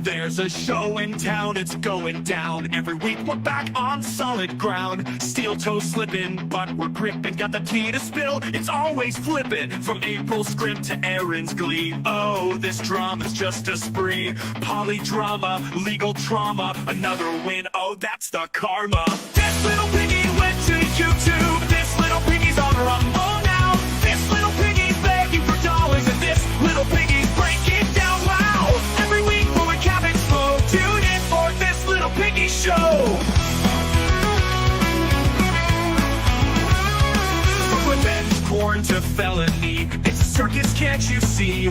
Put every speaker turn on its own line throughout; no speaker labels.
There's a show in town, it's going down. Every week we're back on solid ground. Steel toe slipping, but we're gripping. Got the tea to spill, it's always flipping. From April's script to Aaron's glee. Oh, this drama's just a spree. Polydrama, legal trauma, another win. Oh, that's the karma. This little piggy went to YouTube. This little piggy's on Rumble now. This little piggy's begging for dollars, and this little piggy's breaking down. Wow! Every week when we cap explode, tune in for this little piggy show. From revenge porn to felony, it's a circus, can't you see?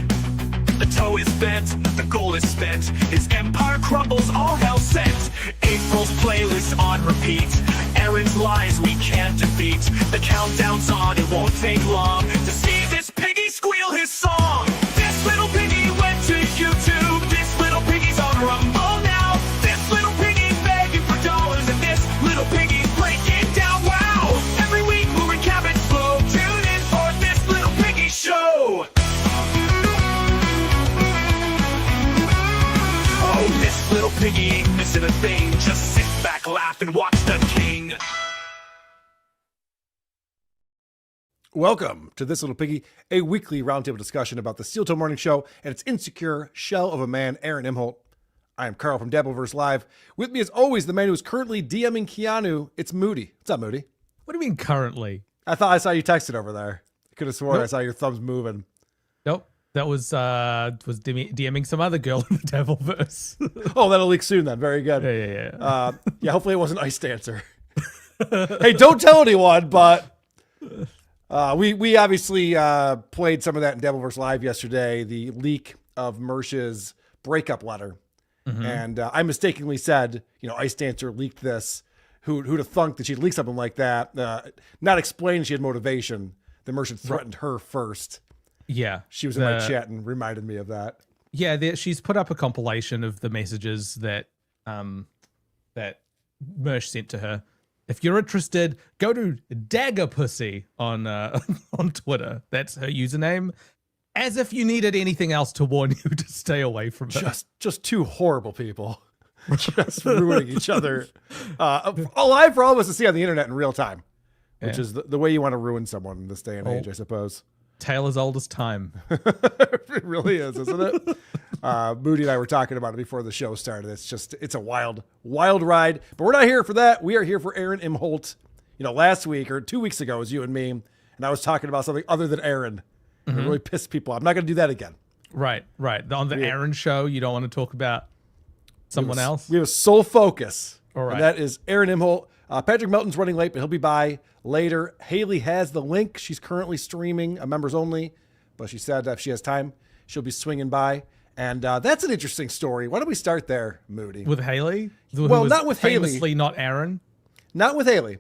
The toe is bent, the goal is spent. His empire crumbles, all hell sent. April's playlist on repeat. Aaron's lies we can't defeat. The countdown's on, it won't take long to see this piggy squeal his song. This little piggy went to YouTube. This little piggy's on Rumble now. This little piggy's begging for dollars, and this little piggy's breaking down. Wow! Every week we'll recap explode. Tune in for this little piggy show. Oh, this little piggy ain't missing a thing. Just sit back, laugh, and watch the king.
Welcome to This Little Piggy, a weekly roundtable discussion about the Steel Toe Morning Show and its insecure shell of a man, Aaron Imholt. I am Carl from Dabbleverse Live. With me, as always, the man who is currently DMing Keanu. It's Moody. What's up, Moody?
What do you mean currently?
I thought I saw you texted over there. I could have sworn
Nope.
I saw your thumbs moving.
Nope. That was DMing some other girl in the Dabbleverse.
Oh, that'll leak soon then. Very good.
Yeah.
Yeah, hopefully it wasn't Ice Dancer. Hey, don't tell anyone, but we obviously played some of that in Dabbleverse Live yesterday, the leak of Mersh's breakup letter.
Mm-hmm.
And I mistakenly said, Ice Dancer leaked this. Who'd have thunk that she'd leak something like that? Not explaining she had motivation. That Mersh had threatened her first.
Yeah.
She was in my chat and reminded me of that.
Yeah, she's put up a compilation of the messages that that Mersh sent to her. If you're interested, go to Dagger Pussy on on Twitter. That's her username. As if you needed anything else to warn you to stay away from her.
Just two horrible people, just ruining each other. Alive for all of us to see on the internet in real time, which is the way you want to ruin someone in this day and age, I suppose.
Tale as old as time.
It really is, isn't it? Moody and I were talking about it before the show started. It's a wild ride, but we're not here for that. We are here for Aaron Imholt. Last week or 2 weeks ago it was you and me, and I was talking about something other than Aaron. Mm-hmm. It really pissed people off. I'm not going to do that again.
Right. On the Aaron show, you don't want to talk about someone else?
We have a sole focus.
All right.
And that is Aaron Imholt. Patrick Melton's running late, but he'll be by later. Haley has the link. She's currently streaming, members only, but she said if she has time, she'll be swinging by. And that's an interesting story. Why don't we start there, Moody?
With Haley?
Well, not with Haley.
Famously not Aaron?
Not with Haley,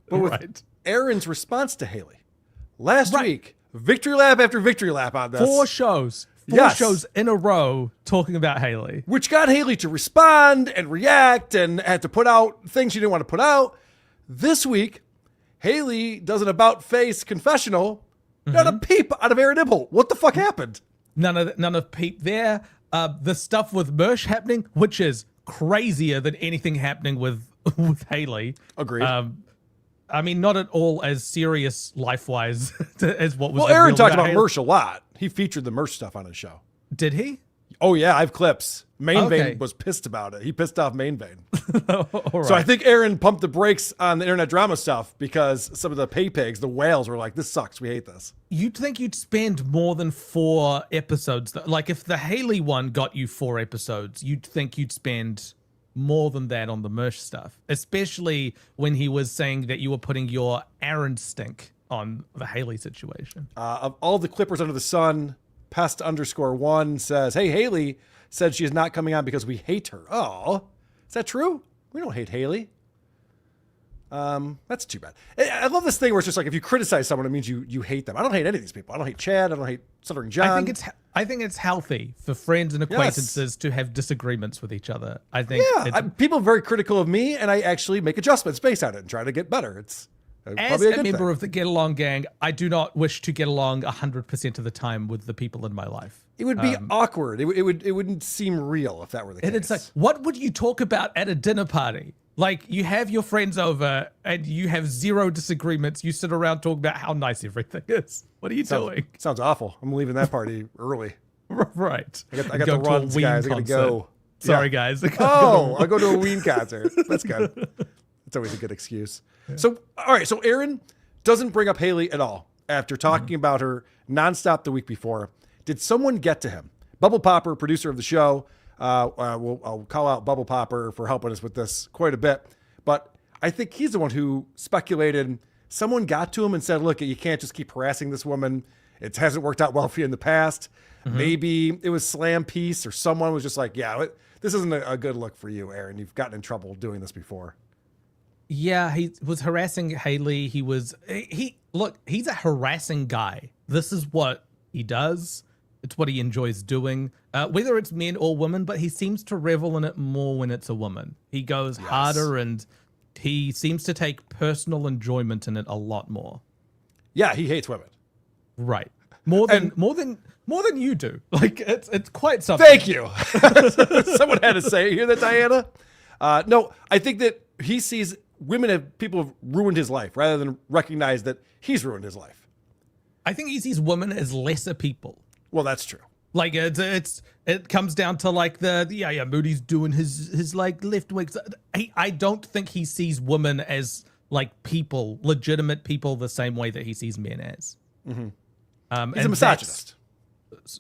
but with
Right.
Aaron's response to Haley. Last week, victory lap after victory lap on this.
Four shows in a row talking about Haley.
Which got Haley to respond and react and had to put out things she didn't want to put out. This week, Haley does an about-face confessional. Not a peep out of Aaron Imholt. What the fuck happened?
None of peep there. The stuff with Mersh happening, which is crazier than anything happening with Haley.
Agreed.
I mean, not at all as serious life-wise as what was.
Well, Aaron
revealed
talked about
Haley.
Mersh a lot. He featured the Mersh stuff on his show.
Did he?
Oh, yeah, I have clips. Main
Okay.
Vein was pissed about it. He pissed off Main Vein.
All right.
So I think Aaron pumped the brakes on the internet drama stuff because some of the pay pigs, the whales, were like, this sucks. We hate this.
You'd think you'd spend more than 4 episodes. Like if the Haley one got you 4 episodes, you'd think you'd spend more than that on the Mersh stuff, especially when he was saying that you were putting your Aaron stink on the Haley situation.
Of all the clippers under the sun, Pest_1 says, hey, Haley said she is not coming on because we hate her. Oh, is that true? We don't hate Haley. That's too bad. I love this thing where it's just like, if you criticize someone, it means you hate them. I don't hate any of these people. I don't hate Chad. I don't hate Stuttering John.
I think it's healthy for friends and acquaintances to have disagreements with each other. I think
people are very critical of me, and I actually make adjustments based on it and try to get better.
As
Probably
a
good
member
thing.
of the Get Along gang, I do not wish to get along 100% of the time with the people in my life.
It would be awkward. It wouldn't seem real if that were the case.
And it's like, what would you talk about at a dinner party? Like, you have your friends over and you have zero disagreements. You sit around talking about how nice everything is. What are you doing?
Sounds awful. I'm leaving that party early.
Right.
I got the runs, guys. I gotta go.
Sorry,
Yeah.
guys.
I'll go to a Ween concert. That's good. That's always a good excuse. So, all right. So Aaron doesn't bring up Haley at all after talking about her nonstop the week before. Did someone get to him? Bubble Popper, producer of the show. I'll call out Bubble Popper for helping us with this quite a bit. But I think he's the one who speculated someone got to him and said, look, you can't just keep harassing this woman. It hasn't worked out well for you in the past. Maybe it was Slam Piece or someone was just like, yeah, this isn't a good look for you, Aaron. You've gotten in trouble doing this before.
Yeah, he was harassing Haley. He's a harassing guy. This is what he does. It's what he enjoys doing, whether it's men or women, but he seems to revel in it more when it's a woman. He goes harder and he seems to take personal enjoyment in it a lot more.
Yeah, he hates women.
Right. More than you do. Like, it's quite something.
Thank you. Someone had to say it. You hear that, Diana? No, I think that he sees people have ruined his life rather than recognize that he's ruined his life.
I think he sees women as lesser people.
Well, that's true.
Like it comes down to like Moody's doing his like left wing. I don't think he sees women as like people, legitimate people, the same way that he sees men as.
He's a misogynist.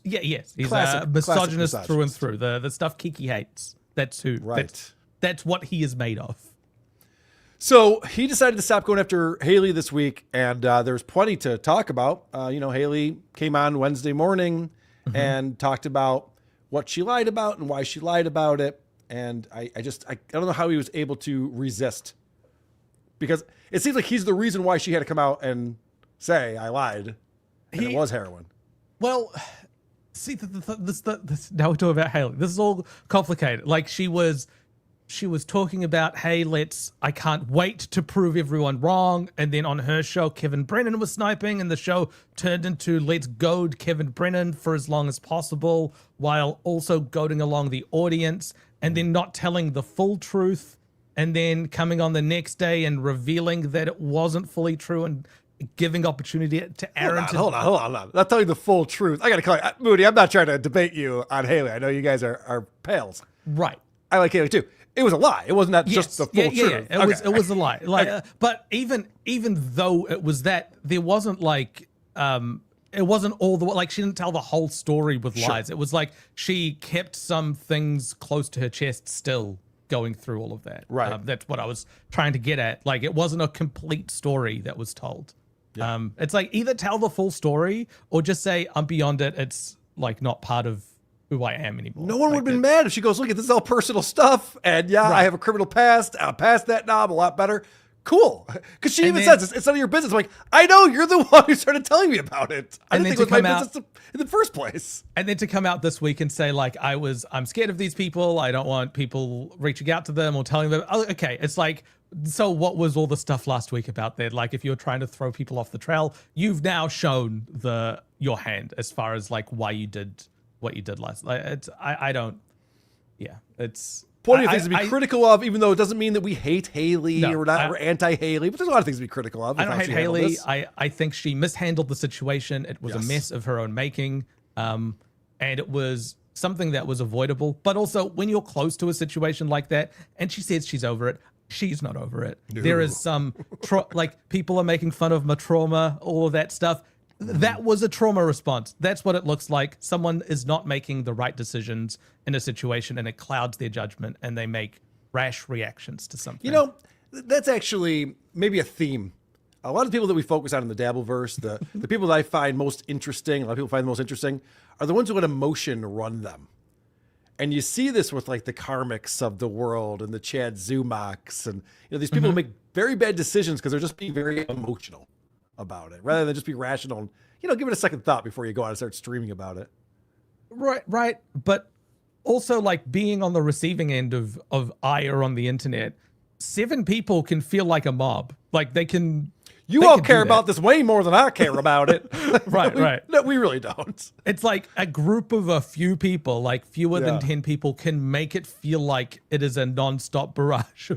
Yes, he's
Classic
a misogynist through and
misogynist.
through. The stuff Kiki hates. That's who.
Right.
That's what he is made of.
So he decided to stop going after Haley this week, and there's plenty to talk about. Haley came on Wednesday morning and talked about what she lied about and why she lied about it. And I don't know how he was able to resist, because it seems like he's the reason why she had to come out and say, I lied, and it was heroin.
Well, see, this now we're talking about Haley. This is all complicated. Like she was talking about, hey, I can't wait to prove everyone wrong. And then on her show, Kevin Brennan was sniping, and the show turned into let's goad Kevin Brennan for as long as possible, while also goading along the audience, and then not telling the full truth, and then coming on the next day and revealing that it wasn't fully true and giving opportunity to Aaron.
Hold on. Not telling the full truth. I got to call you. Moody, I'm not trying to debate you on Haley. I know you guys are pals.
Right.
I like Haley too. It was a lie. It wasn't just the full truth.
Yeah. It was a lie. Like, but even though it was that, there wasn't like, it wasn't all the like she didn't tell the whole story with lies. It was like she kept some things close to her chest still going through all of that.
Right.
That's what I was trying to get at. Like it wasn't a complete story that was told. Yeah. It's like either tell the full story or just say I'm beyond it. It's like not part of who I am anymore.
No one would have been mad if she goes, look, this is all personal stuff. And I have a criminal past. I'm past that now. I'm a lot better. Cool. Because she even says, it's none of your business. I'm like, I know, you're the one who started telling me about it. I didn't think it was my business in the first place. And
then to come out this week and say, like, I'm scared of these people. I don't want people reaching out to them or telling them. Oh, okay. It's like, so what was all the stuff last week about that? Like, if you're trying to throw people off the trail, you've now shown your hand as far as like why you did what you did last. Like, it's
plenty of things to be critical of, even though it doesn't mean that we hate Haley or we're anti-Haley, but there's a lot of things to be critical of.
I don't hate Haley. I think she mishandled the situation. It was a mess of her own making. And it was something that was avoidable. But also, when you're close to a situation like that, and she says she's over it, she's not over it. No. There is some, like, people are making fun of my trauma, all of that stuff. That was a trauma response. That's what it looks like. Someone is not making the right decisions in a situation, and it clouds their judgment, and they make rash reactions to something.
You know, that's actually maybe a theme. A lot of people that we focus on in the Dabbleverse, the people that I find most interesting, a lot of people find the most interesting, are the ones who let emotion run them. And you see this with like the Karmics of the world and the Chad Zumaks and these people who make very bad decisions because they're just being very emotional about it rather than just be rational and give it a second thought before you go out and start streaming about it.
Right. But also, like, being on the receiving end of ire on the internet, 7 people can feel like a mob. Like, they can
You
They
all
could do
care
that.
about this way more than I care about it.
Right, right.
No, we really don't.
It's like a group of a few people, like fewer than
Yeah.
10 people, can make it feel like it is a non-stop barrage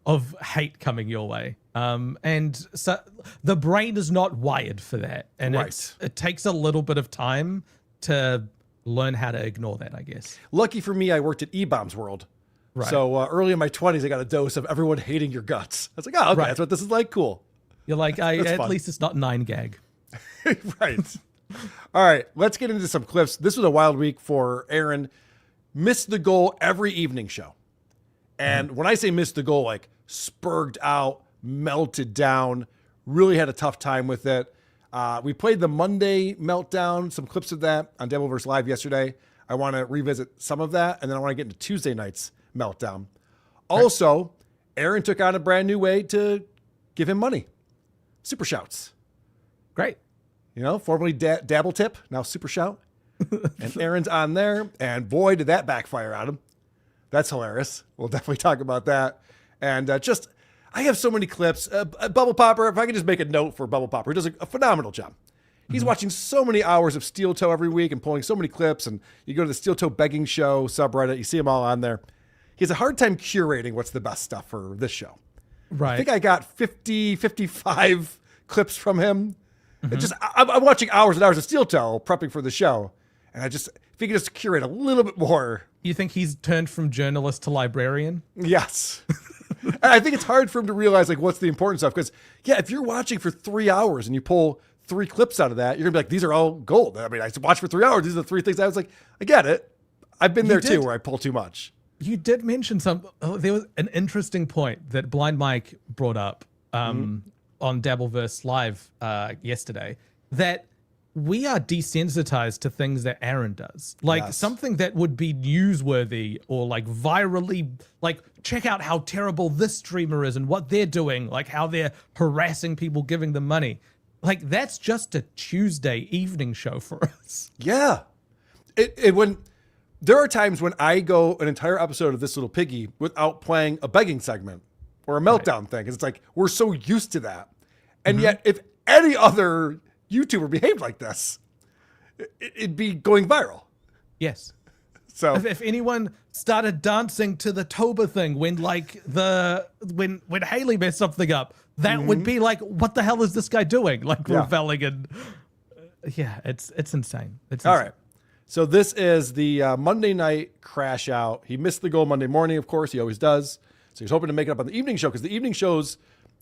of hate coming your way. And so the brain is not wired for that. And
Right.
it takes a little bit of time to learn how to ignore that, I guess.
Lucky for me, I worked at E-Bombs World.
Right.
So early in my 20s, I got a dose of everyone hating your guts. I was like, oh, okay,
Right.
that's what this is like. Cool.
You're like, at
fun.
least it's not 9gag.
Right. All right, let's get into some clips. This was a wild week for Aaron. Missed the goal every evening show. And when I say missed the goal, like spurged out, melted down, really had a tough time with it. We played the Monday meltdown, some clips of that on Devilverse Live yesterday. I want to revisit some of that, and then I want to get into Tuesday night's meltdown. Also, Aaron took on a brand new way to give him money. Super shouts.
Great.
You know, formerly Dabble Tip, now Super Shout. And Aaron's on there, and boy, did that backfire on him. That's hilarious. We'll definitely talk about that. And I have so many clips. Bubble Popper, if I could just make a note for Bubble Popper, he does a phenomenal job. He's watching so many hours of Steel Toe every week and pulling so many clips. And you go to the Steel Toe Begging Show subreddit, you see them all on there. He has a hard time curating what's the best stuff for this show.
Right.
I think I got 50, 55 clips from him. I'm watching hours and hours of Steel Toe prepping for the show. And if he could just curate a little bit more.
You think he's turned from journalist to librarian?
Yes. And I think it's hard for him to realize like what's the important stuff. Because if you're watching for 3 hours and you pull 3 clips out of that, you're gonna be like, these are all gold. I mean, I watched for 3 hours. These are the 3 things. I was like, I get it. I've been there too, where I pull too much.
You did mention there was an interesting point that Blind Mike brought up on Dabbleverse Live yesterday, that we are desensitized to things that Aaron does. Like
Yes.
something that would be newsworthy or like virally, like check out how terrible this streamer is and what they're doing, like how they're harassing people, giving them money. Like that's just a Tuesday evening show for us.
Yeah. When there are times when I go an entire episode of This Little Piggy without playing a begging segment or a meltdown thing. 'Cause it's like, we're so used to that. And yet if any other YouTuber behaved like this, it'd be going viral.
Yes.
So
If anyone started dancing to the Toba thing when when Haley messed something up, that would be like, what the hell is this guy doing? Like
Yeah.
reveling and it's insane. It's
all
insane.
right. So this is the Monday night crash out. He missed the goal Monday morning, of course. He always does. So he's hoping to make it up on the evening show because the evening shows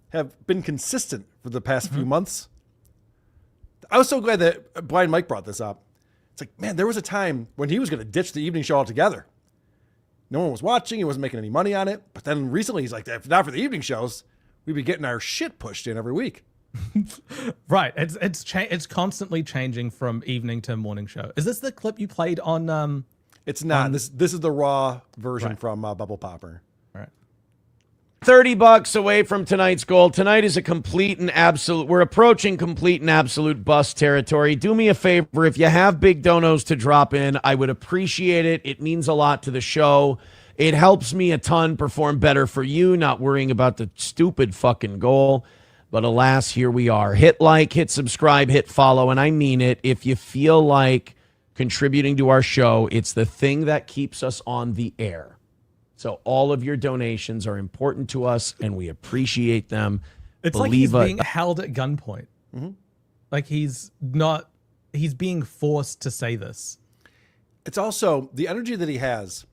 have been consistent for the past few months. I was so glad that Blind Mike brought this up. It's like, man, there was a time when he was going to ditch the evening show altogether. No one was watching. He wasn't making any money on it. But then recently he's like, if not for the evening shows, we'd be getting our shit pushed in every week.
Right. It's constantly changing from evening to morning show. Is this the clip you played on
It's not. This is the raw version
Right.
from Bubble Popper.
all right.
$30 away from tonight's goal. Tonight is a complete and absolute. We're approaching complete and absolute bust territory. Do me a favor. If you have big donos to drop in, I would appreciate it. It means a lot to the show. It helps me a ton perform better for you, not worrying about the stupid fucking goal. But alas, here we are. Hit like, hit subscribe, hit follow. And I mean it. If you feel like contributing to our show, it's the thing that keeps us on the air. So all of your donations are important to us, and we appreciate them.
It's like he's being held at gunpoint. Like he's being forced to say this.
It's also the energy that he has.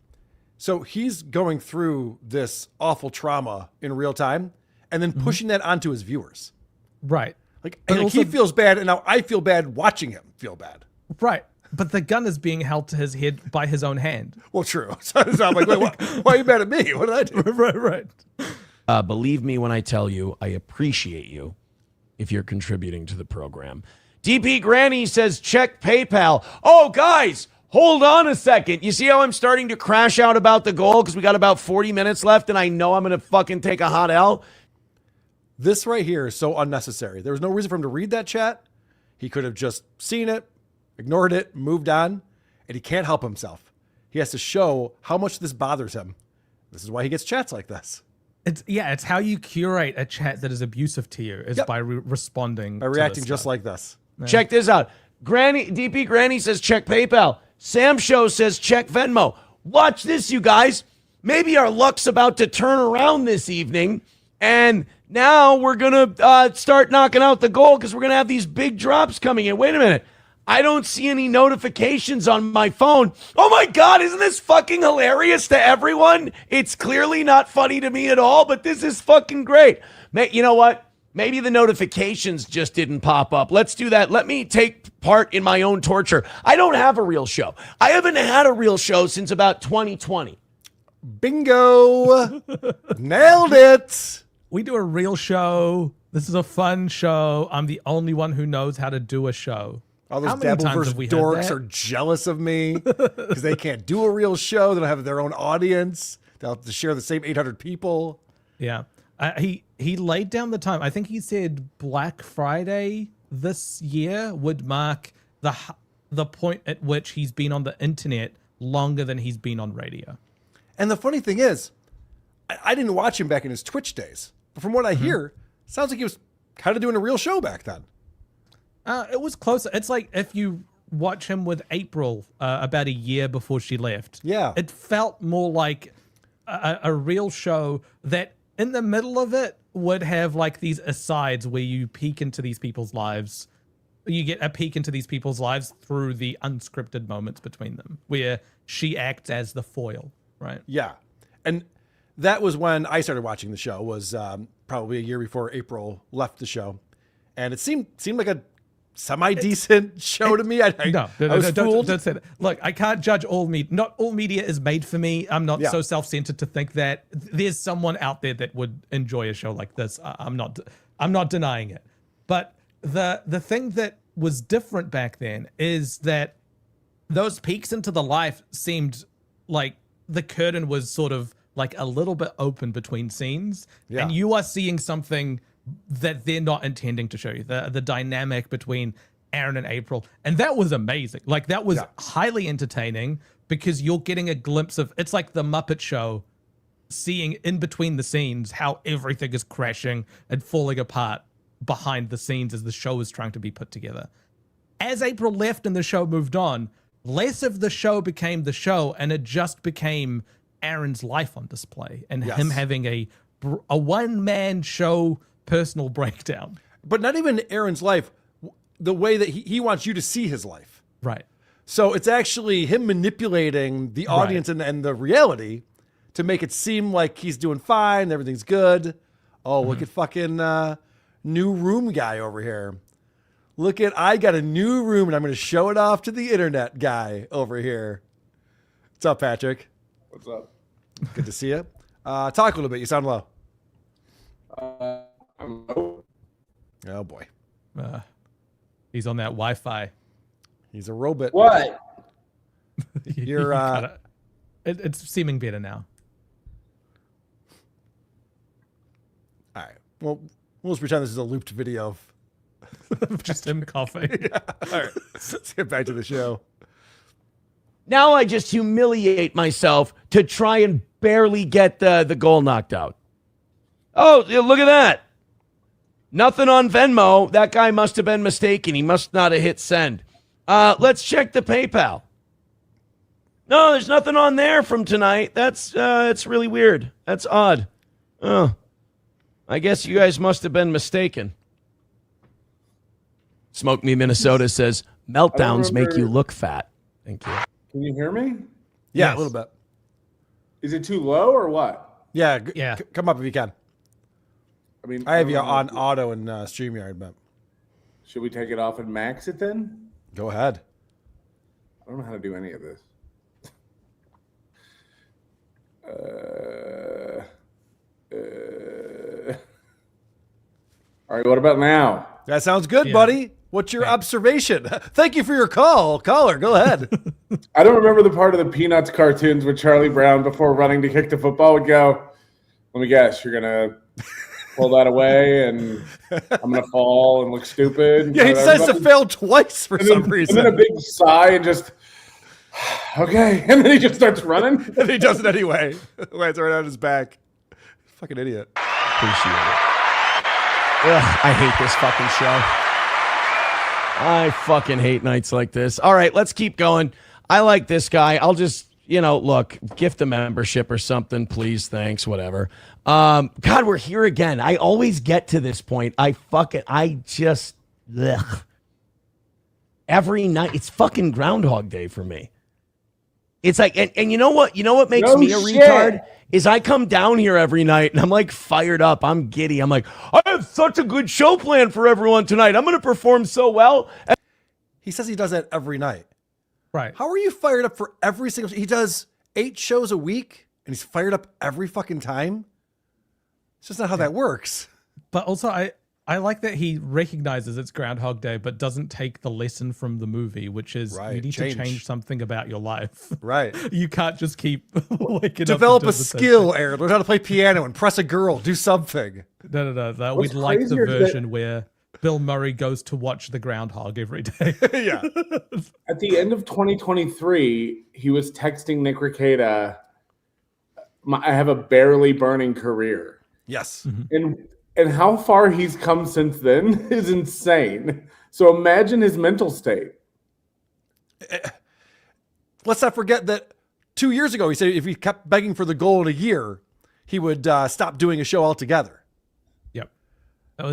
So he's going through this awful trauma in real time and then pushing that onto his viewers.
Right.
Like,
But
and
also-
he feels bad, and now I feel bad watching him feel bad.
Right. But the gun is being held to his head by his own hand.
Well, true. So I'm like, wait, why are you mad at me? What did I do?
Right.
Believe me when I tell you, I appreciate you if you're contributing to the program. DP Granny says, check PayPal. Oh, guys, hold on a second. You see how I'm starting to crash out about the goal because we got about 40 minutes left and I know I'm going to fucking take a hot L?
This right here is so unnecessary. There was no reason for him to read that chat. He could have just seen it, ignored it, moved on, and he can't help himself. He has to show how much this bothers him. This is why he gets chats like this.
It's how you curate a chat that is abusive to you is
Yep.
by responding,
By reacting just like this.
Check this out. DP Granny says check PayPal. Sam Show says check Venmo. Watch this, you guys. Maybe our luck's about to turn around this evening, and now we're going to start knocking out the goal because we're going to have these big drops coming in. Wait a minute. I don't see any notifications on my phone. Oh my God, isn't this fucking hilarious to everyone? It's clearly not funny to me at all, but this is fucking great. You know what? Maybe the notifications just didn't pop up. Let's do that. Let me take part in my own torture. I don't have a real show. I haven't had a real show since about 2020.
Bingo! Nailed it!
We do a real show. This is a fun show. I'm the only one who knows how to do a show.
All
How
those
many
Dabbleverse
times have we heard
dorks
that?
are jealous of me because they can't do a real show. They don't have their own audience. They'll have to share the same 800 people.
Yeah. He laid down the time. I think he said Black Friday this year would mark the point at which he's been on the internet longer than he's been on radio.
And the funny thing is, I didn't watch him back in his Twitch days. But from what I hear, it sounds like he was kind of doing a real show back then.
It was closer. It's like if you watch him with April about a year before she left.
Yeah.
It felt more like a real show that in the middle of it would have like these asides where you peek into these people's lives. You get a peek into these people's lives through the unscripted moments between them where she acts as the foil, right?
Yeah. And that was when I started watching the show, was probably a year before April left the show. And it seemed like a semi-decent show to me. I was fooled.
Don't say that. Look, I can't judge all media. Not all media is made for me. I'm not so self-centered to think that there's someone out there that would enjoy a show like this. I'm not denying it. But the thing that was different back then is that those peeks into the life seemed like the curtain was sort of like a little bit open between scenes, and you are seeing something that they're not intending to show you, the dynamic between Aaron and April. And that was amazing. Like that was highly entertaining because you're getting a glimpse of, it's like the Muppet Show, seeing in between the scenes how everything is crashing and falling apart behind the scenes as the show is trying to be put together. As April left and the show moved on, less of the show became the show and it just became Aaron's life on display and him having a one-man show personal breakdown.
But not even Aaron's life, the way that he wants you to see his life.
Right.
So it's actually him manipulating the audience and the reality to make it seem like he's doing fine, everything's good. Oh, look at fucking new room guy over here. Look at, I got a new room and I'm going to show it off to the internet guy over here. What's up, Patrick?
What's up?
Good to see you. Talk a little bit. You sound low.
I'm low.
Oh, boy.
He's on that Wi-Fi.
He's a robot.
What?
You're
it's seeming better now.
all right. Well, we'll just pretend this is a looped video of
Just him coughing.
all right. Let's get back to the show.
Now I just humiliate myself to try and barely get the goal knocked out. Oh, look at that. Nothing on Venmo. That guy must have been mistaken. He must not have hit send. Let's check the PayPal. No, there's nothing on there from tonight. That's really weird. That's odd. Oh, I guess you guys must have been mistaken. Smoke Me Minnesota says, meltdowns make you look fat. Thank you.
Can you hear me?
Yeah,
Yes.
a little bit.
Is it too low or what?
Yeah.
Yeah.
Come up if you can.
I mean,
I have you
don't know.
on auto and StreamYard, but
Should we take it off and max it then?
go ahead.
I don't know how to do any of this. All right, what about now?
That sounds good,
Yeah.
buddy. What's your observation? Thank you for your call. Caller, go ahead.
I don't remember the part of the Peanuts cartoons where Charlie Brown, before running to kick the football, would go, let me guess, you're going to pull that away and I'm going to fall and look stupid. in
Yeah, he
front of
decides to
everybody."
fail twice for
And
some
then,
reason.
And then a big sigh and just, okay. And then he just starts running.
And he does it anyway. Lands right on his back. Fucking idiot.
Appreciate it. Ugh, I hate this fucking show. I fucking hate nights like this. All right, let's keep going. I like this guy. I'll just, look, gift a membership or something, please. Thanks, whatever. God, we're here again. I always get to this point. Every night, it's fucking Groundhog Day for me. It's like, and you know what? You know what makes me a retard? Is I come down here every night and I'm like fired up. I'm giddy. I'm like, I have such a good show planned for everyone tonight. I'm going to perform so well.
He says he does that every night.
Right.
How are you fired up for every single? He does 8 shows a week and he's fired up every fucking time. It's just not how that works.
But also, I like that he recognizes it's Groundhog Day, but doesn't take the lesson from the movie, which is you need to change something about your life.
Right.
You can't just keep waking
Develop
up.
a skill, Aaron. Learn how to play piano, impress a girl, do something.
No. We'd like the version where Bill Murray goes to watch the groundhog every day.
Yeah.
At the end of 2023, he was texting Nick Rekieta, I have a barely burning career.
Yes.
And how far he's come since then is insane. So imagine his mental state.
Let's not forget that 2 years ago, he said if he kept begging for the goal in a year, he would stop doing a show altogether.
Yep.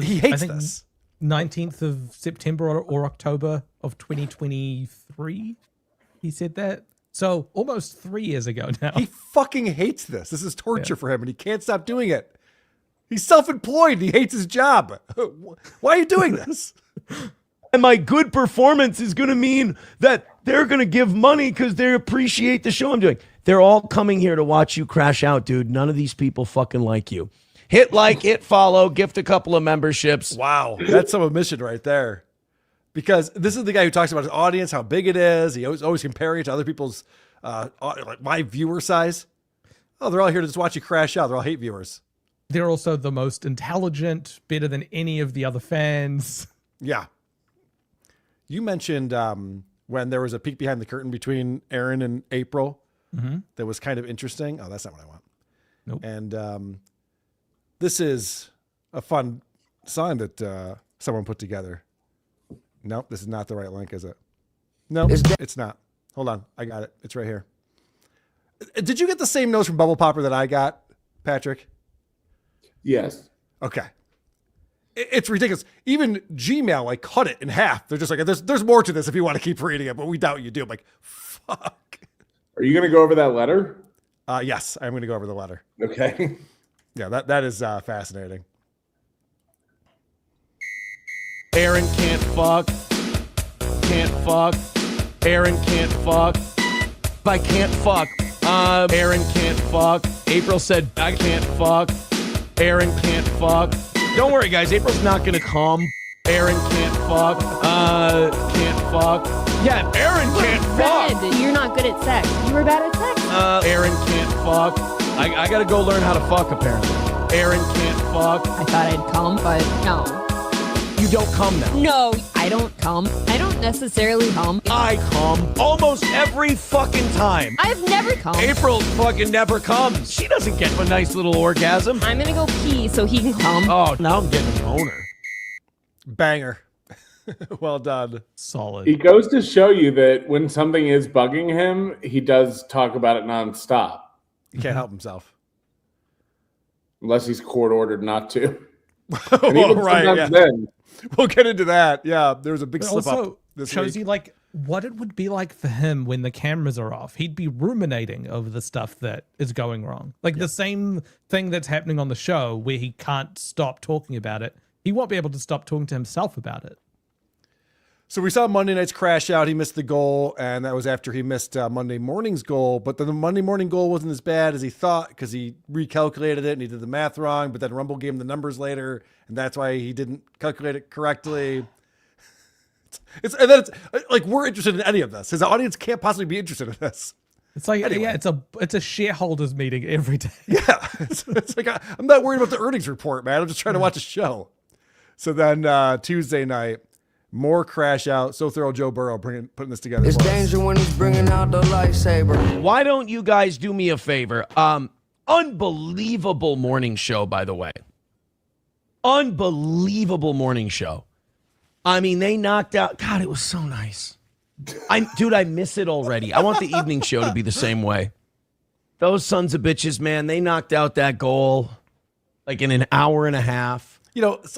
He hates this.
19th of September or October of 2023. He said that. So almost 3 years ago now.
He fucking hates this. This is torture for him, and he can't stop doing it. He's self-employed. He hates his job. Why are you doing this?
And my good performance is going to mean that they're going to give money because they appreciate the show I'm doing. They're all coming here to watch you crash out, dude. None of these people fucking like you. Hit like, hit follow, gift a couple of memberships.
Wow. That's some omission right there. Because this is the guy who talks about his audience, how big it is. He always comparing it to other people's, like my viewer size. Oh, they're all here to just watch you crash out. They're all hate viewers.
They're also the most intelligent, better than any of the other fans.
Yeah. You mentioned when there was a peek behind the curtain between Aaron and April that was kind of interesting. Oh, that's not what I want.
Nope.
And this is a fun song that someone put together. Nope, this is not the right link, is it? No, it's not. Hold on. I got it. It's right here. Did you get the same notes from Bubble Popper that I got, Patrick?
Yes.
Okay. It's ridiculous. Even Gmail, cut it in half. They're just like, there's more to this if you want to keep reading it, but we doubt you do. I'm like, fuck.
Are you going to go over that letter?
Yes, I'm going to go over the letter.
Okay.
Yeah, that is fascinating.
Aaron can't fuck. Can't fuck. Aaron can't fuck. I can't fuck. Aaron can't fuck. April said, I can't fuck. Aaron can't fuck. Don't worry, guys. April's not going to come. Aaron can't fuck. Can't fuck. Yeah, Aaron can't fuck.
Red, you're not good at sex. You were bad at sex.
Aaron can't fuck. I got to go learn how to fuck, apparently. Aaron can't fuck.
I thought I'd come, but no.
You don't come now.
No, I don't come. I don't necessarily come.
I come almost every fucking time.
I've never come.
April fucking never comes. She doesn't get a nice little orgasm.
I'm gonna go pee so he can come.
Oh, now I'm getting a boner.
Banger. Well done.
Solid.
He goes to show you that when something is bugging him, he does talk about it nonstop.
He can't help himself.
Unless he's court ordered not to.
Well,
even
right.
sometimes
Yeah.
then.
We'll get into that. Yeah, there was a big
It
slip
also
up this
shows
week.
you what it would be like for him when the cameras are off. He'd be ruminating over the stuff that is going wrong. The same thing that's happening on the show where he can't stop talking about it. He won't be able to stop talking to himself about it.
So we saw Monday night's crash out. He missed the goal, and that was after he missed Monday morning's goal. But then the Monday morning goal wasn't as bad as he thought because he recalculated it and he did the math wrong. But then Rumble gave him the numbers later, and that's why he didn't calculate it correctly. It's like we're interested in any of this. His audience can't possibly be interested in this.
It's like
Anyway.
it's a shareholders meeting every day.
Yeah, it's like I'm not worried about the earnings report, man. I'm just trying to watch a show. So then Tuesday night. More crash out. So thorough Joe Burrow putting this together.
It's
for us.
danger when he's bringing out the lightsaber.
Why don't you guys do me a favor? Unbelievable morning show, by the way. Unbelievable morning show. I mean, they knocked out. God, it was so nice. Dude, I miss it already. I want the evening show to be the same way. Those sons of bitches, man, they knocked out that goal like in an hour and a half.
You know, it's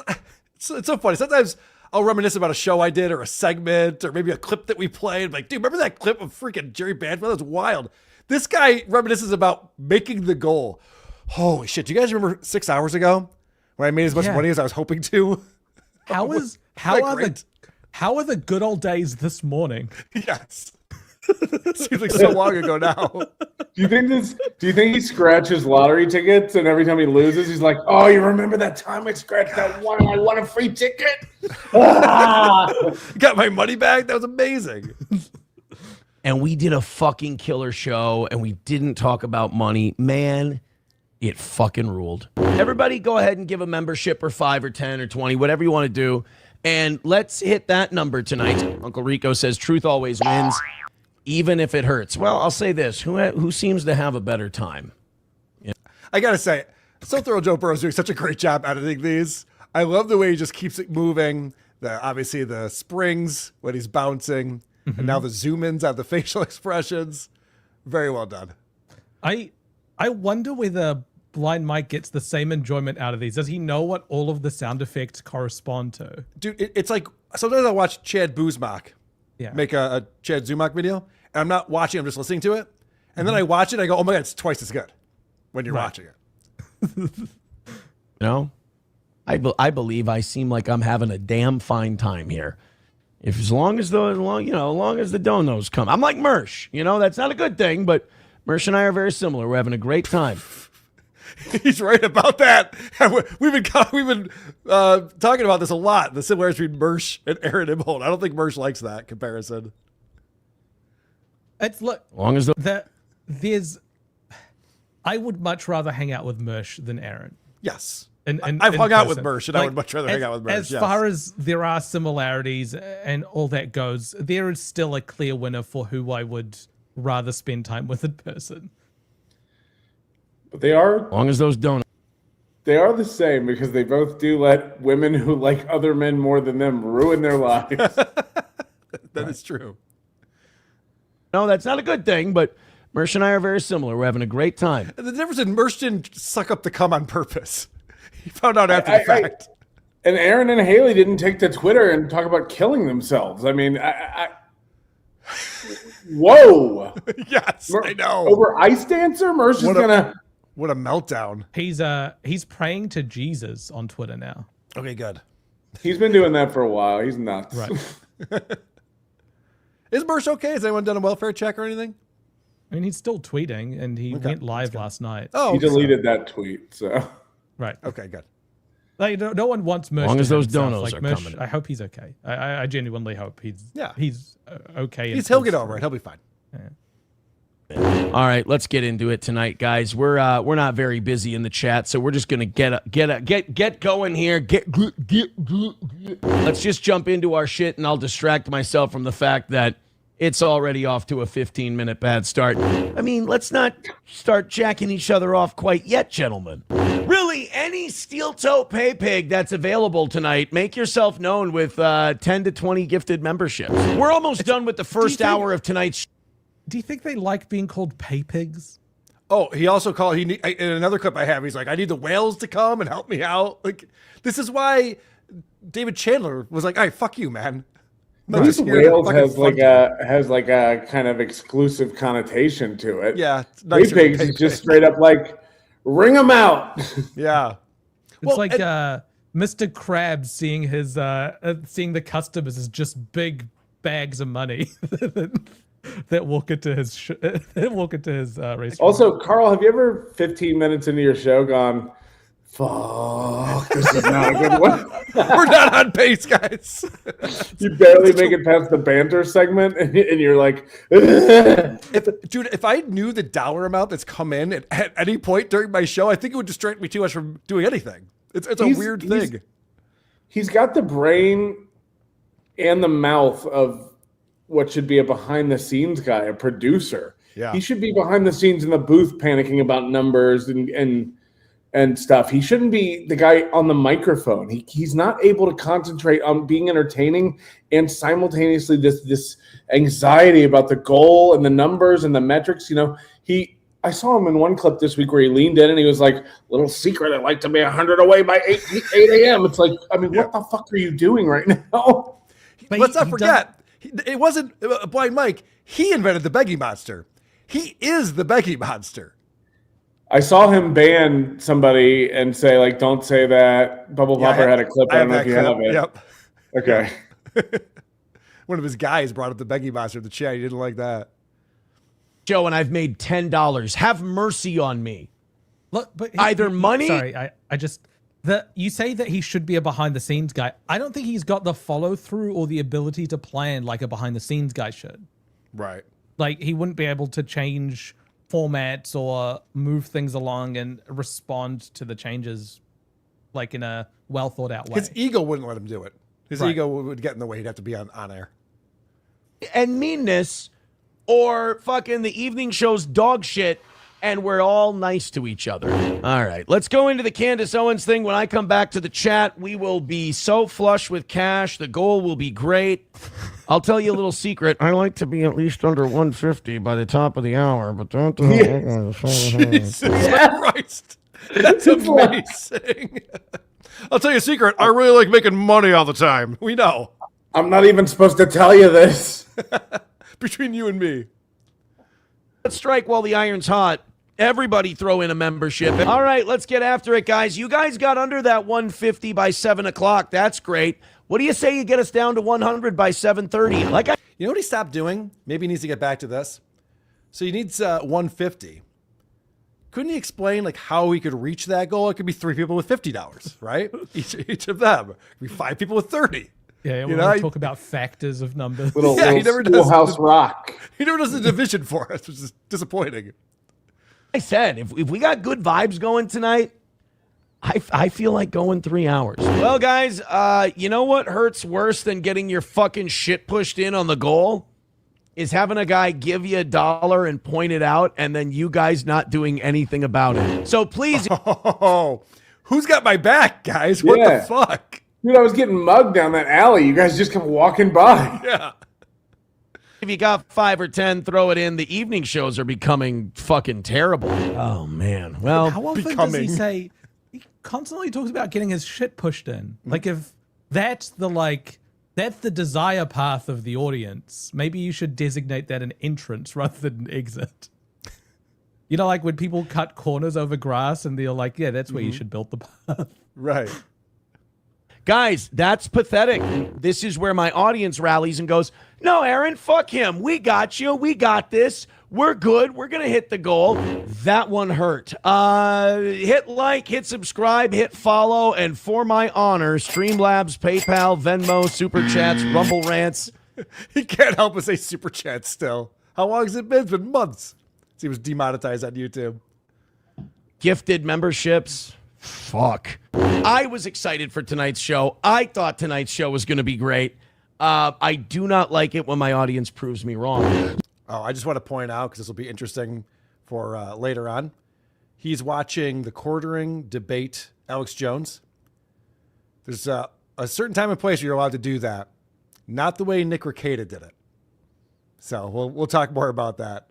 so funny. Sometimes I'll reminisce about a show I did or a segment or maybe a clip that we played. I'm like, dude, remember that clip of freaking Jerry Banfield? That was wild. This guy reminisces about making the goal. Holy shit. Do you guys remember 6 hours ago when I made as much money as I was hoping to?
How are the good old days this morning?
Yes. Seems like so long ago now.
Do you think he scratches lottery tickets and every time he loses, he's like, "Oh, you remember that time I scratched that one? I won a free ticket."
Got my money back. That was amazing.
And we did a fucking killer show and we didn't talk about money. Man, it fucking ruled. Everybody go ahead and give a membership or 5 or 10 or 20, whatever you want to do. And let's hit that number tonight. Uncle Rico says truth always wins, even if it hurts. Well, I'll say this. Who seems to have a better time? Yeah.
I got to say, Still Thorough Joe Burrow's doing such a great job editing these. I love the way he just keeps it moving. Obviously, the springs when he's bouncing, and now the zoom-ins on the facial expressions. Very well done.
I wonder whether Blind Mike gets the same enjoyment out of these. Does he know what all of the sound effects correspond to?
Dude, it's like sometimes I watch Chad Buzmak make a Chad Zumach video, and I'm not watching, I'm just listening to it. And then I watch it, I go, oh my God, it's twice as good when you're watching it.
No, I believe I seem like I'm having a damn fine time here. As long as the donos come. I'm like Mersh, that's not a good thing, but Mersh and I are very similar. We're having a great time.
He's right about that. We've been talking about this a lot. The similarities between Mersh and Aaron Imholt. I don't think Mersh likes that comparison.
It's look.
As long as
I would much rather hang out with Mersh than Aaron.
Yes.
And
I've hung out with
person.
Mersh, and I would much rather hang out with Mersh.
As far as there are similarities and all that goes, there is still a clear winner for who I would rather spend time with in person.
But they are,
as long as those donuts.
They are the same because they both do let women who like other men more than them ruin their lives.
That is true.
No, that's not a good thing, but Mersh and I are very similar. We're having a great time.
And the difference in Mersh didn't suck up the cum on purpose. He found out after the fact.
And Aaron and Haley didn't take to Twitter and talk about killing themselves. I mean, whoa.
Yes, I know.
Over Ice Dancer? Mersh is going to...
What a meltdown.
He's praying to Jesus on Twitter now.
Okay, good.
He's been doing that for a while. He's nuts.
Right.
Is Mersh okay? Has anyone done a welfare check or anything?
I mean, he's still tweeting, and he went live last night.
Oh,
he deleted that tweet, so...
Right.
Okay, good.
Like, no one wants Mersh.
As long as those
himself.
donos
like,
are
Mersh,
coming.
I hope he's okay. I genuinely hope he's okay.
He'll get over it. He'll be fine.
All right, let's get into it tonight, guys. We're not very busy in the chat, so we're just gonna get going here. Let's just jump into our shit, and I'll distract myself from the fact that it's already off to a 15-minute bad start. I mean, let's not start jacking each other off quite yet, gentlemen. Really, any steel-toe pay pig that's available tonight, make yourself known with 10 to 20 gifted memberships. We're almost done with the first hour of tonight's.
Do you think they like being called pay pigs?
Oh, he also called. In another clip I have, he's like, "I need the whales to come and help me out." Like, this is why David Chandler was like, "All right, fuck you, man."
At least whales has like a kind of exclusive connotation to it.
Yeah,
pay pigs is just straight up like, ring them out.
Yeah,
it's like Mr. Krabs seeing his seeing the customers as just big bags of money that walk into his restaurant.
Also, Carl, have you ever 15 minutes into your show gone, "Fuck, this is not a good one"?
We're not on pace, guys.
You barely make it past the banter segment, and you're like,
if I knew the dollar amount that's come in at any point during my show, I think it would distract me too much from doing anything. It's a weird thing.
He's got the brain and the mouth of what should be a behind-the-scenes guy, a producer.
Yeah.
He should be behind the scenes in the booth panicking about numbers and stuff. He shouldn't be the guy on the microphone. He's not able to concentrate on being entertaining and simultaneously this anxiety about the goal and the numbers and the metrics. You know, I saw him in one clip this week where he leaned in and he was like, "Little secret, I'd like to be 100 away by 8 a.m." It's like, I mean, what the fuck are you doing right now?
But
Let's not forget, it wasn't Blind Mike. He invented the Piggy monster. He is the Piggy monster.
I saw him ban somebody and say, like, "Don't say that." Bubble Popper had a clip. I don't know if you have it.
Yep.
Okay.
One of his guys brought up the Piggy monster in the chat. He didn't like that.
Joe, and I've made $10. Have mercy on me.
Look, but
Either money.
Sorry, I just you say that he should be a behind the scenes guy. I don't think he's got the follow through or the ability to plan like a behind the scenes guy should.
Right.
Like he wouldn't be able to change formats or move things along and respond to the changes like in a well thought out way.
His ego wouldn't let him do it. His
Right.
ego would get in the way. He'd have to be on air.
And meanness, or fucking the evening show's dog shit, and we're all nice to each other. All right, let's go into the Candace Owens thing. When I come back to the chat, we will be so flush with cash. The goal will be great. I'll tell you a little secret. I like to be at least under 150 by the top of the hour, but don't.
Jesus Christ. That's amazing. I'll tell you a secret. I really like making money all the time. We know.
I'm not even supposed to tell you this.
Between you and me.
Let's strike while the iron's hot. Everybody throw in a membership. All right, let's get after it, guys. You guys got under that 150 by 7 o'clock. That's great. What do you say you get us down to 100 by 7:30?
You know what he stopped doing? Maybe he needs to get back to this. So he needs 150. Couldn't he explain like how he could reach that goal? It could be 3 people with $50, right? each of them. It could be 5 people with 30.
Yeah, we
You
want
know,
to talk about factors of numbers.
Little
he never does.
Schoolhouse Rock.
He never does the division for us, which is disappointing.
I said, if we got good vibes going tonight, I feel like going 3 hours. Well, guys, you know what hurts worse than getting your fucking shit pushed in on the goal? Is having a guy give you $1 and point it out, and then you guys not doing anything about it. So please.
Oh, who's got my back, guys? What
Yeah.
the fuck?
Dude, I was getting mugged down that alley. You guys just kept walking by.
Yeah.
If you got 5 or 10, throw it in. The evening shows are becoming fucking terrible. Oh, man. Well,
How often does
becoming.
he say? He constantly talks about getting his shit pushed in. Like if that's the desire path of the audience, maybe you should designate that an entrance rather than an exit. You know, like when people cut corners over grass and they're like, yeah, that's where you should build the path.
Right.
guys, that's pathetic. This is where my audience rallies and goes, no, Aaron, fuck him. We got you. We got this. We're good. We're going to hit the goal. That one hurt. Hit like, hit subscribe, hit follow, and for my honor, Streamlabs, PayPal, Venmo, Super Chats, Rumble Rants.
He can't help but say super chat still. How long has it been? It's been months. He was demonetized on YouTube.
Gifted memberships. Fuck. I was excited for tonight's show. I thought tonight's show was going to be great. I do not like it when my audience proves me wrong.
Oh, I just want to point out, because this will be interesting for later on. He's watching the quartering debate Alex Jones. There's a certain time and place where you're allowed to do that. Not the way Nick Rekieta did it. So we'll talk more about that.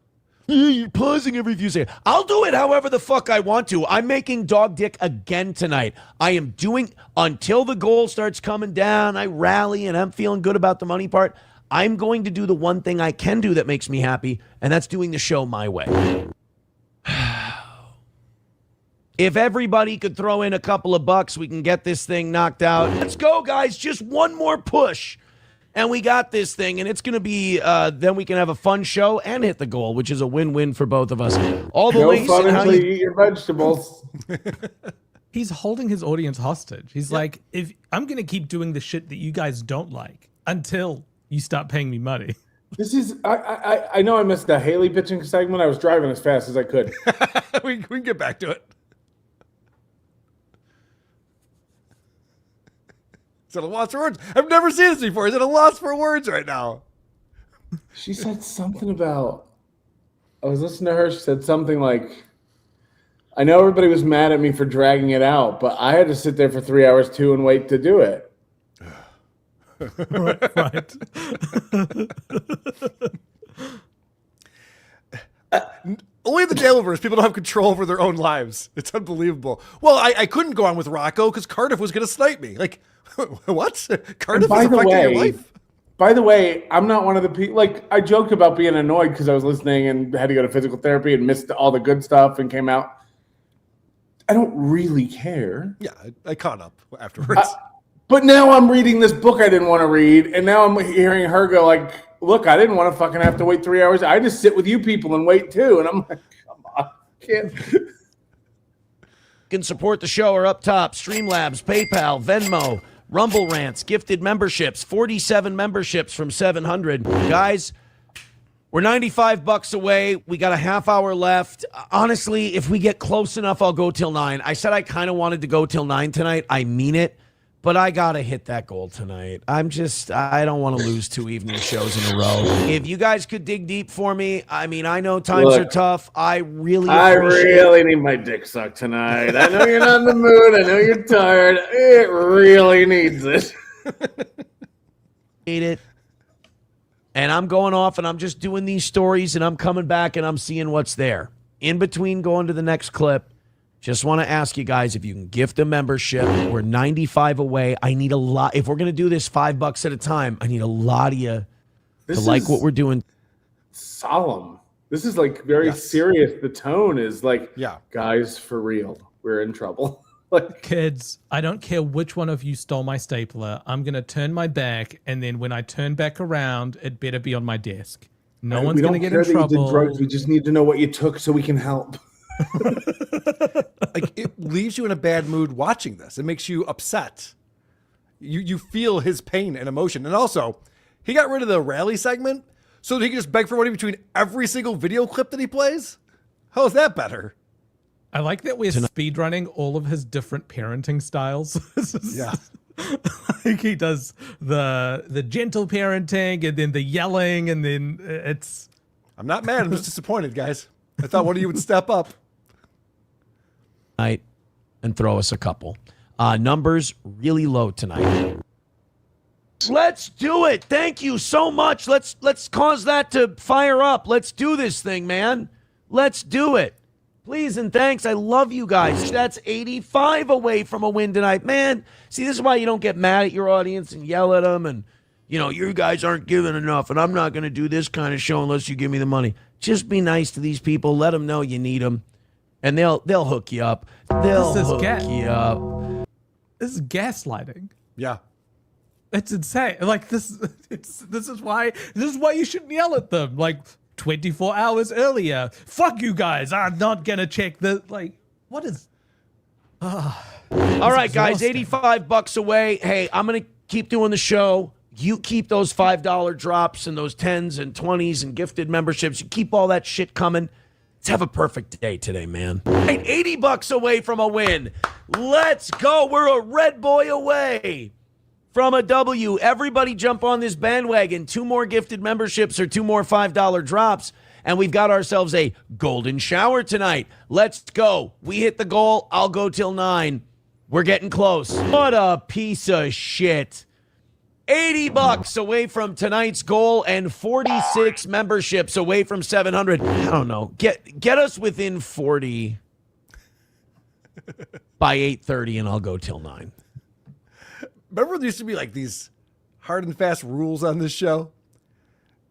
You're pausing every few seconds. I'll do it however the fuck I want to. I'm making dog dick again tonight. I am doing, until the goal starts coming down, I rally and I'm feeling good about the money part. I'm going to do the one thing I can do that makes me happy, and that's doing the show my way. If everybody could throw in a couple of bucks, we can get this thing knocked out. Let's go, guys. Just one more push. And we got this thing, and it's going to be, then we can have a fun show and hit the goal, which is a win-win for both of us. All the
No
links
fun
and how
until
you...
you eat your vegetables.
He's holding his audience hostage. He's like, if I'm going to keep doing the shit that you guys don't like until you stop paying me money.
This is, I know I missed the Haley pitching segment. I was driving as fast as I could.
we can get back to it. Is it a loss for words? I've never seen this before. Is it a loss for words right now?
She said something about I was listening to her. She said something like, I know everybody was mad at me for dragging it out, but I had to sit there for 3 hours too and wait to do it.
Right.
Only in the Daleverse, people don't have control over their own lives. It's unbelievable. Well, I couldn't go on with Rocco because Cardiff was going to snipe me. Like, what? Cardiff is affecting your life?
By the way, I'm not one of the people. Like, I joked about being annoyed because I was listening and had to go to physical therapy and missed all the good stuff and came out. I don't really care.
Yeah, I caught up afterwards.
But now I'm reading this book I didn't want to read, and now I'm hearing her go like, look, I didn't want to fucking have to wait 3 hours. I just sit with you people and wait too. And I'm like, come on, can't.
You can support the show or up top, Streamlabs, PayPal, Venmo, Rumble Rants, gifted memberships, 47 memberships from 700. Guys, we're $95 away. We got a half hour left. Honestly, if we get close enough, I'll go till 9. I said I kind of wanted to go till 9 tonight. I mean it. But I got to hit that goal tonight. I don't want to lose 2 evening shows in a row. If you guys could dig deep for me, I mean, I know times are tough. I really
need my dick sucked tonight. I know you're not in the mood. I know you're tired. It really needs it.
Need it. And I'm going off and I'm just doing these stories and I'm coming back and I'm seeing what's there. In between going to the next clip, just want to ask you guys if you can gift a membership. We're 95 away. I need a lot. If we're going to do this $5 at a time, I need a lot of you to like what we're doing.
Solemn. This is like very serious. The tone is like,
Yeah.
guys, for real, we're in trouble.
Kids, I don't care which one of you stole my stapler. I'm going to turn my back, and then when I turn back around, it better be on my desk. No one's going to get in trouble.
You did drugs. We just need to know what you took so we can help.
Like, it leaves you in a bad mood watching this. It makes you upset. You feel his pain and emotion. And also, he got rid of the rally segment so that he can just beg for money between every single video clip that he plays. How is that better?
I like that we're speedrunning all of his different parenting styles.
Yeah.
Like he does the gentle parenting and then the yelling, and then it's...
I'm not mad. I'm just disappointed, guys. I thought one of you would step up.
Night and throw us a couple. Numbers really low tonight. Let's do it. Thank you so much. Let's cause that to fire up. Let's do this thing, man. Let's do it. Please and thanks. I love you guys. That's 85 away from a win tonight. Man, see, this is why you don't get mad at your audience and yell at them and, you know, you guys aren't giving enough and I'm not going to do this kind of show unless you give me the money. Just be nice to these people. Let them know you need them. And they'll hook you up. They'll hook you up.
This is gaslighting.
Yeah.
It's insane. Like this is why you shouldn't yell at them. Like 24 hours earlier. Fuck you guys. I'm not gonna check the what is
all right, guys, $85 away. Hey, I'm gonna keep doing the show. You keep those $5 drops and those 10s and 20s and gifted memberships. You keep all that shit coming. Let's have a perfect day today, man. Right, $80 away from a win. Let's go. We're a red boy away from a W. Everybody jump on this bandwagon. 2 more gifted memberships or 2 more $5 drops. And we've got ourselves a golden shower tonight. Let's go. We hit the goal. I'll go till 9. We're getting close. What a piece of shit. $80 away from tonight's goal and 46 memberships away from 700. I don't know. Get us within 40 by 8:30 and I'll go till 9.
Remember there used to be like these hard and fast rules on this show?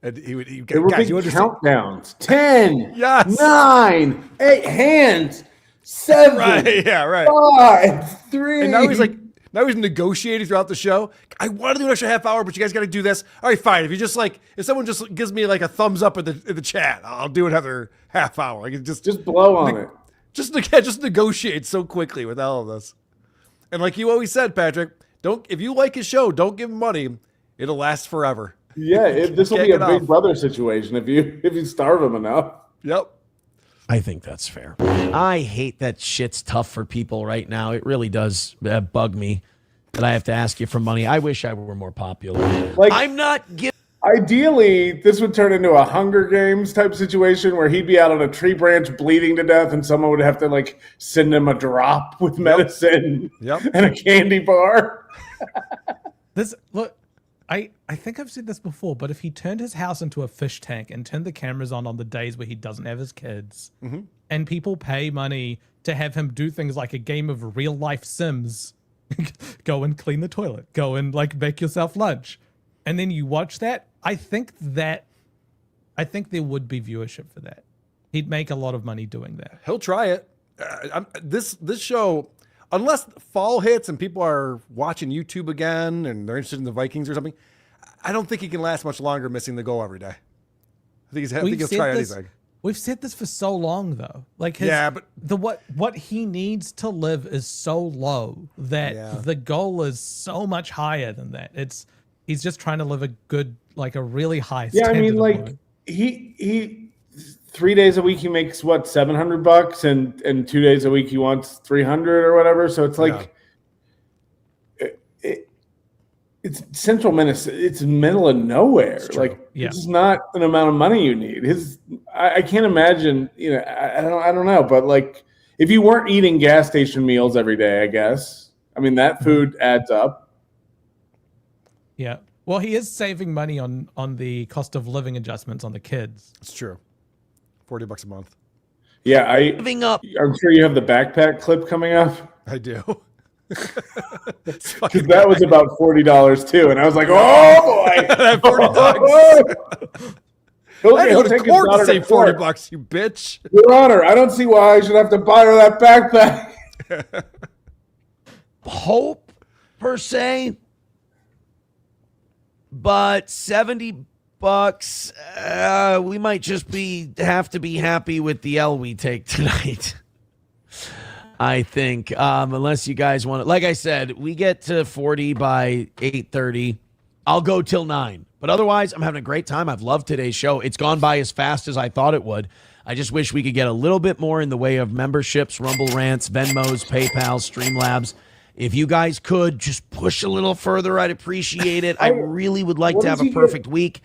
And he would
There were
guys,
big
you
countdowns. 10,
Yes.
9, 8 hands, 7,
Right, yeah, right.
5, 3.
And now he's negotiating throughout the show. I want to do an extra half hour, but you guys got to do this. All right, fine. If someone just gives me like a thumbs up in the chat, I'll do another half hour. I can
just blow on it.
Just negotiate so quickly with all of this. And like you always said, Patrick, if you like his show, don't give him money. It'll last forever.
Yeah, this will be a Big Brother situation if you starve him enough.
Yep.
I think that's fair. I hate that shit's tough for people right now. It really does bug me that I have to ask you for money. I wish I were more popular.
Like,
I'm not giving.
Ideally, this would turn into a Hunger Games type situation where he'd be out on a tree branch bleeding to death, and someone would have to like send him a drop with medicine and a candy bar.
Look, I think I've said this before, but if he turned his house into a fish tank and turned the cameras on the days where he doesn't have his kids, and people pay money to have him do things like a game of real life Sims, go and clean the toilet, go and like make yourself lunch, and then you watch that, I think there would be viewership for that. He'd make a lot of money doing that.
He'll try it. This show, unless fall hits and people are watching YouTube again and they're interested in the Vikings or something, I don't think he can last much longer missing the goal every day. I think he'll try anything.
We've said this for so long, though. Like what he needs to live is so low that the goal is so much higher than that. He's just trying to live a good, like a really high.
Yeah, I mean, like he 3 days a week he makes what, $700, and 2 days a week he wants 300 or whatever. So it's like it's central Minnesota. It's middle of nowhere. Like it's not an amount of money you need. I can't imagine. You know, I don't know. But like, if you weren't eating gas station meals every day, I guess. I mean, that food adds up.
Yeah. Well, he is saving money on the cost of living adjustments on the kids.
It's true. $40 a month.
Yeah,
Living up.
I'm sure you have the backpack clip coming up.
I do.
Because that was about $40 too, and I was like, "Oh boy,
that $40."
He'll
take his daughter to save $40, you bitch.
Your Honor, I don't see why I should have to buy her that backpack.
Hope per se, but $70. We might just have to be happy with the L we take tonight. I think, unless you guys want to, like I said, we get to 40 by 8:30. I'll go till 9. But otherwise, I'm having a great time. I've loved today's show. It's gone by as fast as I thought it would. I just wish we could get a little bit more in the way of memberships, Rumble Rants, Venmos, PayPal, Streamlabs. If you guys could just push a little further, I'd appreciate it. I really would like to have a perfect week.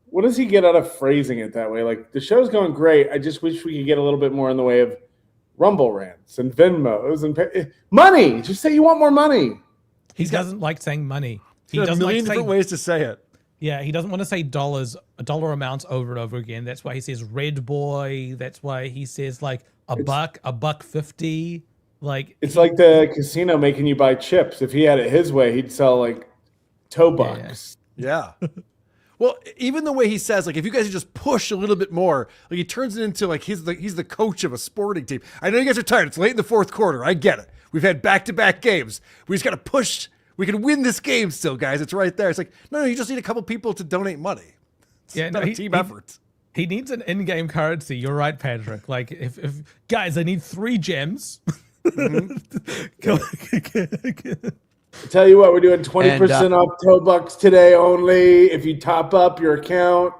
What does he get out of phrasing it that way? Like, the show's going great. I just wish we could get a little bit more in the way of Rumble Rants and Venmos and money. Just say you want more money.
He doesn't like saying money. He
There's
doesn't
a million
like
different ways to say it.
Yeah, he doesn't want to say dollar amounts over and over again. That's why he says Red Boy. That's why he says like $1.50. Like
it's like the casino making you buy chips. If he had it his way, he'd sell like toe bucks.
Yeah. Well, even the way he says, like, if you guys just push a little bit more, like he turns it into like he's the coach of a sporting team. I know you guys are tired. It's late in the fourth quarter. I get it. We've had back-to-back games. We just got to push. We can win this game still, guys. It's right there. It's like, no, you just need a couple people to donate money. It's not a team effort.
He needs an in-game currency. You're right, Patrick. Like, if guys, I need 3 gems.
I tell you what, we're doing 20% off toe bucks today only. If you top up your account,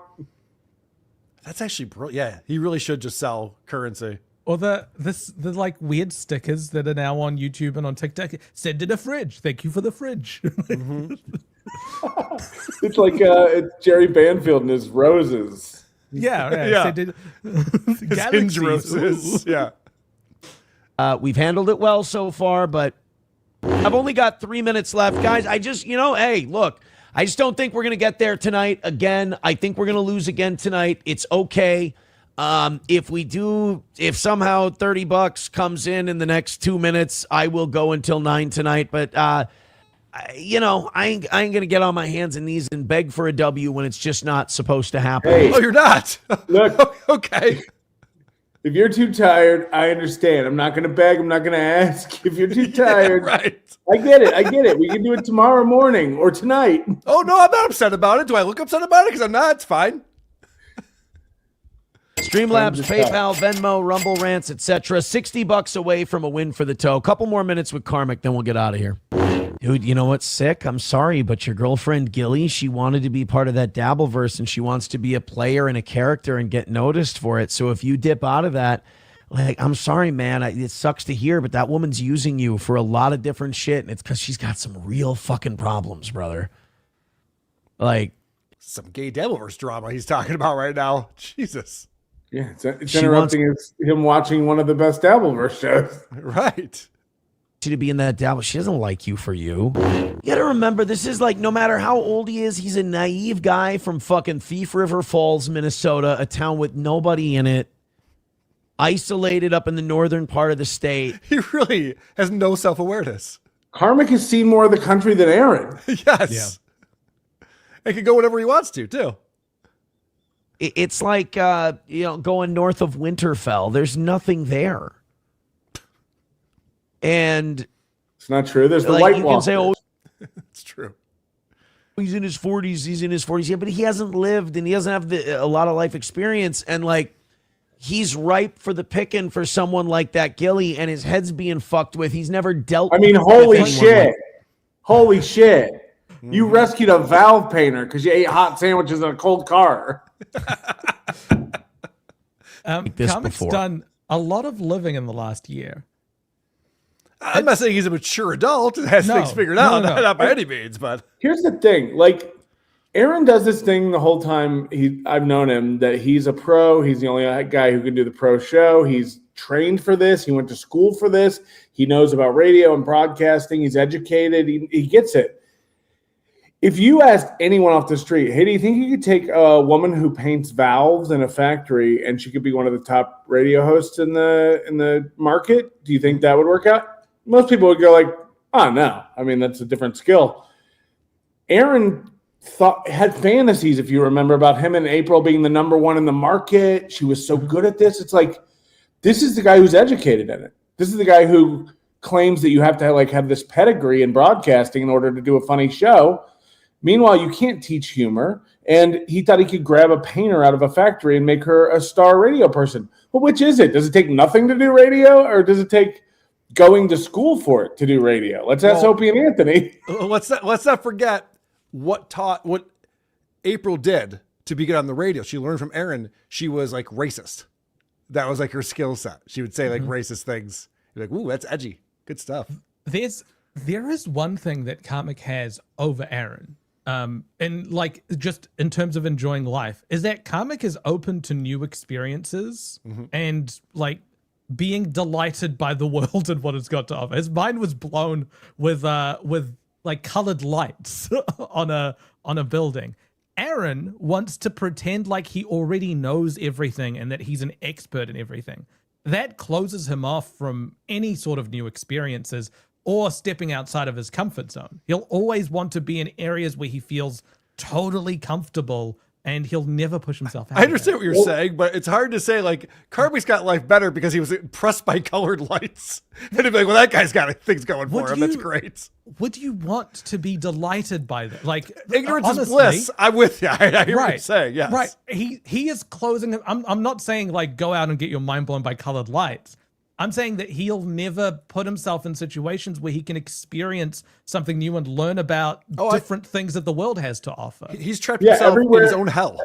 that's actually brilliant. Yeah, he really should just sell currency.
Or the like weird stickers that are now on YouTube and on TikTok. Send in a fridge. Thank you for the fridge.
It's like it's Jerry Banfield and his roses.
Yeah. Send in
Hinge roses. Yeah.
We've handled it well so far, but I've only got 3 minutes left. Guys, I just, hey, look, I just don't think we're going to get there tonight again. I think we're going to lose again tonight. It's okay. If somehow $30 comes in the next 2 minutes, I will go until 9 tonight. But, I ain't going to get on my hands and knees and beg for a W when it's just not supposed to happen.
Hey,
oh, you're not?
Look.
Okay.
If you're too tired, I understand. I'm not going to beg. I'm not going to ask. If you're too tired,
right.
I get it. We can do it tomorrow morning or tonight.
Oh, no, I'm not upset about it. Do I look upset about it? Because I'm not. It's fine.
Streamlabs, PayPal, Venmo, Rumble Rants, etc. $60 away from a win for the toe. Couple more minutes with Karmic, then we'll get out of here. Dude, you know what's sick? I'm sorry, but your girlfriend Gilly, she wanted to be part of that Dabbleverse, and she wants to be a player and a character and get noticed for it. So if you dip out of that, like, I'm sorry, man. It sucks to hear, but that woman's using you for a lot of different shit, and it's because she's got some real fucking problems, brother. Like,
some gay Dabbleverse drama he's talking about right now. Jesus.
Yeah, it's interrupting him watching one of the best Dabbleverse shows.
Right.
To be in that dabble. She doesn't like you for you. You gotta remember, this is like, no matter how old he is, he's a naive guy from fucking Thief River Falls, Minnesota, a town with nobody in it, isolated up in the northern part of the state.
He really has no self-awareness.
Karmic has seen more of the country than Aaron.
Yes. Yeah. He can go whatever he wants to, too.
It's like, going north of Winterfell. There's nothing there. And
it's not true. There's the
like,
White
you
Walkers.
can say,
It's true.
He's in his 40s. He's in his 40s. Yeah, but he hasn't lived and he doesn't have a lot of life experience. And like, he's ripe for the picking for someone like that Gilly, and his head's being fucked with. He's never dealt.
I mean,
with
holy
anyone
shit.
like-
Holy shit. You rescued a valve painter because you ate hot sandwiches in a cold car.
this
Karmic's
before.
done a lot of living in the last year.
I'm not saying he's a mature adult and has
No,
things figured
no,
out,
no.
not by any means, but
Here's the thing. Like, Aaron does this thing the whole time I've known him, that he's a pro. He's the only guy who can do the pro show. He's trained for this. He went to school for this. He knows about radio and broadcasting. He's educated. He gets it. If you asked anyone off the street, hey, do you think you could take a woman who paints valves in a factory and she could be one of the top radio hosts in the market? Do you think that would work out? Most people would go like, oh, no. I mean, that's a different skill. Aaron had fantasies, if you remember, about him and April being the number one in the market. She was so good at this. It's like, this is the guy who's educated in it. This is the guy who claims that you have to have this pedigree in broadcasting in order to do a funny show. Meanwhile, you can't teach humor. And he thought he could grab a painter out of a factory and make her a star radio person. Well, which is it? Does it take nothing to do radio, or does it take going to school for it to do radio? Let's ask Opie and Anthony.
let's not forget what April did to be good on the radio. She learned from Aaron. She was like racist. That was like her skill set. She would say like racist things. You're like, ooh, that's edgy. Good stuff.
There is one thing that Karmic has over Aaron. And like, just in terms of enjoying life, is that Karmic is open to new experiences and like being delighted by the world and what it's got to offer. His mind was blown with like colored lights on a building. Aaron wants to pretend like he already knows everything and that he's an expert in everything. That closes him off from any sort of new experiences or stepping outside of his comfort zone. He'll always want to be in areas where he feels totally comfortable, and he'll never push himself out.
I understand what you're saying, but it's hard to say like Karmic's got life better because he was impressed by colored lights. And he'd be like, well, that guy's got things going for him. That's great.
Would you want to be delighted by that? Like,
Ignorance
honestly,
is bliss. I'm with you. I hear what you're saying. Yes.
Right. He is closing. I'm not saying like go out and get your mind blown by colored lights. I'm saying that he'll never put himself in situations where he can experience something new and learn about different things that the world has to offer.
He's trapped himself in his own hell.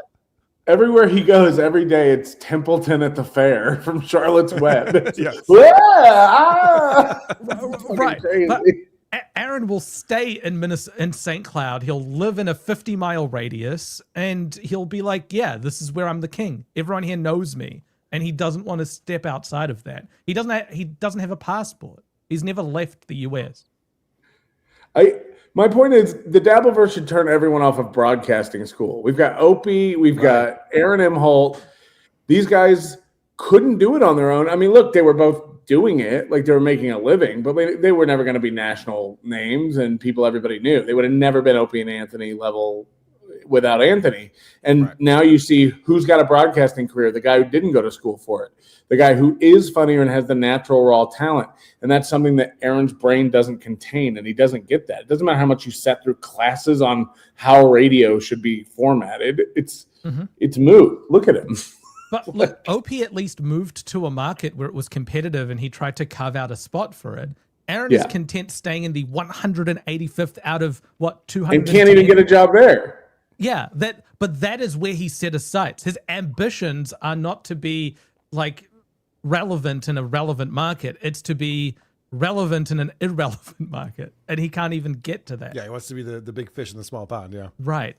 Everywhere he goes, every day, it's Templeton at the fair from Charlotte's Web.
Yes.
Right.
Crazy.
But Aaron will stay in St. Cloud. He'll live in a 50-mile radius, and he'll be like, yeah, this is where I'm the king. Everyone here knows me. And he doesn't want to step outside of that. He doesn't have a passport. He's never left the US.
My point is, the Dabbleverse should turn everyone off of broadcasting school. We've got Opie, we've got Aaron M. Holt. These guys couldn't do it on their own. I mean, look, they were both doing it, like they were making a living, but they were never going to be national names and people everybody knew. They would have never been Opie and Anthony level without Anthony. And now you see who's got a broadcasting career, the guy who didn't go to school for it, the guy who is funnier and has the natural raw talent. And that's something that Aaron's brain doesn't contain, and he doesn't get that. It doesn't matter how much you sat through classes on how radio should be formatted. It's moot. Look at him.
But look, Opie at least moved to a market where it was competitive and he tried to carve out a spot for it. Aaron is content staying in the 185th out of 200.
And can't even get a job there.
Yeah, but that is where he set his sights. His ambitions are not to be like relevant in a relevant market. It's to be relevant in an irrelevant market. And he can't even get to that.
Yeah, he wants to be the big fish in the small pond, yeah.
Right.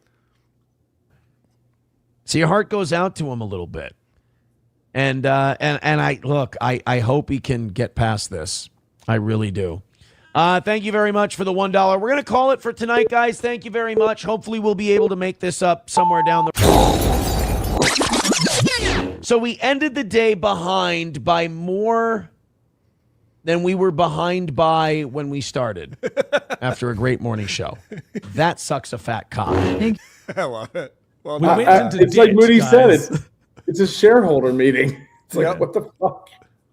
So your heart goes out to him a little bit. And I hope he can get past this. I really do. Thank you very much for the $1. We're going to call it for tonight, guys. Thank you very much. Hopefully we'll be able to make this up somewhere down the road. So we ended the day behind by more than we were behind by when we started after a great morning show. That sucks a fat cock.
I love it. Well,
We went into
it's like
debt,
Moody said,
guys.
it's a shareholder meeting. It's like,
Yep.
what the fuck?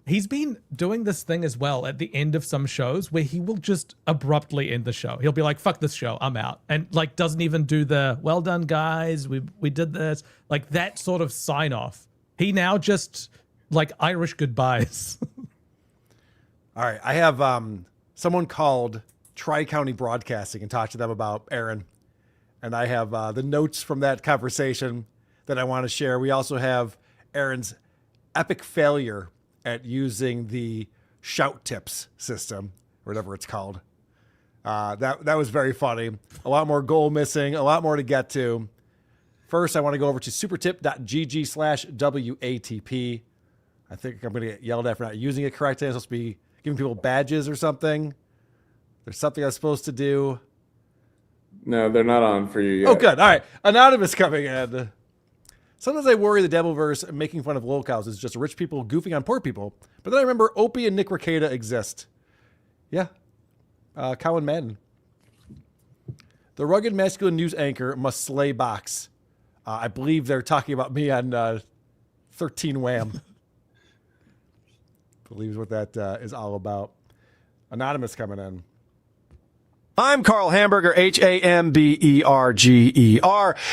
He's been doing this thing as well at the end of some shows where he will just abruptly end the show. He'll be like, fuck this show, I'm out. And like doesn't even do the well done guys, we did this. Like that sort of sign off. He now just like Irish goodbyes.
all right. I have someone called Tri-County Broadcasting and talked to them about Aaron. And I have the notes from that conversation that I want to share. We also have Aaron's epic failure at using the shout tips system, or whatever it's called. That was very funny. A lot more goal missing, a lot more to get to. First, I want to go over to supertip.gg/WATP. I think I'm going to get yelled at for not using it correctly. I'm supposed to be giving people badges or something. There's something I was supposed to do.
No, they're not on for you yet.
Oh, good. All right. Anonymous coming in. Sometimes I worry the Devilverse making fun of locals is just rich people goofing on poor people. But then I remember Opie and Nick Rekieta exist. Yeah. Colin Madden. The rugged masculine news anchor must slay box. I believe they're talking about me on 13 Wham. Believes what that is all about. Anonymous coming in. I'm Carl Hamburger, Hamberger,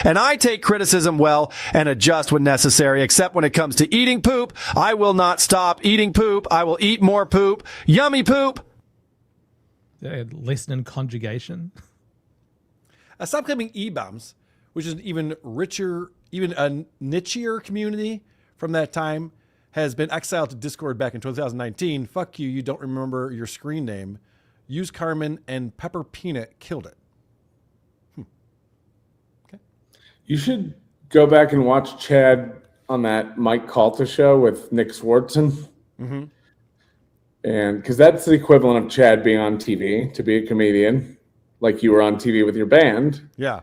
and I take criticism well and adjust when necessary, except when it comes to eating poop. I will not stop eating poop. I will eat more poop. Yummy poop.
Lesson in conjugation.
Stop claiming E-bombs, which is an even richer, even a nichier community from that time, has been exiled to Discord back in 2019. Fuck you, you don't remember your screen name. Use Carmen and Pepper Peanut killed it. Okay.
You should go back and watch Chad on that Mike Calta show with Nick Swartzen.
Mm-hmm.
And because that's the equivalent of Chad being on TV to be a comedian, like you were on TV with your band.
Yeah.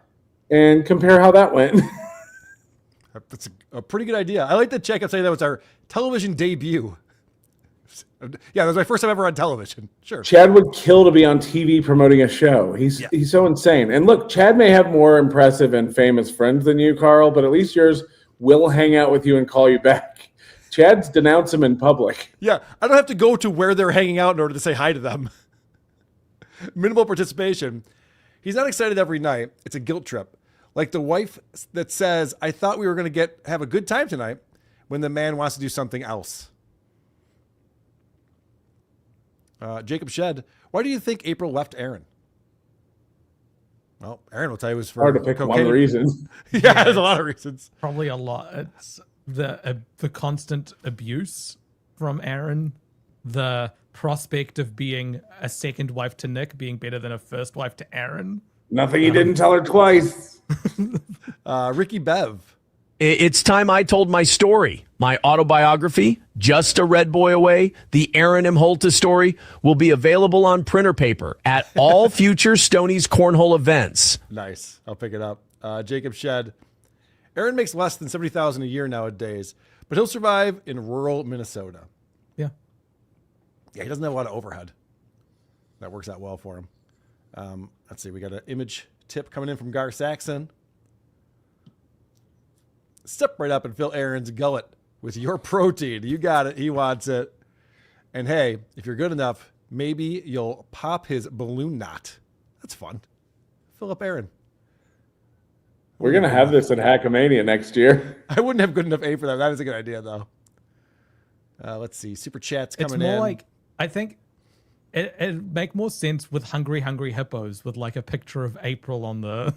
And compare how that went.
That's a pretty good idea. I like that Check kept saying that was our television debut. Yeah, that was my first time ever on television. Sure.
Chad would kill to be on TV promoting a show. He's so insane. And look, Chad may have more impressive and famous friends than you, Carl, but at least yours will hang out with you and call you back. Chad's denounce him in public.
Yeah, I don't have to go to where they're hanging out in order to say hi to them. Minimal participation. He's not excited every night. It's a guilt trip. Like the wife that says, I thought we were going to have a good time tonight when the man wants to do something else. Jacob Shed, why do you think April left Aaron? Well, Aaron will tell you it was for
Hard to pick
cocaine.
one reason.
Yeah, there's a lot of reasons.
Probably a lot. It's the constant abuse from Aaron, the prospect of being a second wife to Nick being better than a first wife to Aaron.
Nothing he didn't tell her twice.
Ricky Bev.
It's time I told my story. My autobiography, Just a Red Boy Away, the Aaron M. Holta story, will be available on printer paper at all future Stoney's Cornhole events.
Nice. I'll pick it up. Jacob Shed. Aaron makes less than $70,000 a year nowadays, but he'll survive in rural Minnesota.
Yeah.
Yeah, he doesn't have a lot of overhead. That works out well for him. Let's see. We got an image tip coming in from Gar Saxon. Step right up and fill Aaron's gullet with your protein. You got it. He wants it. And hey, if you're good enough, maybe you'll pop his balloon knot. That's fun. Fill up Aaron.
We're going to have this at Hackamania next year.
I wouldn't have good enough aim for that. That is a good idea, though. Let's see. Super Chat's coming in.
It's more like, I think it'd make more sense with Hungry Hungry Hippos with like a picture of April on the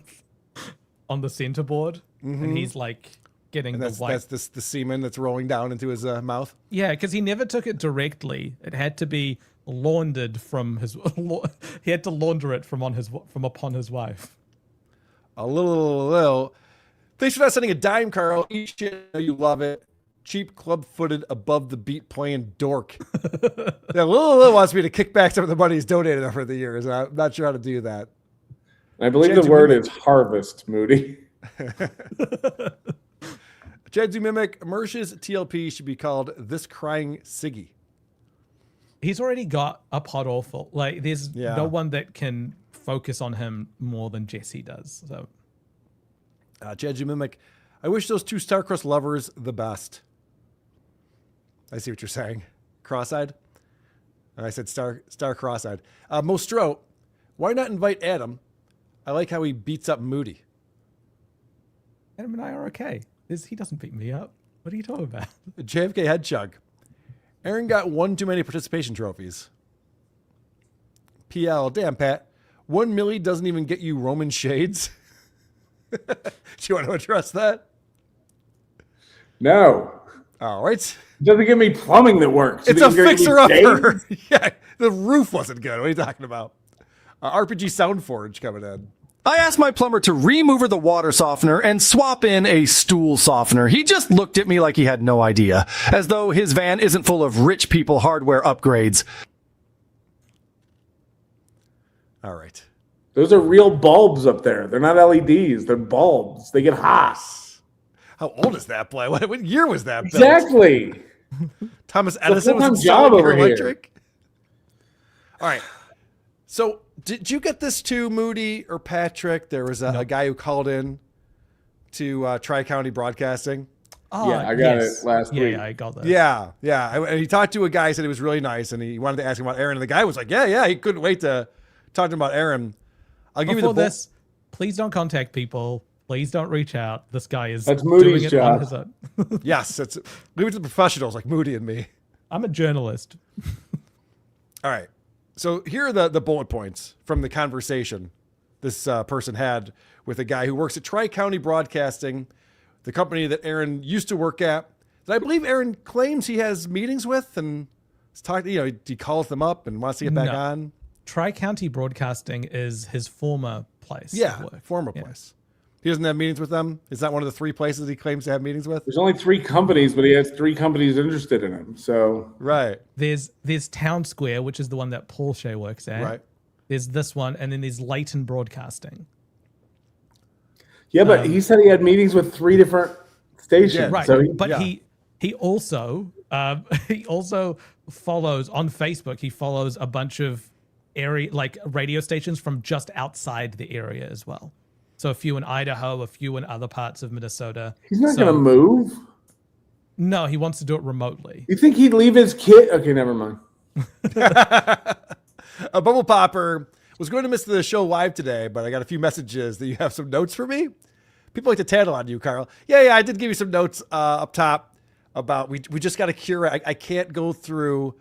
center board.
Mm-hmm.
And he's like getting
And
the white.
that's the semen that's rolling down into his mouth.
Yeah, because he never took it directly. It had to be laundered from his. He had to launder it from upon his wife.
A little. Thanks for not sending a dime, Carl. Eat shit, I know you love it. Cheap, club-footed, above the beat playing dork. Now, Lil wants me to kick back some of the money he's donated over the years. And I'm not sure how to do that.
I believe the word is harvest, Moody.
Jedzu Mimic, Mersh's TLP should be called This Crying Siggy.
He's already got a pot awful. Like, there's
Yeah.
no one that can focus on him more than Jesse does. So,
Jedzu Mimic, I wish those two Star-Crossed lovers the best. I see what you're saying. Cross-eyed? And I said star cross-eyed. Mostro, why not invite Adam? I like how he beats up Moody.
Adam and I are okay. He doesn't beat me up. What are you talking about?
JFK Head Chug. Aaron got one too many participation trophies. PL, damn, Pat. 1 milli doesn't even get you Roman shades. Do you want to address that?
No.
All right.
It doesn't give me plumbing that works.
It's
It
a
doesn't give me
fixer-upper.
shades.
Yeah, the roof wasn't good. What are you talking about? RPG Soundforge coming in.
I asked my plumber to remove the water softener and swap in a stool softener. He just looked at me like he had no idea, as though his van isn't full of rich people hardware upgrades.
All right.
Those are real bulbs up there. They're not LEDs. They're bulbs. They get hot.
How old is that play? What year was that built?
Exactly.
Thomas Edison was
full-time
installing
job over
your
here.
electric. All right. So did you get this too, Moody or Patrick? There was a guy who called in to Tri-County Broadcasting.
Yeah, I got it last week.
Yeah, I got that.
Yeah, yeah. And he talked to a guy, said he was really nice, and he wanted to ask him about Aaron. And the guy was like, yeah, he couldn't wait to talk to him about Aaron. I'll give you
Before
the
this, please don't contact people. Please don't reach out. This guy is
That's Moody's
doing it on
job.
his own.
Yes, leave it to the professionals like Moody and me.
I'm a journalist.
All right. So here are the bullet points from the conversation this person had with a guy who works at Tri-County Broadcasting, the company that Aaron used to work at, that I believe Aaron claims he has meetings with, and is talking, he calls them up and wants to get back
No.
on.
Tri-County Broadcasting is his former place.
Yeah,
of work.
former place. He doesn't have meetings with them. Is that one of the 3 places he claims to have meetings with?
There's only 3 companies, but he has 3 companies interested in him. So
Right,
There's Town Square, which is the one that Paul Shea works at.
right.
There's this one, and then there's Leighton Broadcasting.
yeah, but he said he had meetings with 3 different stations.
Yeah,
Right,
So
but
yeah.
he also follows on Facebook. He follows a bunch of radio stations from just outside the area as well. So a few in Idaho, a few in other parts of Minnesota.
he's not
So-
going to move.
No, he wants to do it remotely.
You think he'd leave his kid? Okay, never mind.
A Bubble Popper was going to miss the show live today, but I got a few messages that you have some notes for me. People like to tattle on you, Carl. Yeah, I did give you some notes up top about we just got to curate. I can't go through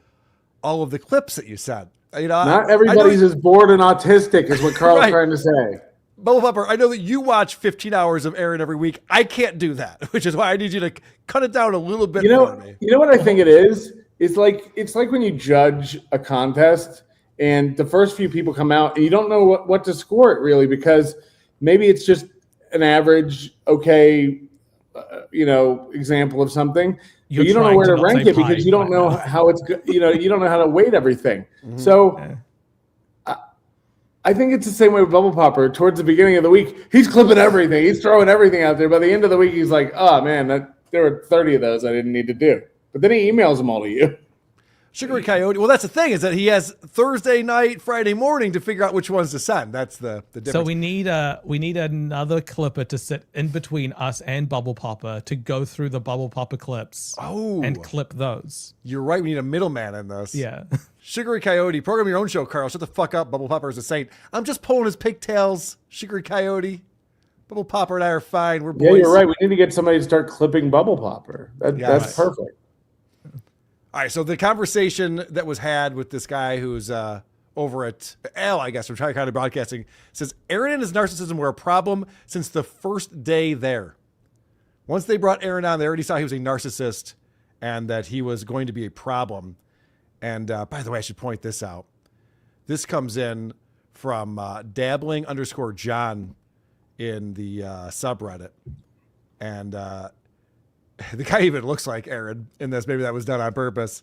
all of the clips that you sent.
Not everybody's as bored and autistic is what Carl's
Right.
trying to say.
Bubble Popper, I know that you watch 15 hours of Aaron every week. I can't do that, which is why I need you to cut it down a little bit for me.
You know what I think it is? It's like when you judge a contest and the first few people come out and you don't know what to score it really because maybe it's just an average, okay, example of something.
You're
But you don't know
trying
where
to
to
not
rank
say
it because
pie
you don't
right
know
now.
how it's you don't know how to weight everything. So I think it's the same way with Bubble Popper. Towards the beginning of the week, he's clipping everything. He's throwing everything out there. By the end of the week, he's like, oh, man, there were 30 of those I didn't need to do. But then he emails them all to you.
Sugary Coyote. Well, that's the thing is that he has Thursday night, Friday morning to figure out which ones to send. That's the difference.
So we need another clipper to sit in between us and Bubble Popper to go through the Bubble Popper clips and clip those.
You're right. We need a middleman in this.
Yeah.
Sugary Coyote. Program your own show, Carl. Shut the fuck up. Bubble Popper is a saint. I'm just pulling his pigtails. Sugary Coyote. Bubble Popper and I are fine. We're boys.
Yeah, you're right. We need to get somebody to start clipping Bubble Popper. That's
Yes.
perfect.
All right, so the conversation that was had with this guy who's over at Al, I guess, from Tri-County Broadcasting, says Aaron and his narcissism were a problem since the first day there. Once they brought Aaron on, they already saw he was a narcissist and that he was going to be a problem. And by the way, I should point this out. This comes in from dabbling_John in the subreddit. And the guy even looks like Aaron in this. Maybe that was done on purpose.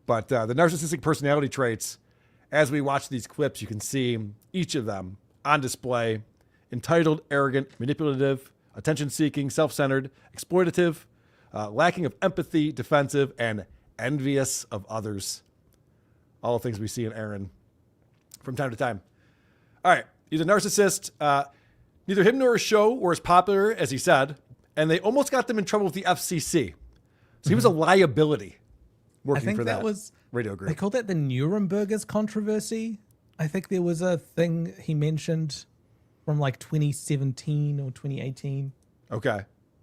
But the narcissistic personality traits, as we watch these clips, you can see each of them on display. Entitled, arrogant, manipulative, attention-seeking, self-centered, exploitative, lacking of empathy, defensive, and envious of others. All the things we see in Aaron from time to time. All right, he's a narcissist. Neither him nor his show were as popular as he said, and they almost got them in trouble with the FCC. So he was a liability working for that radio group.
They called that the Nurembergers controversy. I think there was a thing he mentioned from like 2017 or 2018.
Okay.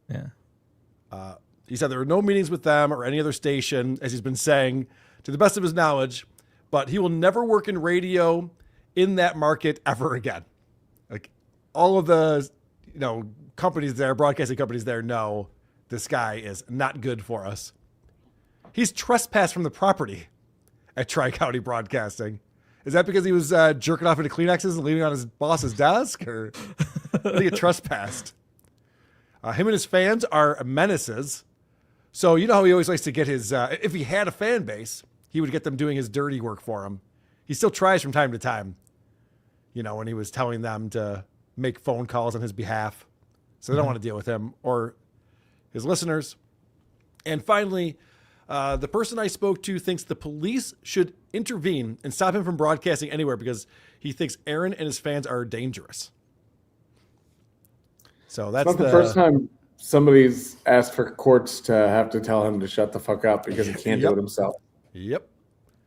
Yeah.
He said there were no meetings with them or any other station, as he's been saying, to the best of his knowledge, but he will never work in radio in that market ever again. Like all of the, companies there, broadcasting companies there know this guy is not good for us. He's trespassed from the property at Tri-County Broadcasting. Is that because he was jerking off into Kleenexes and leaving on his boss's desk? Or did he get trespassed? Him and his fans are menaces. So you know how he always likes to get his, if he had a fan base, he would get them doing his dirty work for him. He still tries from time to time, when he was telling them to make phone calls on his behalf. So they don't want to deal with him or his listeners. And finally, the person I spoke to thinks the police should intervene and stop him from broadcasting anywhere because he thinks Aaron and his fans are dangerous. So that's
not the first time somebody's asked for courts to have to tell him to shut the fuck up because he can't do it himself.
Yep.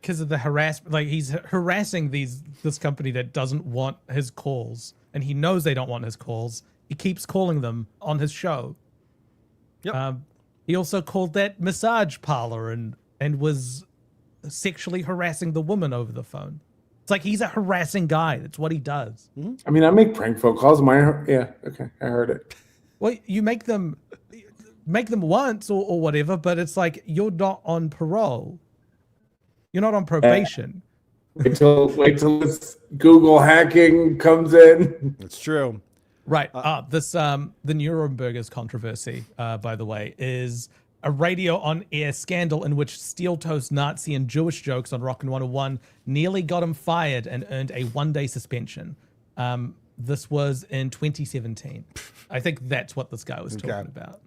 Because of the harassment, like he's harassing this company that doesn't want his calls, and he knows they don't want his calls. He keeps calling them on his show.
Yep.
He also called that massage parlor and was sexually harassing the woman over the phone. It's like he's a harassing guy. That's what he does.
I mean, I make prank phone calls. Yeah, okay, I heard it.
Well, you make them once or whatever, but it's like you're not on parole. You're not on probation.
Wait till this Google hacking comes in.
It's true.
Right. The Nurembergers controversy, by the way, is a radio on-air scandal in which steel-toed Nazi and Jewish jokes on Rockin' 101 nearly got him fired and earned a one-day suspension. This was in 2017. I think that's what this guy was talking about.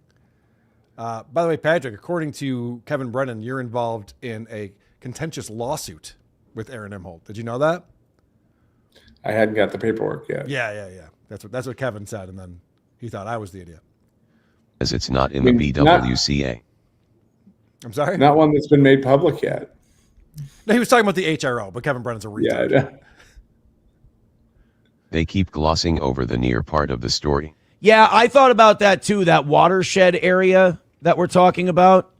By the way, Patrick, according to Kevin Brennan, you're involved in a contentious lawsuit with Aaron Imholt. Did you know that?
I hadn't got the paperwork yet.
Yeah. That's what Kevin said, and then he thought I was the idiot.
As it's not in the BWCA.
I'm sorry?
Not one that's been made public yet.
No, he was talking about the HRO, but Kevin Brennan's a retard.
Yeah.
They keep glossing over the near part of the story.
Yeah, I thought about that too, that watershed area that we're talking about.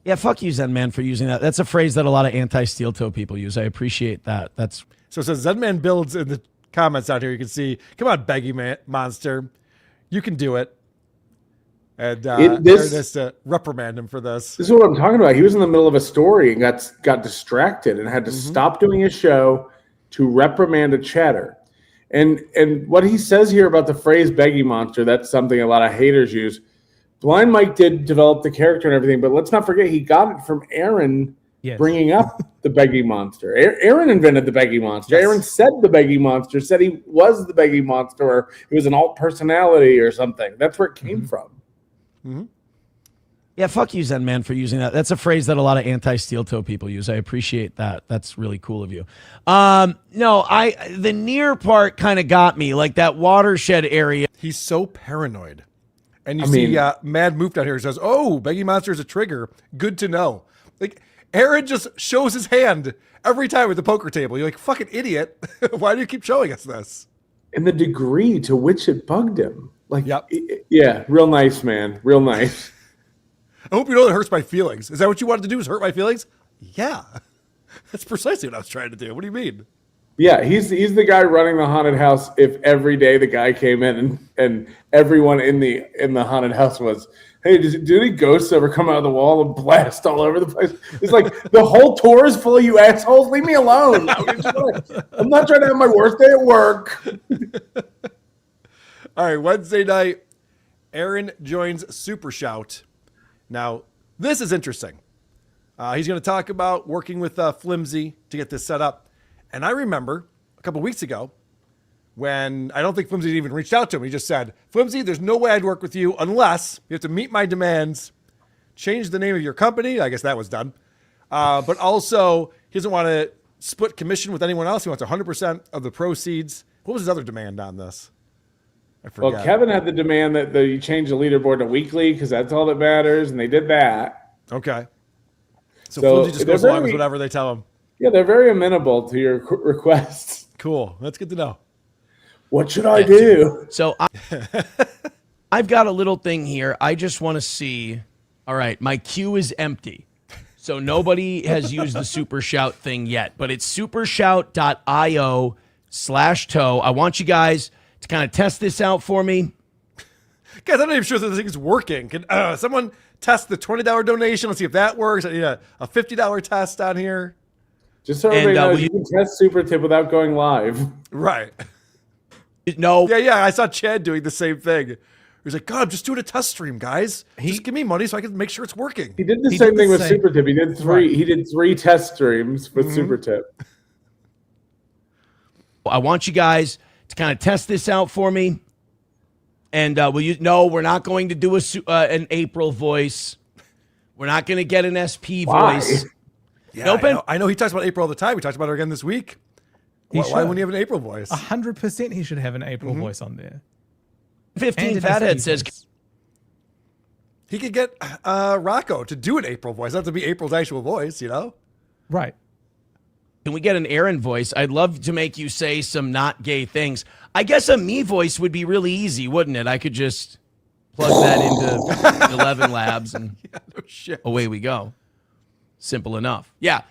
Yeah, fuck you, Zen Man, for using that. That's a phrase that a lot of anti-steel toe people use. I appreciate that.
So it says Zen Man builds in the comments out here. You can see, come on, Piggy Monster. You can do it. And Aaron has to reprimand him for this.
This is what I'm talking about. He was in the middle of a story and got distracted and had to stop doing his show to reprimand a chatter. And what he says here about the phrase Piggy Monster, that's something a lot of haters use. Blind Mike did develop the character and everything, but let's not forget he got it from Aaron bringing up the Piggy Monster. Aaron invented the Piggy Monster. Yes. Aaron said the Piggy Monster, said he was the Piggy Monster, or it was an alt personality or something. That's where it came from.
Mm-hmm.
Yeah, fuck you, Zen Man, for using that. That's a phrase that a lot of anti-steel toe people use. I appreciate that. That's really cool of you. The near part kind of got me, like that watershed area.
He's so paranoid. And you see Mad Moofed out here who says, oh, Piggy Monster is a trigger. Good to know. Like, Aaron just shows his hand every time at the poker table. You're like, fucking idiot. Why do you keep showing us this?
And the degree to which it bugged him. Like,
yep.
Yeah, real nice, man. Real nice.
I hope you know that hurts my feelings. Is that what you wanted to do, is hurt my feelings? Yeah. That's precisely what I was trying to do. What do you mean?
Yeah, he's the guy running the haunted house. If every day the guy came in and everyone in the haunted house was, hey, do any ghosts ever come out of the wall and blast all over the place? It's like the whole tour is full of you assholes. Leave me alone. I'm not trying to have my worst day at work.
All right, Wednesday night, Aaron joins Super Shout. Now, this is interesting. He's going to talk about working with Flimsy to get this set up. And I remember a couple weeks ago when I don't think Flimsy even reached out to him. He just said, Flimsy, there's no way I'd work with you unless you have to meet my demands, change the name of your company. I guess that was done. But also, he doesn't want to split commission with anyone else. He wants 100% of the proceeds. What was his other demand on this? I forgot.
Well, Kevin had the demand that you change the leaderboard to weekly because that's all that matters, and they did that.
Okay. So Flimsy just
they're
goes along with whatever they tell him.
Yeah, they're very amenable to your requests.
Cool. That's good to know.
What should I do?
So I've got a little thing here. I just want to see. All right, my queue is empty. So nobody has used the Super Shout thing yet, but it's supershout.io/toe. I want you guys to kind of test this out for me.
Guys, I'm not even sure that this thing is working. Can someone test the $20 donation? Let's see if that works. I need a $50 test on here.
Just so everybody knows, you can test Super Tip without going live.
Right.
No.
Yeah. I saw Chad doing the same thing. He's like, God, I'm just doing a test stream, guys. Just give me money so I can make sure it's working.
He did the same thing with Super Tip. He did three. Right. He did 3 test streams with Super Tip.
I want you guys to kind of test this out for me. And no, we're not going to do an April voice. We're not going to get an SP voice.
Yeah, nope. I know he talks about April all the time. We talked about her again this week. Why wouldn't he have an April voice?
100% he should have an April voice on there.
15 Fathead says
he could get Rocco to do an April voice. Not to be April's actual voice,
Right.
Can we get an Aaron voice? I'd love to make you say some not gay things. I guess a me voice would be really easy, wouldn't it? I could just plug that into 11 Labs and away we go. Simple enough. Yeah.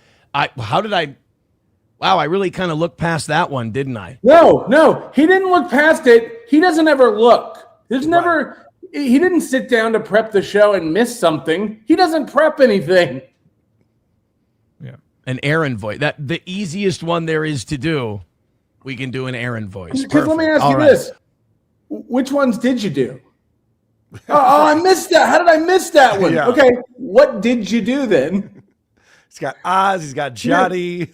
Wow, I really kind of looked past that one, didn't I?
No, he didn't look past it. He doesn't ever look. He didn't sit down to prep the show and miss something. He doesn't prep anything.
Yeah. An Aaron voice. The easiest one there is to do. We can do an Aaron voice.
Because let me ask you this. Which ones did you do? Oh, I missed that. How did I miss that one?
Yeah.
Okay, what did you do then?
He's got Oz. He's got Johnny.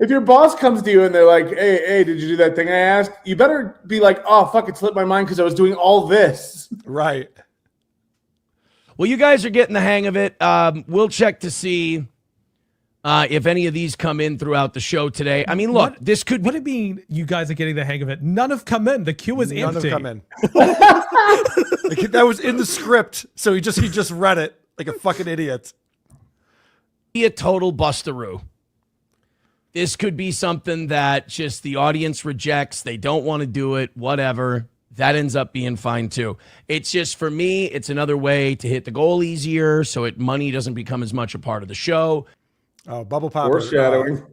If your boss comes to you and they're like, hey, did you do that thing I asked? You better be like, oh, fuck, it slipped my mind because I was doing all this.
Right.
Well, you guys are getting the hang of it. We'll check to see if any of these come in throughout the show today. I mean, look, this could be...
What do you mean you guys are getting the hang of it? None have come in. The queue is empty.
None have come in. That was in the script, so he just read it like a fucking idiot.
Be a total bustaroo. This could be something that just the audience rejects. They don't want to do it, whatever. That ends up being fine too. It's just, for me, it's another way to hit the goal easier so money doesn't become as much a part of the show.
Oh, Bubble Popper.
Foreshadowing.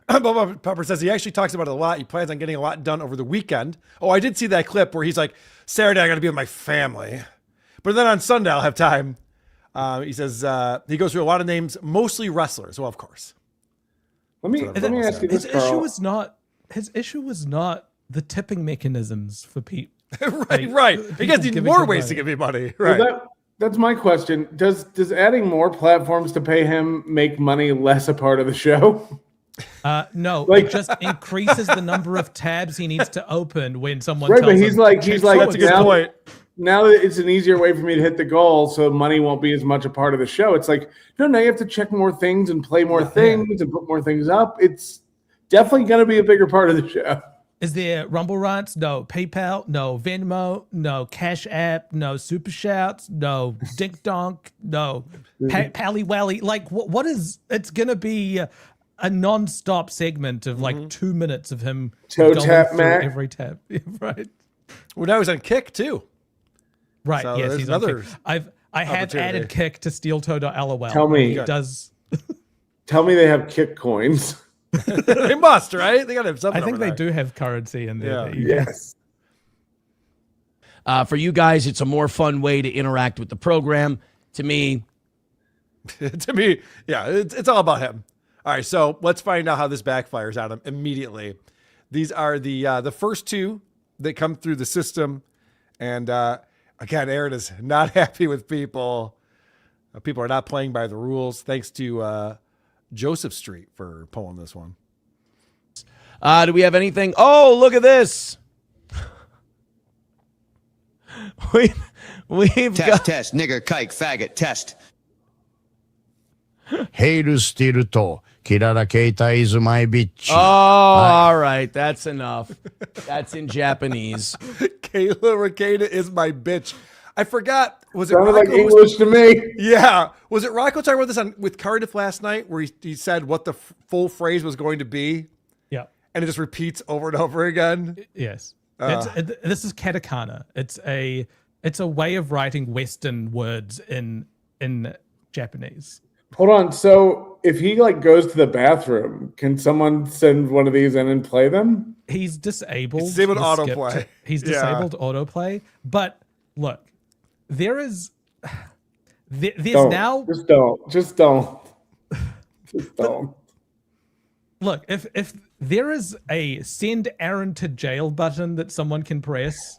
Bubble Popper says he actually talks about it a lot. He plans on getting a lot done over the weekend. Oh, I did see that clip where he's like, Saturday I got to be with my family. But then on Sunday I'll have time. He says he goes through a lot of names, mostly wrestlers. Well, of course.
Let me ask you this,
his
Carl.
issue was not the tipping mechanisms for Pete.
right. He gets more ways to give me money. Right.
Well, that's my question. Does adding more platforms to pay him make money less a part of the show?
No, it just increases the number of tabs he needs to open when someone tells
but
him.
he's like,
that's a good point.
Now that it's an easier way for me to hit the goal, so money won't be as much a part of the show. It's like, no, now you have to check more things and play more things and put more things up. It's definitely going to be a bigger part of the show.
Is there Rumble Runs? No. PayPal? No. Venmo? No. Cash App? No. Super Shouts? No. Dink Donk? No. Pally Wally? Like, what is, it's going to be a non-stop segment of like 2 minutes of him
Toe
going
tap,
through
Mac.
every tab. Right.
Well, now he's on Kick too.
Right.
So
yes,
there's
he's on
another
Kick. I have added Kick to SteelToe.lol.
Tell me.
He does.
Tell me they have kick coins.
They must, right? They got to have something.
I think they do have currency in there.
Yeah.
Yes.
For you guys, it's a more fun way to interact with the program. To me,
yeah, it's all about him. All right, so let's find out how this backfires on him immediately. These are the first two that come through the system, and Again, Aaron is not happy with people. People are not playing by the rules. Thanks to Joseph Street for pulling this one.
Do we have anything? Oh, look at this. We've got
Test, nigger, kike, faggot, test.
ヘイルしてると、キララケイタ is my bitch.
Oh, all right. That's enough. That's in Japanese.
Kayla Rakeda is my bitch. I forgot. Was it
Sounded like
Rocco
English to me.
Yeah. Was it Rocco talking about this with Cardiff last night where he said what the full phrase was going to be?
Yeah.
And it just repeats over and over again?
Yes. This is katakana. It's a way of writing Western words in Japanese.
Hold on. So if he like goes to the bathroom, can someone send one of these in and play them?
He's disabled.
It's disabled
the skip
autoplay.
to- He's
Yeah.
disabled autoplay. But look, there's
Don't.
now.
Just don't. Just don't. Just don't.
Look, if there is a send Aaron to jail button that someone can press,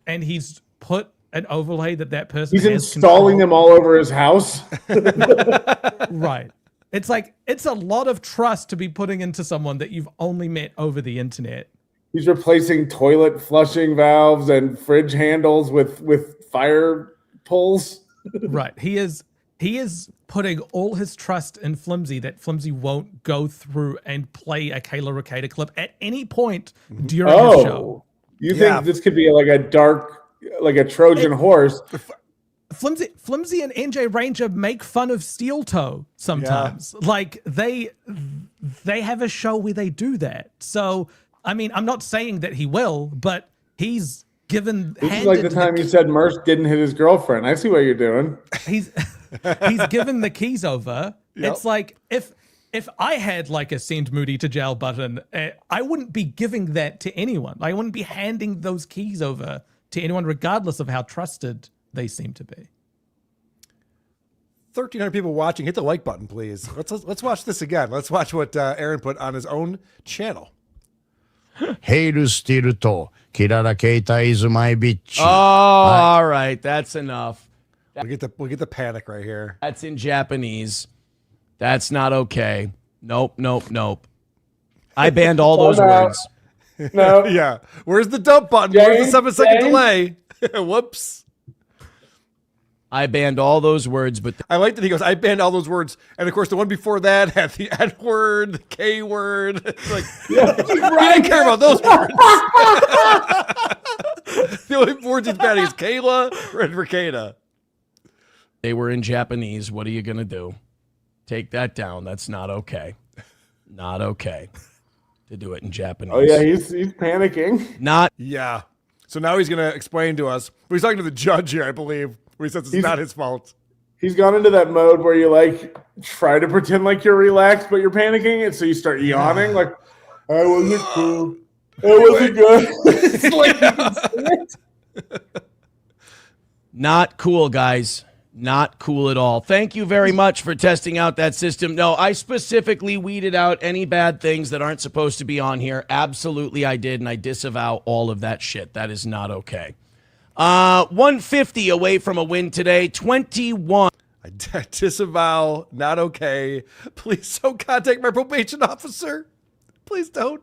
and he's put an overlay that person
He's
has
installing them
control-
all over his house.
Right. It's like it's a lot of trust to be putting into someone that you've only met over the internet.
He's replacing toilet flushing valves and fridge handles with fire pulls.
Right. He is putting all his trust in Flimsy that Flimsy won't go through and play a Kayla Ricada clip at any point during his show.
You
Yeah.
think this could be like a dark, like a Trojan horse?
Flimsy and NJ Ranger make fun of Steel Toe sometimes. Like they have a show where they do that. So I mean, I'm not saying that he will, but he's given.
This is like the time you said Merce didn't hit his girlfriend. I see what you're doing.
He's given the keys over.
Yep.
It's like if I had like a send Moody to jail button, I wouldn't be giving that to anyone. I wouldn't be handing those keys over to anyone, regardless of how trusted they seem to be.
1,300 people watching. Hit the like button, please. Let's watch this again. Let's watch what Aaron put on his own channel.
ヘイルしてると、キララケイタ is my bitch.
Oh, all right. That's enough.
We get the panic right here.
That's in Japanese. That's not okay. Nope. I banned all those words.
No.
Yeah. Where's the dump button? Where's the 7-second delay? Whoops.
I banned all those words, but
I like that he goes, I banned all those words. And of course, the one before that had the N word, the K word. It's like, he didn't care about those words. The only words he's banning is Kayla and Ricada.
they were in Japanese. What are you going to do? Take that down. That's not okay. Not okay to do it in Japanese.
Oh yeah, he's panicking.
Not
Yeah. So now he's going to explain to us. Well, he's talking to the judge here, I believe, where he says it's not his fault.
He's gone into that mode where you like try to pretend like you're relaxed, but you're panicking, and so you start yawning like, "I wasn't cool. I wasn't good." It's like you can see it.
Not cool, guys. Not cool at all. Thank you very much for testing out that system. No, I specifically weeded out any bad things that aren't supposed to be on here. Absolutely, I did, and I disavow all of that shit. That is not okay. 150 away from a win today. 21.
I disavow, not okay. Please don't contact my probation officer. Please don't.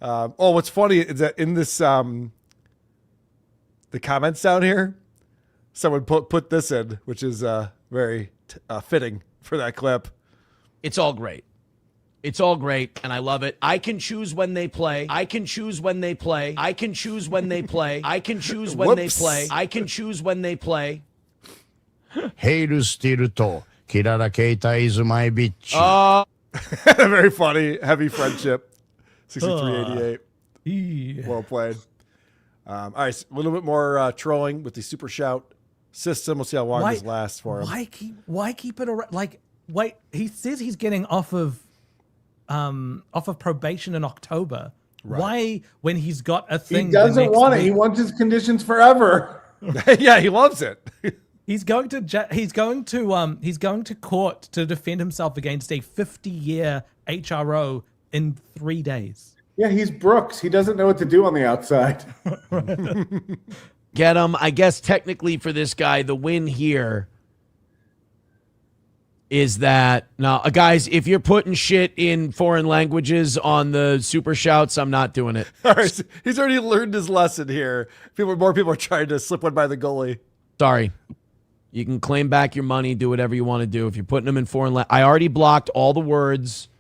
What's funny is that in this, the comments down here, someone put this in, which is very fitting for that clip.
It's all great. It's all great, and I love it. I can choose when they play. I can choose when they play. I can choose when they play. I can choose when they
Whoops.
play. I can choose when they play.
ヘイルしてると、キララケイタ is my bitch.
Very funny. Heavy friendship. 6388.
Yeah.
Well played. All right, a little bit more trolling with the super shout system. We'll see how long this lasts for him.
Why keep it around? Like, wait, he says he's getting off of probation in October.
Right.
Why, when he's got a
He
thing, the
doesn't
next
want it.
week-
He wants his conditions forever.
Yeah, he loves it.
He's going to court to defend himself against a 50-year HRO in 3 days.
Yeah, he's Brooks. He doesn't know what to do on the outside.
get him. I guess technically for this guy, the win here is that now, guys, if you're putting shit in foreign languages on the super shouts, I'm not doing it.
All right, so he's already learned his lesson here. More people are trying to slip one by the goalie.
Sorry. You can claim back your money, do whatever you want to do. If you're putting them in foreign language, I already blocked all the words.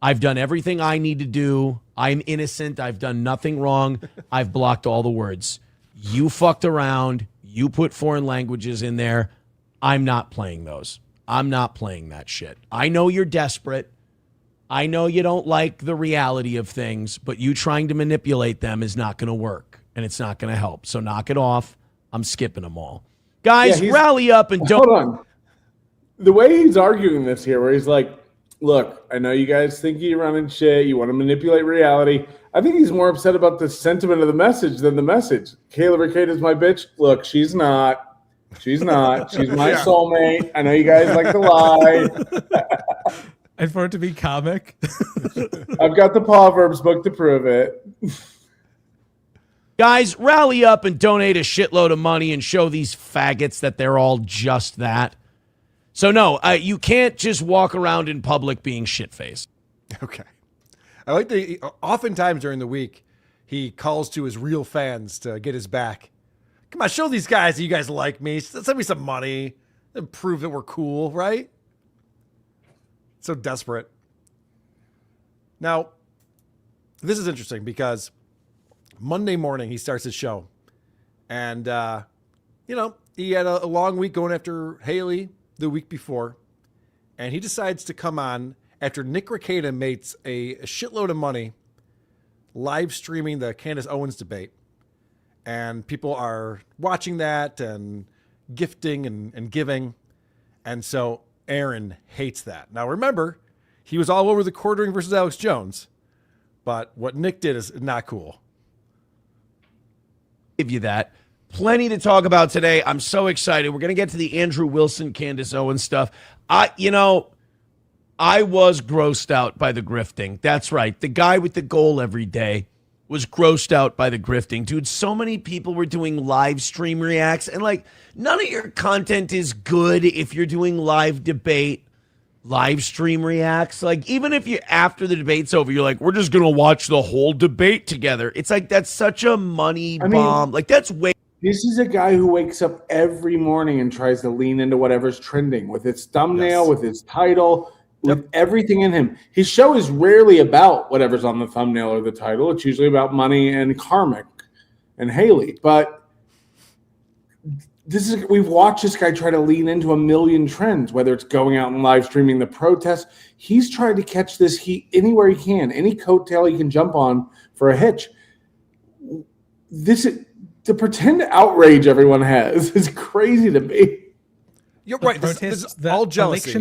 I've done everything I need to do. I'm innocent. I've done nothing wrong. I've blocked all the words. You fucked around. You put foreign languages in there. I'm not playing those. I'm not playing that shit. I know you're desperate. I know you don't like the reality of things, but you trying to manipulate them is not going to work, and it's not going to help. So knock it off. I'm skipping them all. Guys, rally up and don't.
Hold on. The way he's arguing this here, where he's like, look, I know you guys think you're running shit. You want to manipulate reality. I think he's more upset about the sentiment of the message than the message. Kayla Ricade is my bitch. Look, she's not. She's not. She's my soulmate. I know you guys like to lie.
And for it to be comic.
I've got the Proverbs book to prove it.
Guys, rally up and donate a shitload of money and show these faggots that they're all just that. So, no, you can't just walk around in public being shit-faced.
Okay. I like oftentimes during the week, he calls to his real fans to get his back. Come on, show these guys that you guys like me. Send me some money and prove that we're cool, right? So desperate. Now, this is interesting because Monday morning he starts his show. And, he had a long week going after Haley the week before. And he decides to come on after Nick Rekieta makes a shitload of money live streaming the Candace Owens debate. And people are watching that and gifting and giving. And so Aaron hates that. Now, remember, he was all over the quartering versus Alex Jones. But what Nick did is not cool.
Give you that. Plenty to talk about today. I'm so excited. We're going to get to the Andrew Wilson, Candace Owens stuff. I was grossed out by the grifting. That's right. The guy with the goal every day was grossed out by the grifting. Dude, so many people were doing live stream reacts, and none of your content is good if you're doing live debate, live stream reacts. Even if you, after the debate's over, you're like, we're just going to watch the whole debate together. It's that's such a money bomb. That's way.
This is a guy who wakes up every morning and tries to lean into whatever's trending with its thumbnail, with its title, with everything in him. His show is rarely about whatever's on the thumbnail or the title. It's usually about money and Karmic and Haley. But we've watched this guy try to lean into a million trends, whether it's going out and live streaming the protests. He's tried to catch this heat anywhere he can, any coattail he can jump on for a hitch. The pretend outrage everyone has is crazy to me.
You're right. This is all jealousy.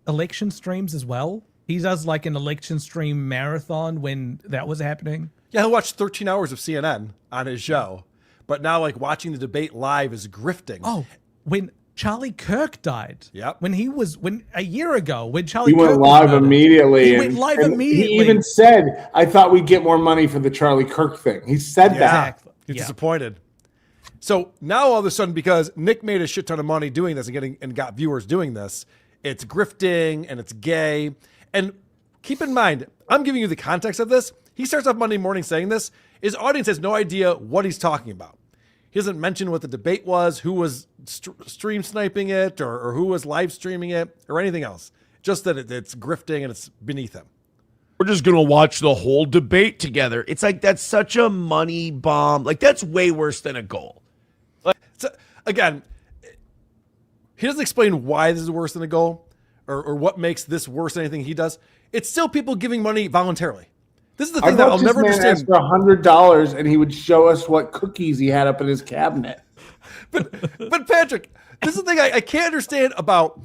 Election streams as well. He does an election stream marathon when that was happening.
Yeah, he'll watch 13 hours of CNN on his show. But now, watching the debate live is grifting.
Oh, when Charlie Kirk died.
Yep.
A year ago, when Charlie
Kirk
went
live immediately.
He went live immediately.
He even said, I thought we'd get more money for the Charlie Kirk thing. He said that.
Exactly.
He's disappointed. So now all of a sudden, because Nick made a shit ton of money doing this and got viewers doing this, it's grifting and it's gay. And keep in mind, I'm giving you the context of this. He starts off Monday morning saying this. His audience has no idea what he's talking about. He doesn't mention what the debate was, who was stream sniping it, or who was live streaming it, or anything else. Just that it's grifting and it's beneath him.
We're just going to watch the whole debate together. It's that's such a money bomb. That's way worse than a goal.
So, again, he doesn't explain why this is worse than a goal or what makes this worse than anything he does. It's still people giving money voluntarily. This is the thing that I'll never understand.
For $100 and he would show us what cookies he had up in his cabinet.
But Patrick, this is the thing I can't understand about.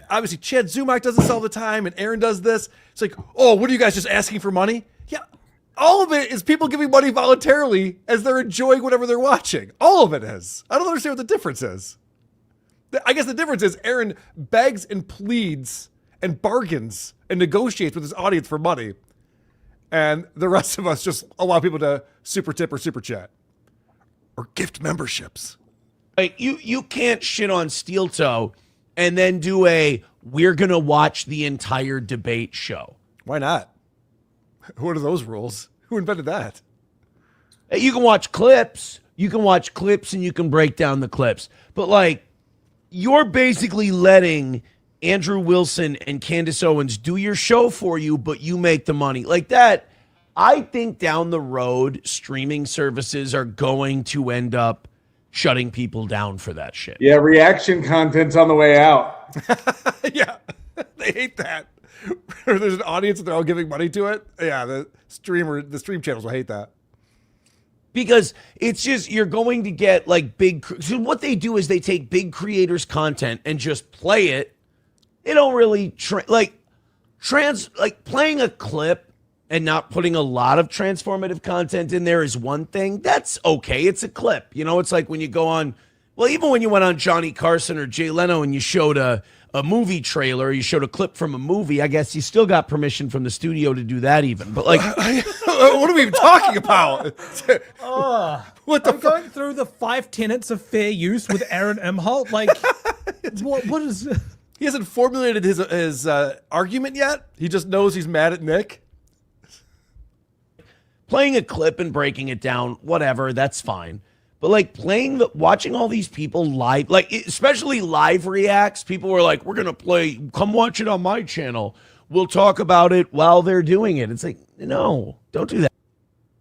Obviously, Chad Zumach does this all the time, and Aaron does this. It's what are you guys just asking for money? Yeah, all of it is people giving money voluntarily as they're enjoying whatever they're watching. All of it is. I don't understand what the difference is. I guess the difference is Aaron begs and pleads and bargains and negotiates with his audience for money. And the rest of us just allow people to super tip or super chat. or gift memberships.
Like you can't shit on Steel Toe and then do we're gonna watch the entire debate show.
Why not? What are those rules? Who invented that?
You can watch clips. You can watch clips and you can break down the clips. But like, you're basically letting Andrew Wilson and Candace Owens do your show for you, but you make the money. Like that, I think down the road, streaming services are going to end up shutting people down for that shit.
Yeah, reaction content's on the way out.
Yeah, they hate that. There's an audience and they're all giving money to it. Yeah, the stream channels will hate that.
Because it's just, you're going to get like so what they do is they take big creators' content and just play it. They don't really playing a clip and not putting a lot of transformative content in there is one thing. That's okay. It's a clip. You know, it's like when you go on, well, even when you went on Johnny Carson or Jay Leno and you showed a movie trailer, you showed a clip from a movie, I guess you still got permission from the studio to do that even. But like,
what are we even talking about?
What the going through the 5 tenets of fair use with Aaron Imholt? Like, what is...
He hasn't formulated his argument yet. He just knows he's mad at Nick.
Playing a clip and breaking it down, whatever, that's fine. But like watching all these people live, like especially live reacts, people were like, we're going to play, come watch it on my channel. We'll talk about it while they're doing it. It's like, no, don't do that.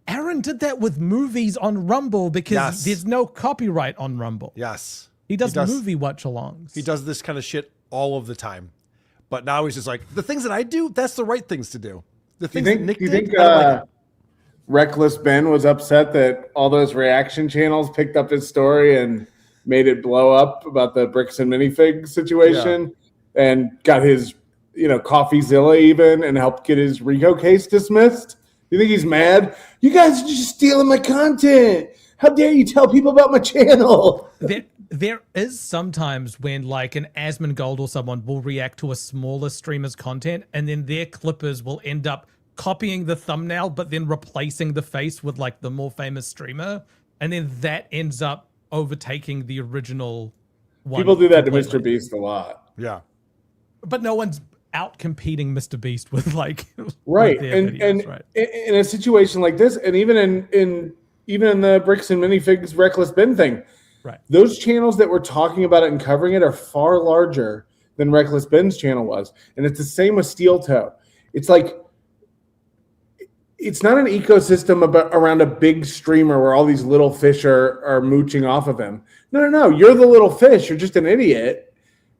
Aaron did that with movies on Rumble because there's no copyright on Rumble.
Yes.
He does movie watch-alongs.
He does this kind of shit all of the time. But now he's just like, the things that I do, that's the right things to do. The things that Nick did, I don't like it.
Reckless Ben was upset that all those reaction channels picked up his story and made it blow up about the bricks and minifig situation and got his, CoffeeZilla even and helped get his RICO case dismissed. You think he's mad? You guys are just stealing my content. How dare you tell people about my channel?
There is sometimes when like an Asmongold or someone will react to a smaller streamer's content and then their clippers will end up copying the thumbnail, but then replacing the face with like the more famous streamer. And then that ends up overtaking the original one.
People do that completely. To Mr. Beast a lot.
Yeah.
But no one's out competing Mr. Beast with like,
right.
With
videos,
right.
In a situation like this, and even in the bricks and minifigs Reckless Ben thing,
right.
Those channels that were talking about it and covering it are far larger than Reckless Ben's channel was. And it's the same with Steel Toe. It's like, it's not an ecosystem around a big streamer where all these little fish are mooching off of him. No. You're the little fish. You're just an idiot.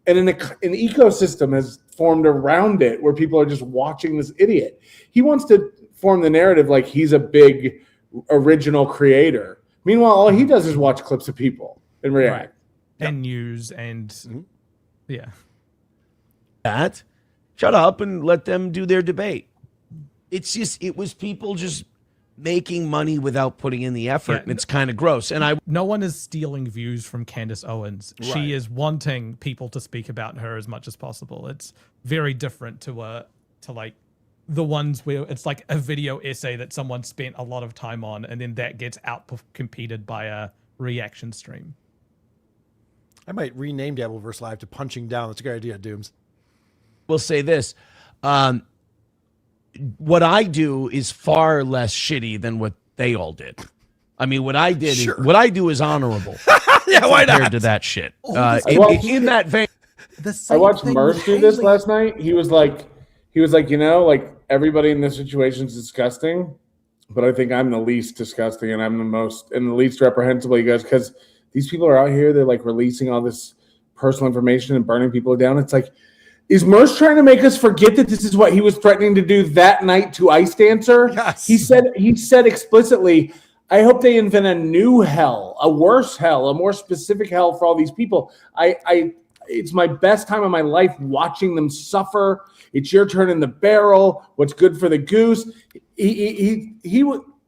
And an ecosystem has formed around it where people are just watching this idiot. He wants to form the narrative like he's a big original creator. Meanwhile, all he does is watch clips of people and react.
Right. And news and
That. Shut up and let them do their debate. It's just, it was people just making money without putting in the effort, and it's kind of gross. And
no one is stealing views from Candace Owens. Right. She is wanting people to speak about her as much as possible. It's very different to like the ones where it's like a video essay that someone spent a lot of time on, and then that gets out-competed by a reaction stream.
I might rename Dabbleverse Live to Punching Down. That's a good idea, Dooms.
We'll say this. What I do is far less shitty than what they all did. I mean, what I did, what I do is honorable.
Yeah, why not?
Compared to that shit. In that vein.
I watched Merce do this last night. He was like, like everybody in this situation is disgusting, but I think I'm the least disgusting and I'm the least reprehensible. He goes, because these people are out here, they're like releasing all this personal information and burning people down. It's like, is Merce trying to make us forget that this is what he was threatening to do that night to Ice Dancer?
Yes.
He said explicitly, I hope they invent a new hell, a worse hell, a more specific hell for all these people. It's my best time of my life watching them suffer. It's your turn in the barrel. What's good for the goose?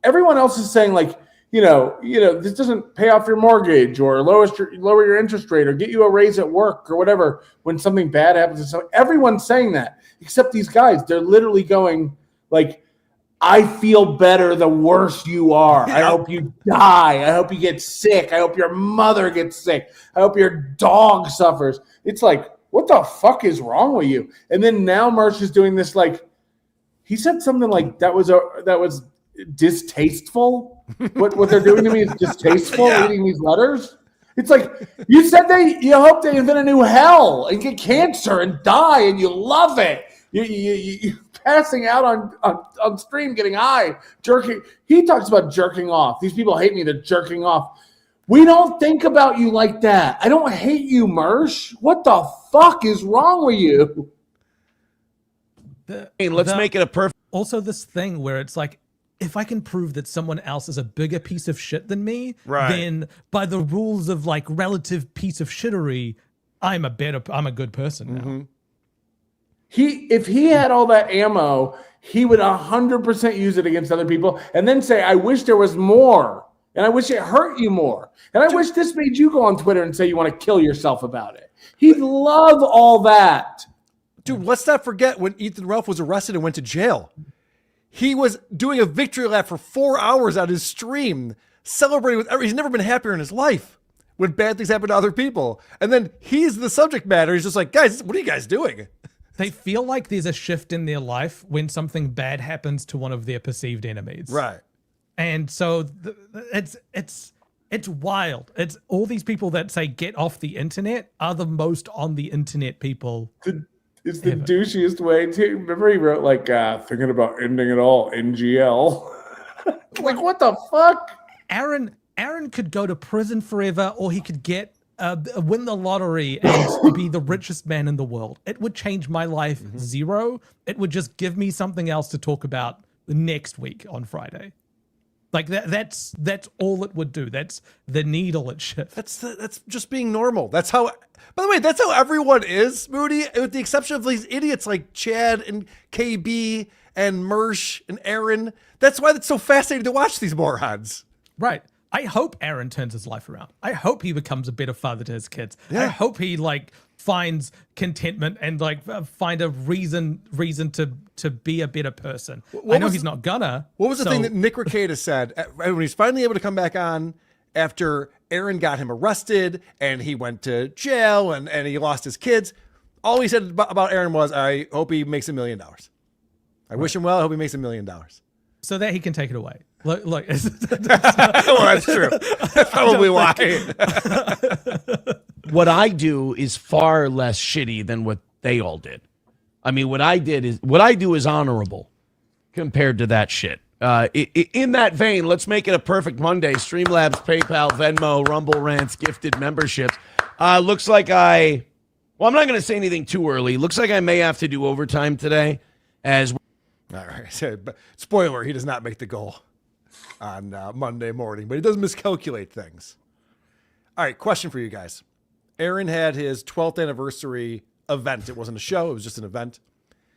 Everyone else is saying like, this doesn't pay off your mortgage or lower your interest rate or get you a raise at work or whatever when something bad happens. So everyone's saying that except these guys. They're literally going like, I feel better the worse you are. I hope you die. I hope you get sick. I hope your mother gets sick. I hope your dog suffers. It's like, what the fuck is wrong with you? And then now Mersh is doing this, like, he said something like that was distasteful. What they're doing to me is distasteful, reading these letters. It's like, you said you hope they invent a new hell and get cancer and die and you love it. You passing out on stream, getting high, jerking. He talks about jerking off. These people hate me. They're jerking off. We don't think about you like that. I don't hate you, Mersh. What the fuck is wrong with you?
Let's make it a perfect.
Also, this thing where it's like, if I can prove that someone else is a bigger piece of shit than me, then by the rules of like relative piece of shittery, I'm a good person now.
If he had all that ammo, he would 100% use it against other people and then say, I wish there was more. And I wish it hurt you more. And I wish this made you go on Twitter and say you want to kill yourself about it. He'd love all that.
Dude, let's not forget when Ethan Ralph was arrested and went to jail. He was doing a victory lap for 4 hours on his stream, celebrating with he's never been happier in his life when bad things happen to other people. And then he's the subject matter. He's just like, guys, what are you guys doing?
They feel like there's a shift in their life when something bad happens to one of their perceived enemies.
Right.
And so it's wild. It's all these people that say get off the internet are the most on the internet people.
It's the douchiest way too. Remember he wrote like thinking about ending it all, NGL. Like what the fuck?
Aaron could go to prison forever, or he could get win the lottery and be the richest man in the world. It would change my life zero. It would just give me something else to talk about next week on Friday. Like that's all it would do. That's the needle it shifts.
That's just being normal. That's how. By the way, that's how everyone is, Moody, with the exception of these idiots like Chad and KB and Mersh and Aaron. That's why it's so fascinating to watch these morons.
Right. I hope Aaron turns his life around. I hope he becomes a better father to his kids.
Yeah.
I hope he like finds contentment and like find a reason to be a better person. I know he's not gonna.
What was the thing that Nick Rekieta said when he's finally able to come back on after Aaron got him arrested and he went to jail and he lost his kids? All he said about Aaron was, I hope he makes $1 million. I wish him well. I hope he makes $1 million.
So that he can take it away. Look.
Well, that's true. That's probably why.
What I do is far less shitty than what they all did. I mean, what I do is honorable compared to that shit. In that vein, let's make it a perfect Monday. Streamlabs, PayPal, Venmo, Rumble Rants, gifted memberships. Looks like I'm not going to say anything too early. Looks like I may have to do overtime today. All
right. But spoiler, he does not make the goal on Monday morning, but he does miscalculate things. All right, question for you guys. Aaron had his 12th anniversary event. It wasn't a show. It was just an event.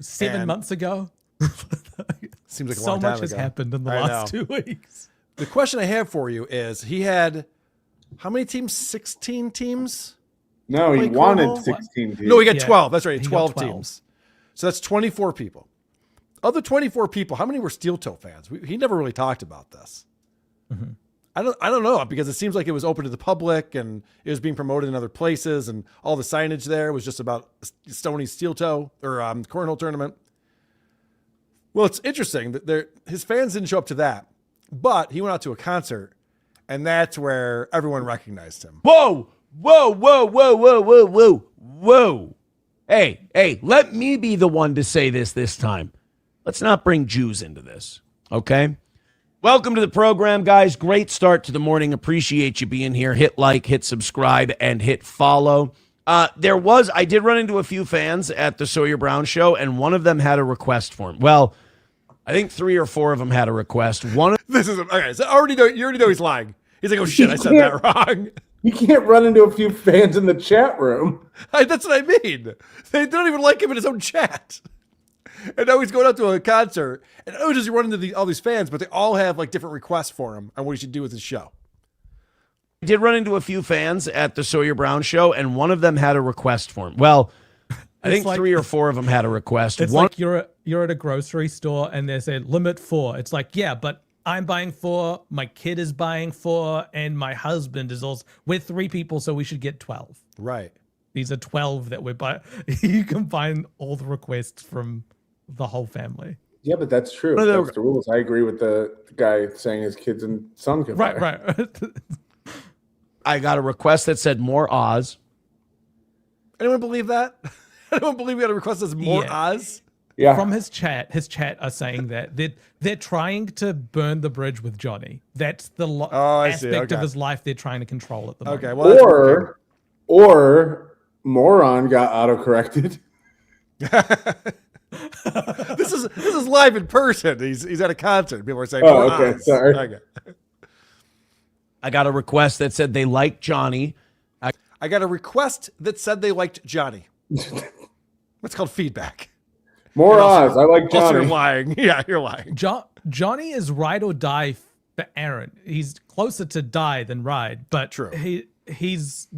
7 months ago.
Seems like a
so
long time
much has
ago.
happened in the last 2 weeks.
The question I have for you is, he had how many teams? 16 teams?
No, he wanted 16 teams.
No, he got 12. That's right,
he
12
got 12
teams. So that's 24 people. Of the 24 people, how many were Steel Toe fans? He never really talked about this.
Mm-hmm.
I don't know, because it seems like it was open to the public and it was being promoted in other places, and all the signage there was just about Stoney's Steel Toe or cornhole tournament. Well, it's interesting that his fans didn't show up to that, but he went out to a concert, and that's where everyone recognized him.
Whoa. Hey, let me be the one to say this time. Let's not bring Jews into this, okay? Welcome to the program, guys. Great start to the morning. Appreciate you being here. Hit like, hit subscribe, and hit follow. I did run into a few fans at the Sawyer Brown show, and one of them had a request for him. Well, I think 3 or 4 of them had a request.
This is okay. So you already know he's lying. He's like, oh shit, I said that wrong.
You can't run into a few fans in the chat room.
That's what I mean. They don't even like him in his own chat. And now he's going out to a concert, and just run into all these fans, but they all have like different requests for him on what he should do with his show.
I did run into a few fans at the Sawyer Brown show, and one of them had a request for him. Well, I think
like-
3 or 4 of them had a request.
It's
One
like you're at a grocery store and they say limit 4. It's like, yeah, but I'm buying 4, my kid is buying 4, and my husband is also. We're 3 people, so we should get 12.
Right.
These are 12 that we're buying. You combine all the requests from the whole family.
Yeah, but that's true.
Well,
That's the rules. I agree with the guy saying his kids and son can buy.
Right.
I got a request that said more Oz.
Anyone believe that? Anyone believe we got a request that's more
Yeah.
Oz?
Yeah.
From his chat are saying that they're trying to burn the bridge with Johnny. That's the
I see.
aspect of
Okay.
his life they're trying to control at the moment.
Okay. Well, that's okay.
or moron got autocorrected.
This is live in person. He's at a concert. People are saying,
Oh,
more
okay.
Oz.
Sorry.
Okay.
I got a request that said they like Johnny.
I got a request that said they liked Johnny. What's called feedback.
More
And also-
Oz. I like
Also, you're
Johnny.
lying. Yeah, you're lying.
Johnny is ride or die for Aaron. He's closer to die than ride, but
True.
He's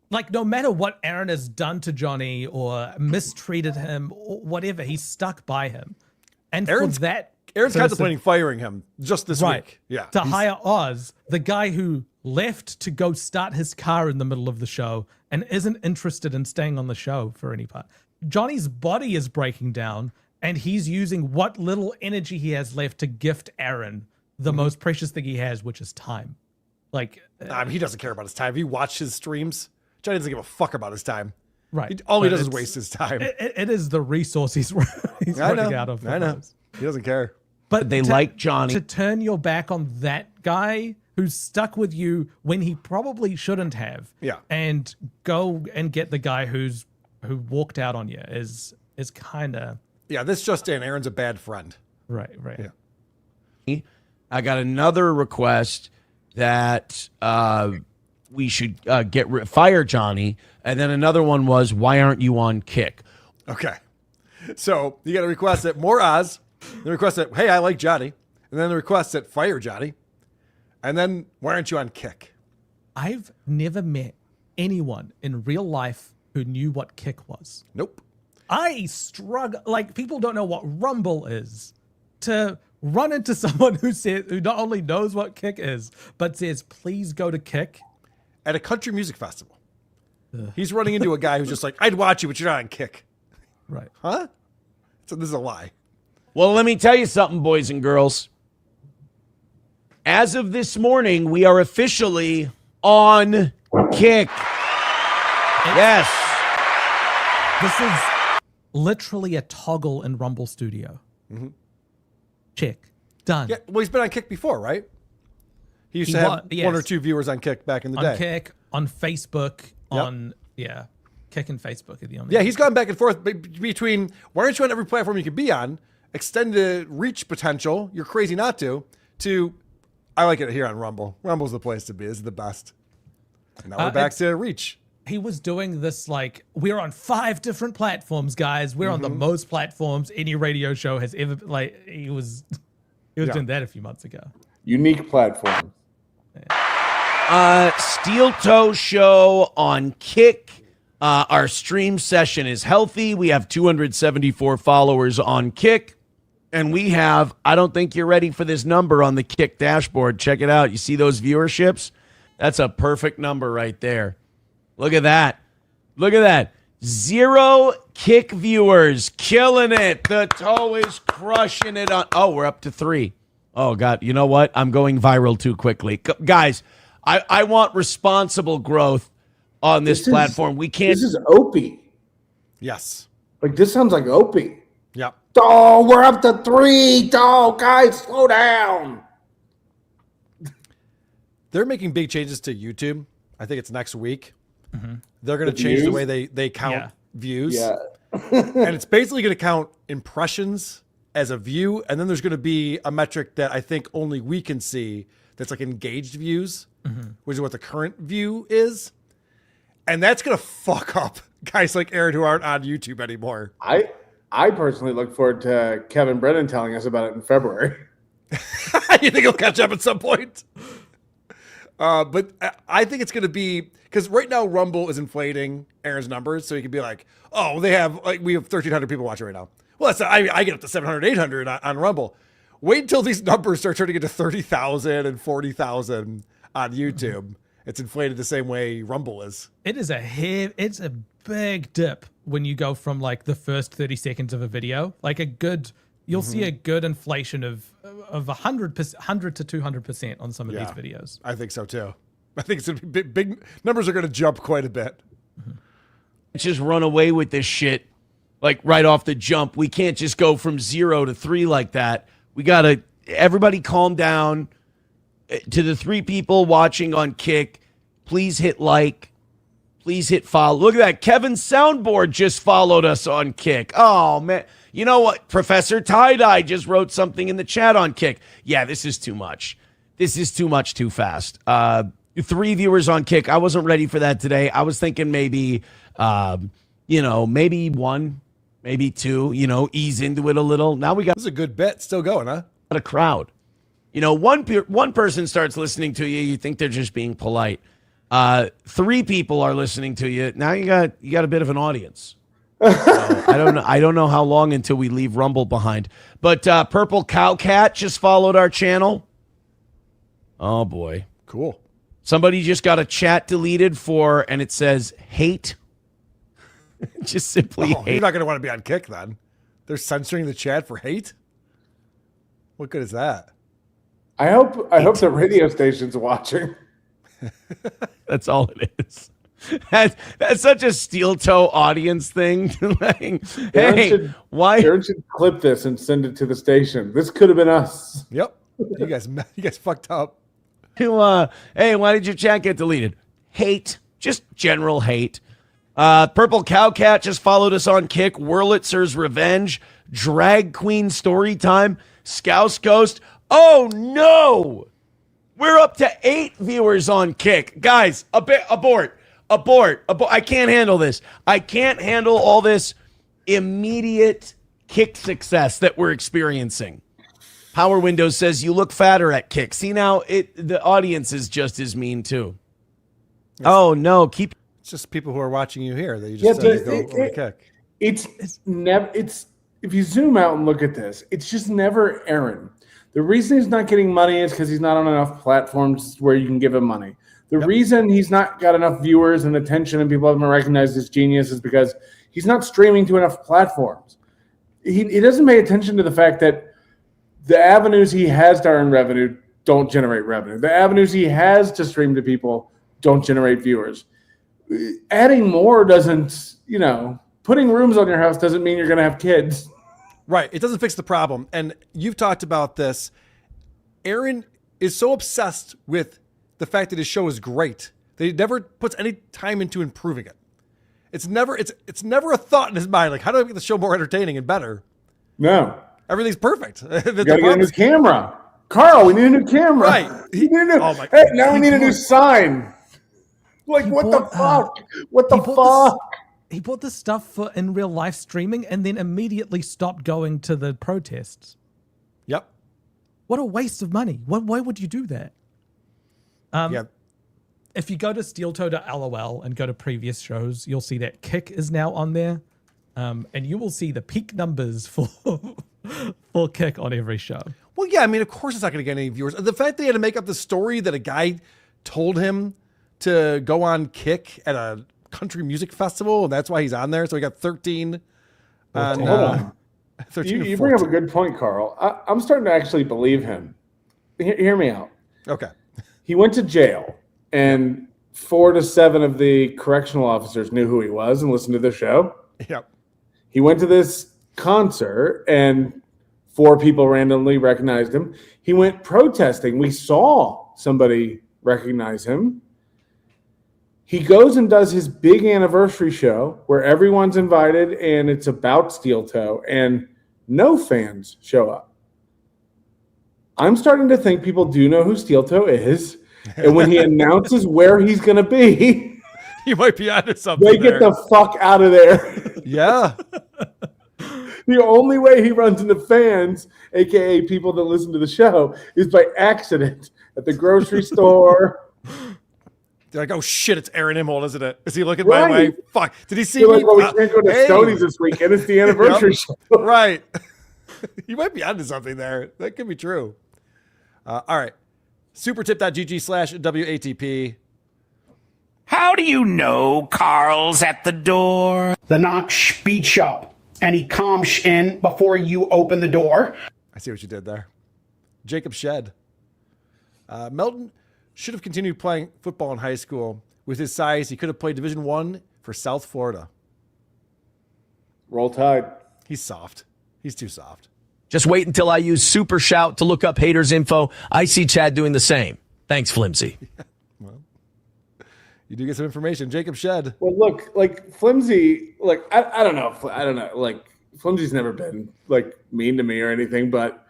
like, no matter what Aaron has done to Johnny or mistreated him or whatever, he's stuck by him. And
Aaron's-
for that,
Aaron's
person-
contemplating firing him just this
right,
week. Yeah.
to hire Oz, the guy who left to go start his car in the middle of the show and isn't interested in staying on the show for any part. Johnny's body is breaking down, and he's using what little energy he has left to gift Aaron the most precious thing he has, which is time. Like,
He doesn't care about his time. If you watch his streams, Johnny doesn't give a fuck about his time.
right.
All he
But
does is
it's-
waste his time.
It is the resource he's
I
running
know.
out of.
I know.
those.
He doesn't care.
But
They like Johnny.
To turn your back on that guy who's stuck with you when he probably shouldn't have.
Yeah.
And go and get the guy who walked out on you is kind of
Yeah, this just in. Aaron's a bad friend.
right.
Yeah.
I got another request that we should fire Johnny. And then another one was, why aren't you on Kick?
Okay. So you got a request that more Oz, the request that, hey, I like Johnny, and then the request that fire Johnny, and then why aren't you on Kick?
I've never met anyone in real life who knew what Kick was.
Nope.
I struggle. Like, people don't know what Rumble is. To run into someone who not only knows what Kick is, but says, please go to Kick.
At a country music festival. He's running into a guy who's just like, I'd watch you, but you're not on Kick.
Right.
Huh? So this is a lie.
Well, let me tell you something, boys and girls. As of this morning, we are officially on Kick. Yes.
This is literally a toggle in Rumble Studio. Check. Done.
Yeah, well, he's been on Kick before, right? He used
He
to have
wa- yes.
one or two viewers on Kick back in the
On
day.
Kick, on Facebook,
Yep.
Kick and Facebook are the only.
Yeah, he's gone back and forth between why aren't you on every platform you could be on, extended reach potential, you're crazy not to I like it here on Rumble. Rumble's the place to be. This is the best. And now we're back
it's-
to reach.
He was doing this like, we're on 5 different platforms, guys. We're on the most platforms any radio show has ever. Like, he was doing that a few months ago.
Unique platform.
Steel Toe Show on Kick. Our stream session is healthy. We have 274 followers on Kick. And we have, I don't think you're ready for this number on the Kick dashboard. Check it out. You see those viewerships? That's a perfect number right there. Look at that. Look at that. 0 Kick viewers. Killing it. The Toe is crushing it on. Oh, we're up to 3. Oh, God. You know what? I'm going viral too quickly. Guys, I want responsible growth on this platform. We can't.
This is Opie.
Yes.
Like, this sounds like Opie.
Yep.
Oh, we're up to 3. Oh, guys, slow down.
They're making big changes to YouTube. I think it's next week. They're going to change the
views?
way they count views.
Yeah.
And it's basically going to count impressions as a view. And then there's going to be a metric that I think only we can see that's like engaged views, which is what the current view is. And that's going to fuck up guys like Aaron who aren't on YouTube anymore.
I personally look forward to Kevin Brennan telling us about it in February.
You think he'll catch up at some point? But I think it's going to be because right now Rumble is inflating Aaron's numbers, so he can be like, oh, we have 1,300 people watching right now. Well, that's I get up to 700, 800 on Rumble. Wait until these numbers start turning into 30,000 and 40,000 on YouTube. It's inflated the same way Rumble is.
It's a big dip when you go from like the first 30 seconds of a video. Like you'll see a good inflation of 100 to 200% on some of these videos.
I think so too. I think it's gonna be big numbers are going to jump quite a bit.
Let's just run away with this shit like right off the jump. We can't just go from 0 to 3 like that. We got to, everybody calm down. To the 3 people watching on Kick, please hit like, please hit follow. Look at that. Kevin Soundboard just followed us on Kick. Oh, man. You know what? Professor Tie-Dye just wrote something in the chat on Kick. Yeah, this is too much. This is too much too fast. 3 viewers on Kick. I wasn't ready for that today. I was thinking maybe, maybe 1, maybe 2, ease into it a little. Now we got
This is a good bet. Still going, huh?
a crowd. One person starts listening to you. You think they're just being polite. 3 people are listening to you. Now you got a bit of an audience. So I don't know how long until we leave Rumble behind. But Purple Cow Cat just followed our channel. Oh boy,
cool.
Somebody just got a chat deleted and it says hate. Just simply hate.
You're not going to want to be on Kick then. They're censoring the chat for hate. What good is that?
I hope the radio station's watching.
That's all it is. That's such a steel toe audience thing. Why?
Aaron should clip this and send it to the station. This could have been us.
Yep. You guys fucked up.
Hey, why did your chat get deleted? Hate. Just general hate. Purple Cow Cat just followed us on Kick. Wurlitzer's Revenge. Drag Queen Storytime. Scouse Ghost. Oh, no. We're up to 8 viewers on Kick. Guys, abort. I can't handle this. I can't handle all this immediate Kick success that we're experiencing. Power Windows says you look fatter at Kick. See, now the audience is just as mean too. Oh no,
It's just people who are watching you here that you just said to go over Kick.
It's never. It's if you zoom out and look at this, it's just never Aaron. The reason he's not getting money is because he's not on enough platforms where you can give him money. The reason he's not got enough viewers and attention and people haven't recognized his genius is because he's not streaming to enough platforms. He doesn't pay attention to the fact that the avenues he has to earn revenue don't generate revenue. The avenues he has to stream to people don't generate viewers. Adding more doesn't, putting rooms on your house doesn't mean you're going to have kids.
Right. It doesn't fix the problem. And you've talked about this. Aaron is so obsessed with the fact that his show is great that he never puts any time into improving it. It's never a thought in his mind, like, how do I make the show more entertaining and better?
No.
Everything's perfect.
You got to get a new camera. Carl, we need a new camera.
Right.
Now we need a new sign. Like, what the fuck? What the fuck?
He bought the stuff for in real life streaming and then immediately stopped going to the protests.
Yep.
What a waste of money. Why would you do that? If you go to steeltoe.lol and go to previous shows, you'll see that Kick is now on there. And you will see the peak numbers for Kick on every show.
Well, yeah, I mean, of course it's not going to get any viewers. The fact that he had to make up the story that a guy told him to go on Kick at a country music festival, and that's why he's on there. So he got 13.
Hold on.
13
you bring up a good point, Carl. I'm starting to actually believe him. Hear me out.
Okay.
He went to jail, and 4 to 7 of the correctional officers knew who he was and listened to the show.
Yep.
He went to this concert, and 4 people randomly recognized him. He went protesting. We saw somebody recognize him. He goes and does his big anniversary show where everyone's invited, and it's about Steel Toe, and no fans show up. I'm starting to think people do know who Steel Toe is, and when he announces where he's going to be,
you might be onto something.
They get the fuck out of there.
Yeah.
The only way he runs into fans, aka people that listen to the show, is by accident at the grocery store.
They're like, oh shit, it's Aaron Imholt, isn't it? Is he looking my
Right.
way? Fuck. Did he see
You're
me?
like, well, we can't go to
Hey.
Stoney's this weekend. It's the anniversary show.
Right. You might be onto something there. That could be true. All right. Supertip.gg/WATP.
How do you know Carl's at the door?
The knock speech up. Any comes in before you open the door.
I see what you did there. Jacob Shed. Melton should have continued playing football in high school. With his size, he could have played Division I for South Florida.
Roll Tide.
He's soft. He's too soft.
Just wait until I use Super Shout to look up haters info. I see Chad doing the same. Thanks, Flimsy.
You do get some information. Jacob Shed.
Well, look, like Flimsy, like I don't know. I don't know. Like Flimsy's never been like mean to me or anything, but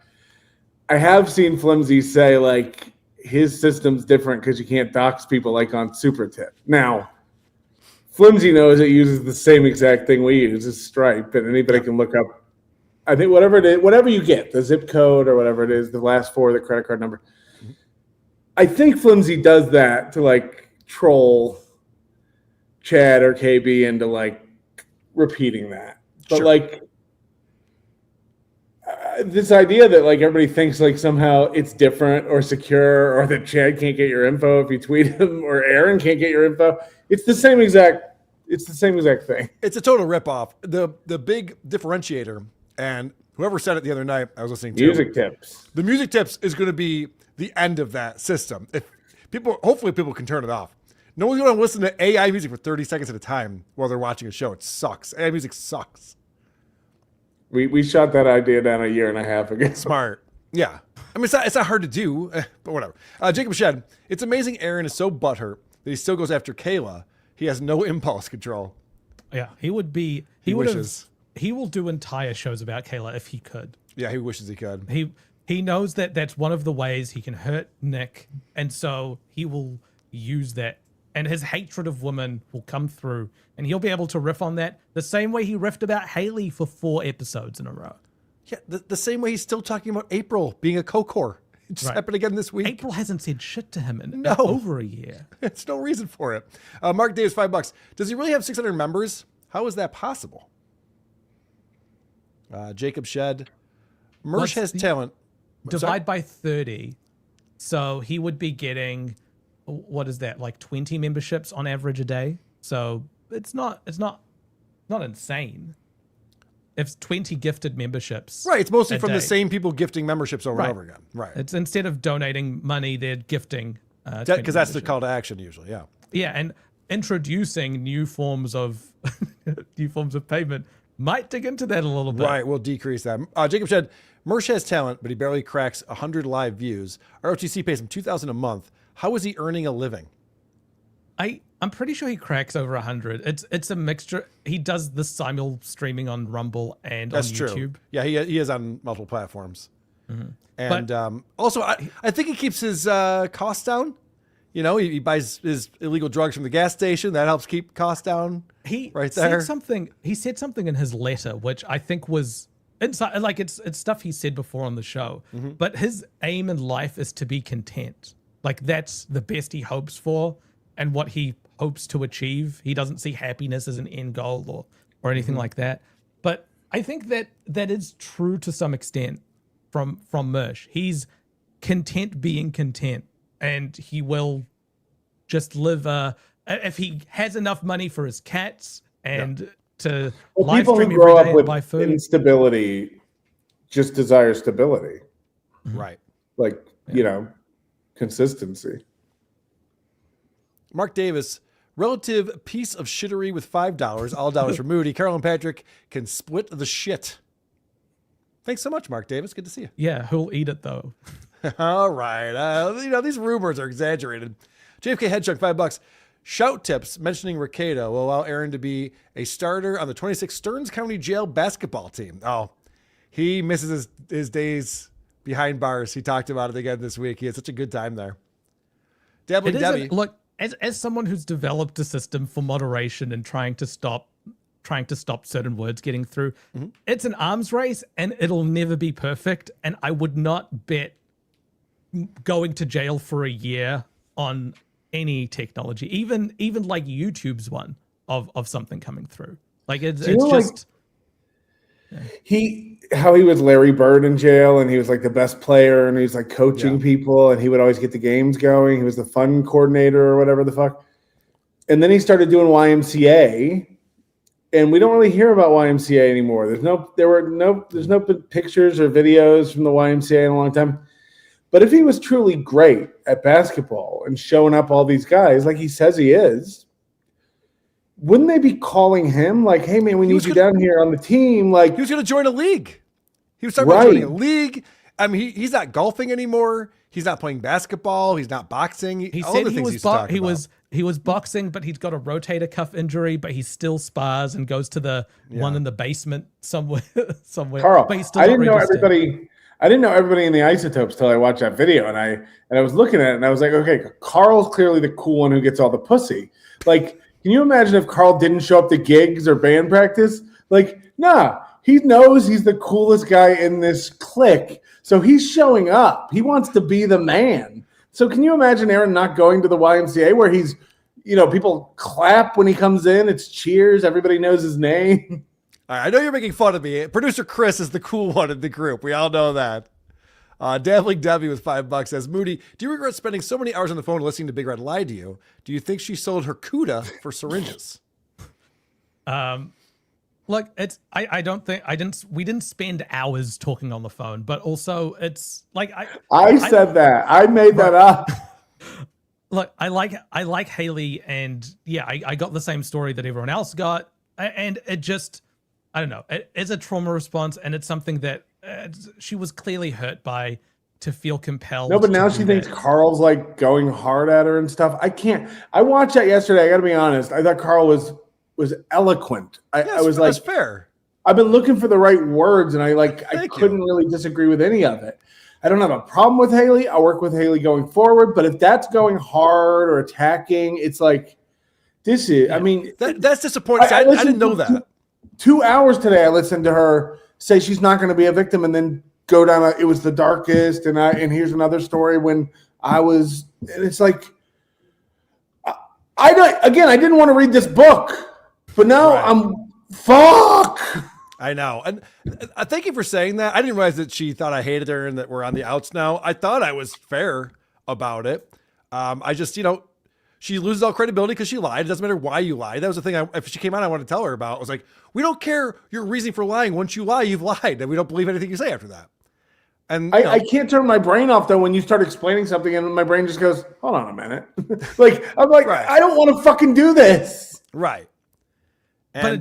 I have seen Flimsy say like his system's different because you can't dox people like on Super Tip. Now, Flimsy knows it uses the same exact thing we use, is Stripe, and anybody can look up. I think whatever it is, whatever you get, the zip code or whatever it is, the last four of the credit card number. I think Flimsy does that to like troll Chad or KB into like repeating that. But
Sure.
like this idea that like everybody thinks like somehow it's different or secure or that Chad can't get your info if you tweet him or Aaron can't get your info. It's the same exact thing.
It's a total ripoff. The big differentiator, and whoever said it the other night, I was listening to
Music tips.
The music tips is going to be the end of that system. If people, hopefully people can turn it off. No one's going to listen to AI music for 30 seconds at a time while they're watching a show. It sucks. AI music sucks.
We shot that idea down a year and a half ago.
Smart. Yeah. I mean, it's not hard to do, but whatever. Jacob Shed. It's amazing Aaron is so butthurt that he still goes after Kayla. He has no impulse control.
Yeah, he would be.
He wishes.
He will do entire shows about Kayla if he could.
Yeah, he wishes he could.
He knows that that's one of the ways he can hurt Nick, and so he will use that. And his hatred of women will come through, and he'll be able to riff on that the same way he riffed about Haley for 4 episodes in a row.
Yeah, the same way he's still talking about April being a co-core. It just happened again this week.
April hasn't said shit to him in
No.
over a year.
There's no reason for it. Mark Davis, $5. Does he really have 600 members? How is that possible? Jacob Shed. Mersh has talent.
Divide by 30. So he would be getting, what is that, like 20 memberships on average a day? So it's not insane. If 20 gifted memberships.
Right, it's mostly
a
from the
day.
same people gifting memberships over
Right.
and over again. Right.
It's instead of donating money, they're gifting.
Because that's the call to action usually, yeah.
Yeah, and introducing new forms of payment might dig into that a little bit.
Right, we'll decrease that. Jacob Shed, Mersh has talent, but he barely cracks 100 live views. ROTC pays him $2,000 a month. How is he earning a living?
I'm pretty sure he cracks over 100. It's a mixture. He does the simul streaming on Rumble and
That's
on YouTube.
true. Yeah, he is on multiple platforms.
Mm-hmm.
And also, I think he keeps his costs down. You know, he buys his illegal drugs from the gas station. That helps keep costs down. Right there.
He said something in his letter, which I think was inside, like it's stuff he said before on the show.
Mm-hmm.
But his aim in life is to be content. Like that's the best he hopes for, and what he hopes to achieve. He doesn't see happiness as an end goal or anything like that. But I think that is true to some extent from Mersh. He's content being content, and he will just live. If he has enough money for his cats and to live
people
stream
who grow
every
up
day
with
and buy food.
instability just desire stability.
Right.
Like, you know, consistency.
Mark Davis, relative piece of shittery with $5. All dollars for Moody. Carol and Patrick can split the shit. Thanks so much, Mark Davis. Good to see you.
Yeah, who'll eat it though?
All right. These rumors are exaggerated. JFK Headchunk, $5. Shout tips mentioning Ricado will allow Aaron to be a starter on the 26 Stearns County Jail basketball team. Oh, he misses his days behind bars. He talked about it again this week. He had such a good time there. Dabbling Debbie.
Look, as someone who's developed a system for moderation and trying to stop certain words getting through, it's an arms race and it'll never be perfect. And I would not bet going to jail for a year on any technology, even like YouTube's one of something coming through. Like it's
know,
just
how he was Larry Bird in jail, and he was like the best player, and he was like coaching people, and he would always get the games going. He was the fun coordinator or whatever the fuck. And then he started doing YMCA, and we don't really hear about YMCA anymore. There's no pictures or videos from the YMCA in a long time. But if he was truly great at basketball and showing up all these guys like he says he is, wouldn't they be calling him like, hey, man, we need you down here on the team? Like,
he was going to join a league. He was talking about joining a league. I mean, he's not golfing anymore. He's not playing basketball. He's not boxing.
He said he was boxing, but he's got a rotator cuff injury, but he still spars and goes to the one in the basement somewhere.
Carl,
but he's still
I didn't know everybody in the Isotopes till I watched that video, and I was looking at it and I was like, okay, Carl's clearly the cool one who gets all the pussy. Like, can you imagine if Carl didn't show up to gigs or band practice? Like, nah, he knows he's the coolest guy in this clique, so he's showing up. He wants to be the man. So can you imagine Aaron not going to the YMCA where he's, people clap when he comes in. It's cheers. Everybody knows his name.
All right, I know you're making fun of me. Producer Chris is the cool one in the group. We all know that. Dabbling Debbie with $5 says, Moody, do you regret spending so many hours on the phone listening to Big Red lie to you? Do you think she sold her CUDA for syringes?
Look, we didn't spend hours talking on the phone, but also it's like
I said that. I made that up.
Look, I like Haley, and I got the same story that everyone else got, and it just, I don't know, it's a trauma response, and it's something that she was clearly hurt by, to feel compelled.
No, but now she thinks Carl's like going hard at her and stuff. I watched that yesterday. I got to be honest. I thought Carl was eloquent. I was like,
that's fair.
I've been looking for the right words, and I couldn't really disagree with any of it. I don't have a problem with Haley. I'll work with Haley going forward. But if that's going hard or attacking, it's like, this is, I mean.
That's disappointing. I didn't know that.
2 hours today, I listened to her say she's not going to be a victim, and then go down it was the darkest, and here's another story when I was, and it's like, I didn't want to read this book, but now I'm fuck.
I know. And thank you for saying that. I didn't realize that she thought I hated her and that we're on the outs now. I thought I was fair about it. I just, she loses all credibility because she lied. It doesn't matter why you lied. That was the thing. If she came out, I wanted to tell her about. I was like, we don't care your reasoning for lying. Once you lie, you've lied, and we don't believe anything you say after that. And
I can't turn my brain off though when you start explaining something, and my brain just goes, "Hold on a minute." Like I'm like, I don't want to fucking do this.
Right.
And, but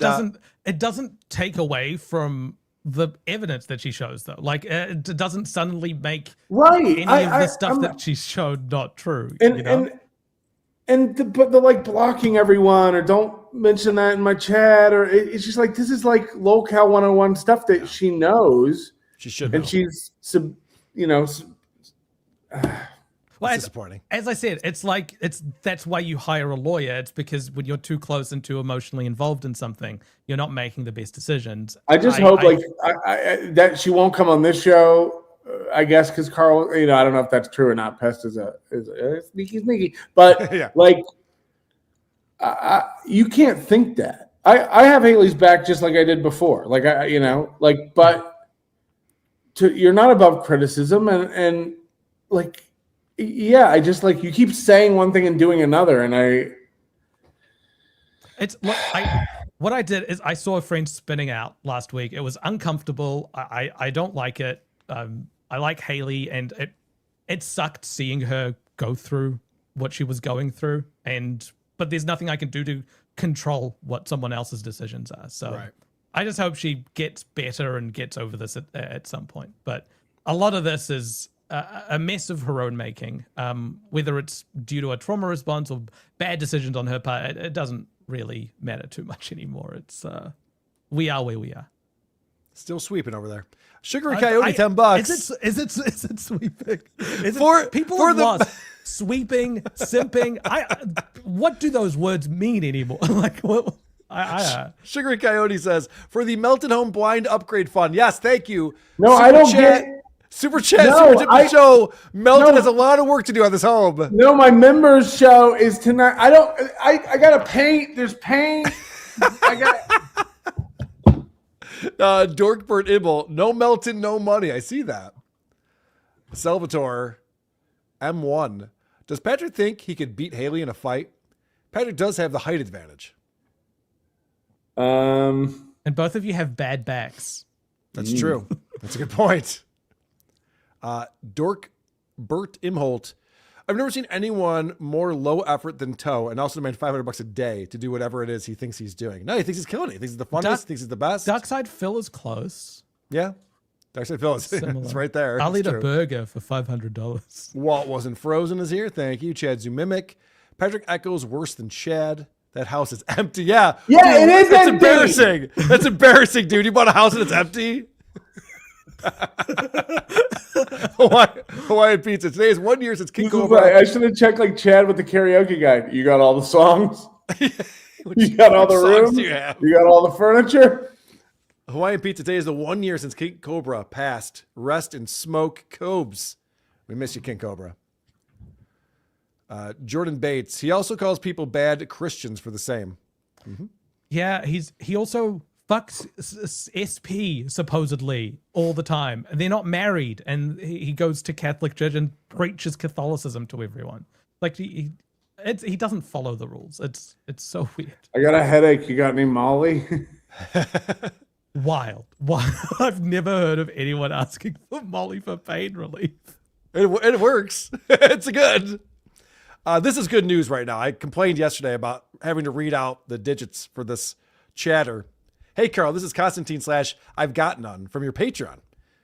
it doesn't take away from the evidence that she shows, though. Like it doesn't suddenly make any of the stuff that she showed not true.
But the like blocking everyone or don't mention that in my chat, or it's just like, this is like locale 101 stuff that she knows.
She should know.
And she's
well,
disappointing.
As I said, that's why you hire a lawyer. It's because when you're too close and too emotionally involved in something, you're not making the best decisions.
I just hope that she won't come on this show. I guess because Carl, I don't know if that's true or not. Pest is a sneaky, but you can't think that. I have Haley's back just like I did before. Like but you're not above criticism, and like. Yeah, I just like you keep saying one thing and doing another, and
what I did is I saw a friend spinning out last week. It was uncomfortable. I don't like it. I like Haley, and it sucked seeing her go through what she was going through, but there's nothing I can do to control what someone else's decisions are. So I just hope she gets better and gets over this at some point. But a lot of this is a mess of her own making, whether it's due to a trauma response or bad decisions on her part. It doesn't really matter too much anymore. It's we are where we are.
Still sweeping over there. Sugar and Coyote, $10.
Is it sweeping? People
for
have lost sweeping, simping. What do those words mean anymore? Like what?
Sugar and Coyote says, for the Melted Home Blind Upgrade Fund. Yes, thank you.
No,
Super
I don't
chat.
get.
Super Chat,
No,
Super Tip Show. Melton has a lot of work to do on this home.
No, my members show is tonight. I gotta paint. There's paint. I got
Dorkbert Ibble. No Melton, no money. I see that. Salvatore M1. Does Patrick think he could beat Haley in a fight? Patrick does have the height advantage.
And both of you have bad backs.
That's true. That's a good point. Dork Bert Imholt. I've never seen anyone more low effort than Toe, and also demand $500 a day to do whatever it is he thinks he's doing. No, he thinks he's killing it. He thinks he's the funnest. Thinks he's the best.
Darkside Phil is close.
Yeah. Darkside Phil is it's right there.
I'll
It's
eat a
true.
burger for $500.
Walt wasn't frozen is here. Thank you. Chad Zumimic. Patrick Echoes worse than Chad. That house is empty. Yeah.
Yeah,
Dude,
it is
That's
empty.
embarrassing. That's embarrassing, dude. You bought a house and it's empty? Hawaiian Pizza. Today is 1 year since King Cobra.
I should have checked like Chad with the karaoke guy. You got all the songs. You got all the
songs
room.
do you have?
You got all the furniture.
Hawaiian Pizza. Today is the 1 year since King Cobra passed. Rest in smoke, Cobes. We miss you, King Cobra. Jordan Bates. He also calls people bad Christians for the same. Mm-hmm.
Yeah, he also fucks SP supposedly all the time. They're not married, and he goes to Catholic church and preaches Catholicism to everyone. Like he doesn't follow the rules. It's so weird.
I got a headache. You got any Molly?
Wild. I've never heard of anyone asking for Molly for pain relief.
It works. It's good. This is good news right now. I complained yesterday about having to read out the digits for this chatter. Hey, Carl, this is Constantine / I've got none from your Patreon.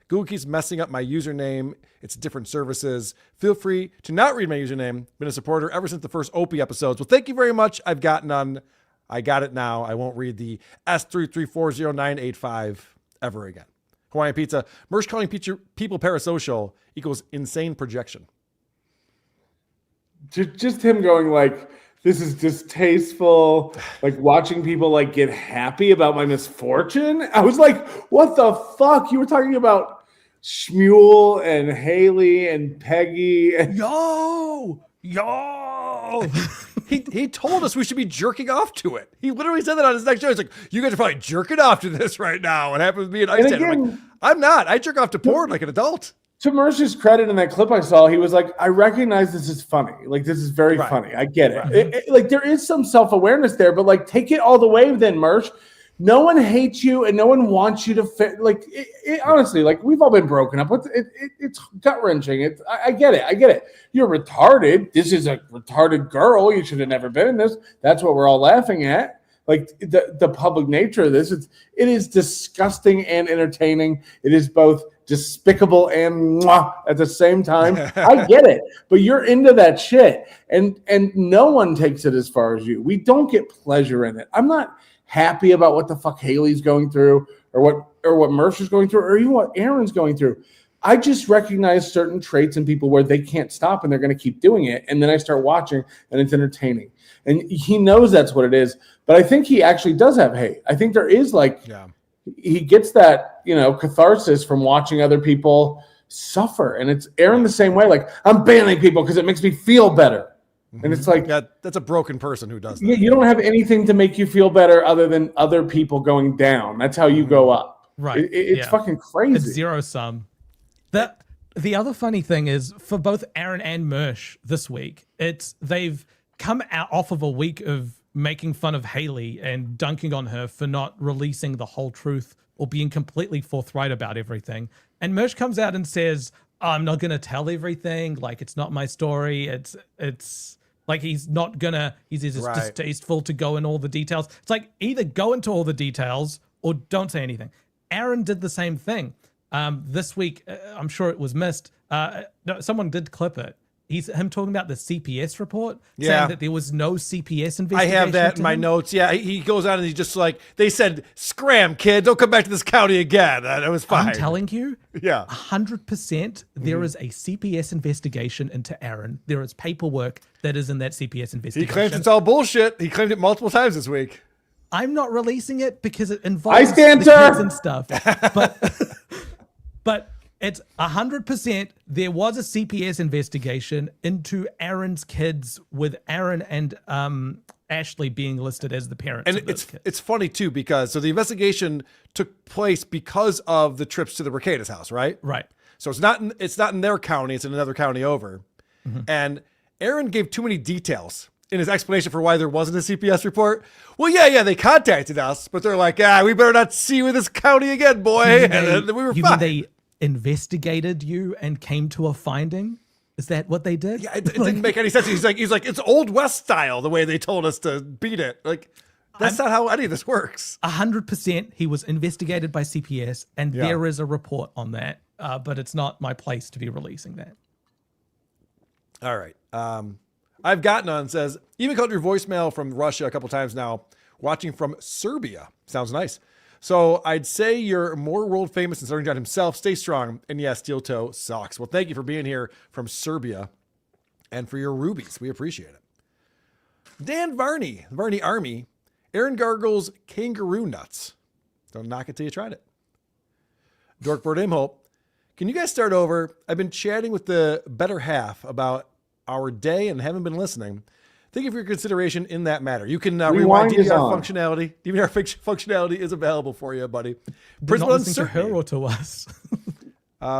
Google keeps messing up my username. It's different services. Feel free to not read my username. Been a supporter ever since the first Opie episodes. Well, thank you very much. I've got none. I got it now. I won't read the S3340985 ever again. Hawaiian Pizza. Merch calling people parasocial equals insane projection.
Just him going like, this is distasteful. Like watching people like get happy about my misfortune. I was like, what the fuck? You were talking about Shmuel and Haley and Peggy. And
Yo.
He told us we should be jerking off to it. He literally said that on his next show. He's like, you guys are probably jerking off to this right now. What happened with me and Ice Dad? I'm like, I'm not. I jerk off to porn like an adult.
To Mercer's credit, in that clip I saw, he was like, I recognize this is funny. Like, this is very funny. I get it. Like, there is some self-awareness there, but, like, take it all the way then, Mersh. No one hates you and no one wants you to fit. Like, honestly, like, we've all been broken up. It's gut-wrenching. I get it. I get it. You're retarded. This is a retarded girl. You should have never been in this. That's what we're all laughing at. Like, the public nature of this, it is disgusting and entertaining. It is both despicable and at the same time. I get it, but you're into that shit, and no one takes it as far as you. We don't get pleasure in it. I'm not happy about what the fuck Haley's going through, or what Mercer's going through, or even what Aaron's going through. I just recognize certain traits in people where they can't stop and they're going to keep doing it, and then I start watching, and it's entertaining. And he knows that's what it is, but I think he actually does have hate. I think there is he gets that, catharsis from watching other people suffer. And it's Aaron the same way. Like, I'm banning people because it makes me feel better. Mm-hmm. And it's like,
that's a broken person who does that.
You don't have anything to make you feel better other than other people going down. That's how you go up.
Right.
It's fucking crazy.
It's zero sum. The other funny thing is, for both Aaron and Mersh this week, they've come out off of a week of making fun of Haley and dunking on her for not releasing the whole truth or being completely forthright about everything. And Mersh comes out and says, I'm not going to tell everything. Like, it's not my story. It's like he's distasteful to go in all the details. It's like, either go into all the details or don't say anything. Aaron did the same thing. This week, I'm sure it was missed. No, someone did clip it. Him talking about the CPS report, saying that there was no CPS investigation.
I have that in my notes. Yeah, he goes on and he's just like, they said, scram, kid, don't come back to this county again. It was fine.
I'm telling you, 100% there is a CPS investigation into Aaron. There is paperwork that is in that CPS investigation.
He claims it's all bullshit. He claimed it multiple times this week.
I'm not releasing it because it involves
the
kids and stuff. But It's 100%. There was a CPS investigation into Aaron's kids, with Aaron and Ashley being listed as the parents.
And
of those kids.
it's funny too, because so the investigation took place because of the trips to the Bricadas house, right?
Right.
So it's not in their county; it's in another county over. And Aaron gave too many details in his explanation for why there wasn't a CPS report. Well, yeah, they contacted us, but they're like, we better not see you in this county again, boy. And then we were
You
fine.
mean they investigated you and came to a finding? Is that what they did?
Yeah, it didn't make any sense. He's like, it's Old West style, the way they told us to beat it. Like, that's not how any of this works.
100%. He was investigated by CPS, and there is a report on that, but it's not my place to be releasing that.
All right. I've gotten on, says, even called your voicemail from Russia a couple times now, watching from Serbia. Sounds nice. So I'd say you're more world famous than Southern John himself. Stay strong. And yeah, Steel Toe sucks. Well, thank you for being here from Serbia and for your rubies. We appreciate it. Dan Varney, Varney Army, Aaron Gargle's kangaroo nuts. Don't knock it till you tried it. Dorkbird Imhope, can you guys start over? I've been chatting with the better half about our day and haven't been listening. Thank you for your consideration in that matter. You can rewind
is
DVR
on.
functionality. DVR functionality is available for you, buddy.
They're not
Principal
listening to her
uncertainty.
or to us.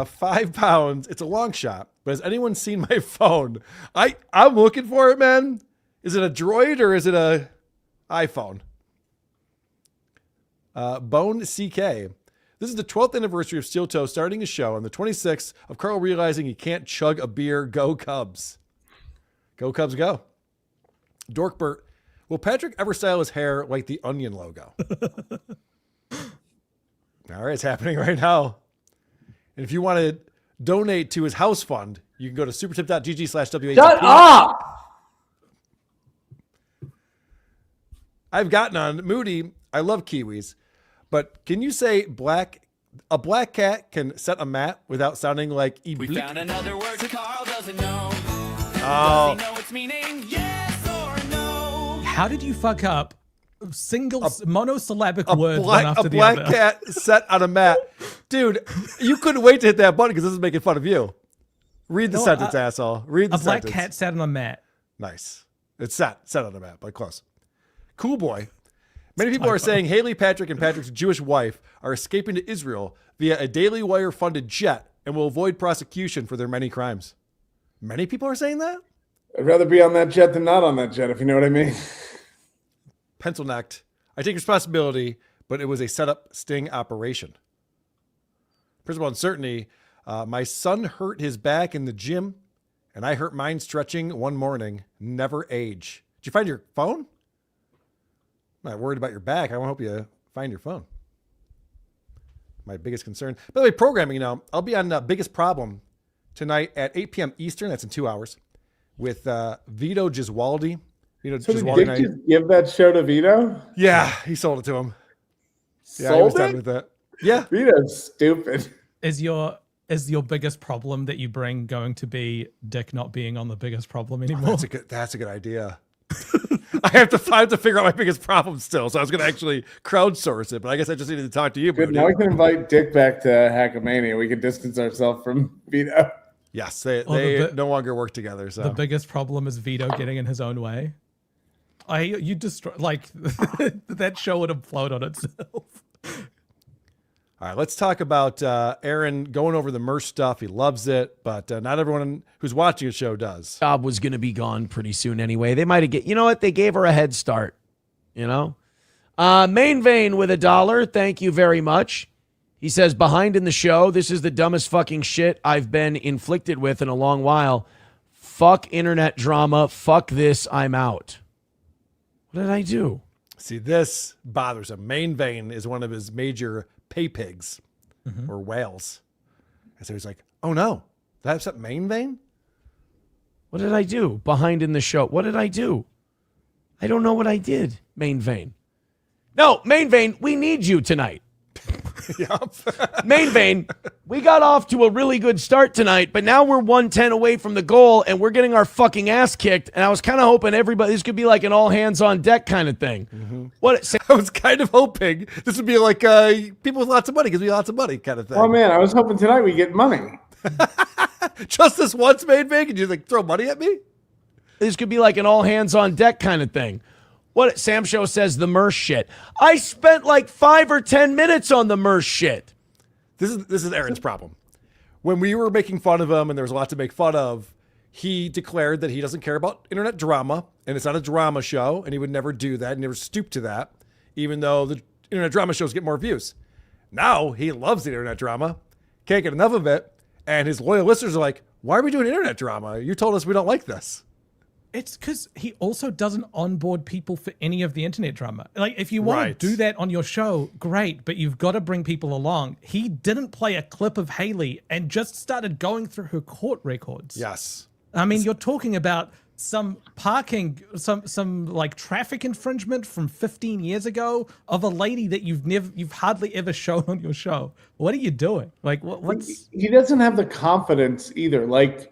5 pounds. It's a long shot, but has anyone seen my phone? I'm looking for it, man. Is it a Droid or is it a iPhone? Bone CK. This is the 12th anniversary of Steel Toe starting his show, and the 26th of Carl realizing he can't chug a beer. Go Cubs. Go Cubs, go. Dorkbert, will Patrick ever style his hair like the Onion logo? All right, it's happening right now. And if you want to donate to his house fund, you can go to supertip.gg/WH.
Shut up!
I've gotten on Moody. I love Kiwis, but can you say a black cat can set a mat without sounding like
We
Iblik?
found another word Carl doesn't know.
Oh.
Does he know its meaning? Yes or no?
How did you fuck up monosyllabic
A
words one after the
black
other?
cat set on a mat. Dude, you couldn't wait to hit that button because this is making fun of you. Read the
No,
sentence, asshole. Read the
A black
sentence.
cat sat on a mat.
Nice. It's set on a map, but close. Cool boy. Many people are saying Haley Patrick and Patrick's Jewish wife are escaping to Israel via a Daily Wire funded jet and will avoid prosecution for their many crimes. Many people are saying that?
I'd rather be on that jet than not on that jet, if you know what I mean.
Pencil necked. I take responsibility, but it was a setup sting operation. Principal uncertainty. My son hurt his back in the gym, and I hurt mine stretching one morning. Never age. Did you find your phone? I'm not worried about your back. I hope you find your phone. My biggest concern. By the way, programming, I'll be on Biggest Problem tonight at 8 p.m. Eastern. That's in 2 hours. With Vito Giswaldi. Vito
So did
Giswaldi.
Dick
and I-
just give that show to Vito?
Yeah, he sold it to him. Yeah, he
Sold
was done
it?
with that. Yeah.
Vito's stupid.
Is your biggest problem that you bring going to be Dick not being on the biggest problem anymore?
That's a good idea. I have to figure out my biggest problem still. So I was going to actually crowdsource it, but I guess I just needed to talk to you.
Good.
Moody.
Now we can invite Dick back to Hackamania. We can distance ourselves from Vito.
Yes, they
the
no longer work together. So
The biggest problem is Vito getting in his own way. You destroy that show would implode on itself.
all right, let's talk about Aaron going over the merch stuff. He loves it, but not everyone who's watching a show does.
Job was going to be gone pretty soon anyway. They might have you know what? They gave her a head start, you know? Main Vein with $1. Thank you very much. He says, behind in the show, this is the dumbest fucking shit I've been inflicted with in a long while. Fuck internet drama. Fuck this. I'm out. What did I do?
See, this bothers him. Main Vein is one of his major pay pigs or whales. And so he's like, oh no, did I upset Main Vein?
What did I do? Behind in the show. What did I do? I don't know what I did, Main Vein. No, Main Vein, we need you tonight.
Yup.
Main Vein, We got off to a really good start tonight, but now we're 110 away from the goal, and we're getting our fucking ass kicked. And I was kind of hoping this could be like an all hands on deck kind of thing.
I was kind of hoping this would be like people with lots of money gives me lots of money kind of thing.
Oh man, I was hoping tonight we get money.
Just this once, made big, and you like throw money at me?
This could be like an all hands on deck kind of thing. What Sam Show says, the Mersh shit. I spent like 5 or 10 minutes on the Mersh shit.
This is Aaron's problem. When we were making fun of him and there was a lot to make fun of, he declared that he doesn't care about internet drama and it's not a drama show and he would never do that and never stoop to that, even though the internet drama shows get more views. Now he loves the internet drama, can't get enough of it, and his loyal listeners are like, why are we doing internet drama? You told us we don't like this.
It's because he also doesn't onboard people for any of the internet drama. Like, if you want to do that on your show, great, but you've got to bring people along. He didn't play a clip of Haley and just started going through her court records.
Yes.
I mean, you're talking about some parking, some like traffic infringement from 15 years ago of a lady that you've hardly ever shown on your show. What are you doing? Like, what's...
He doesn't have the confidence either. Like,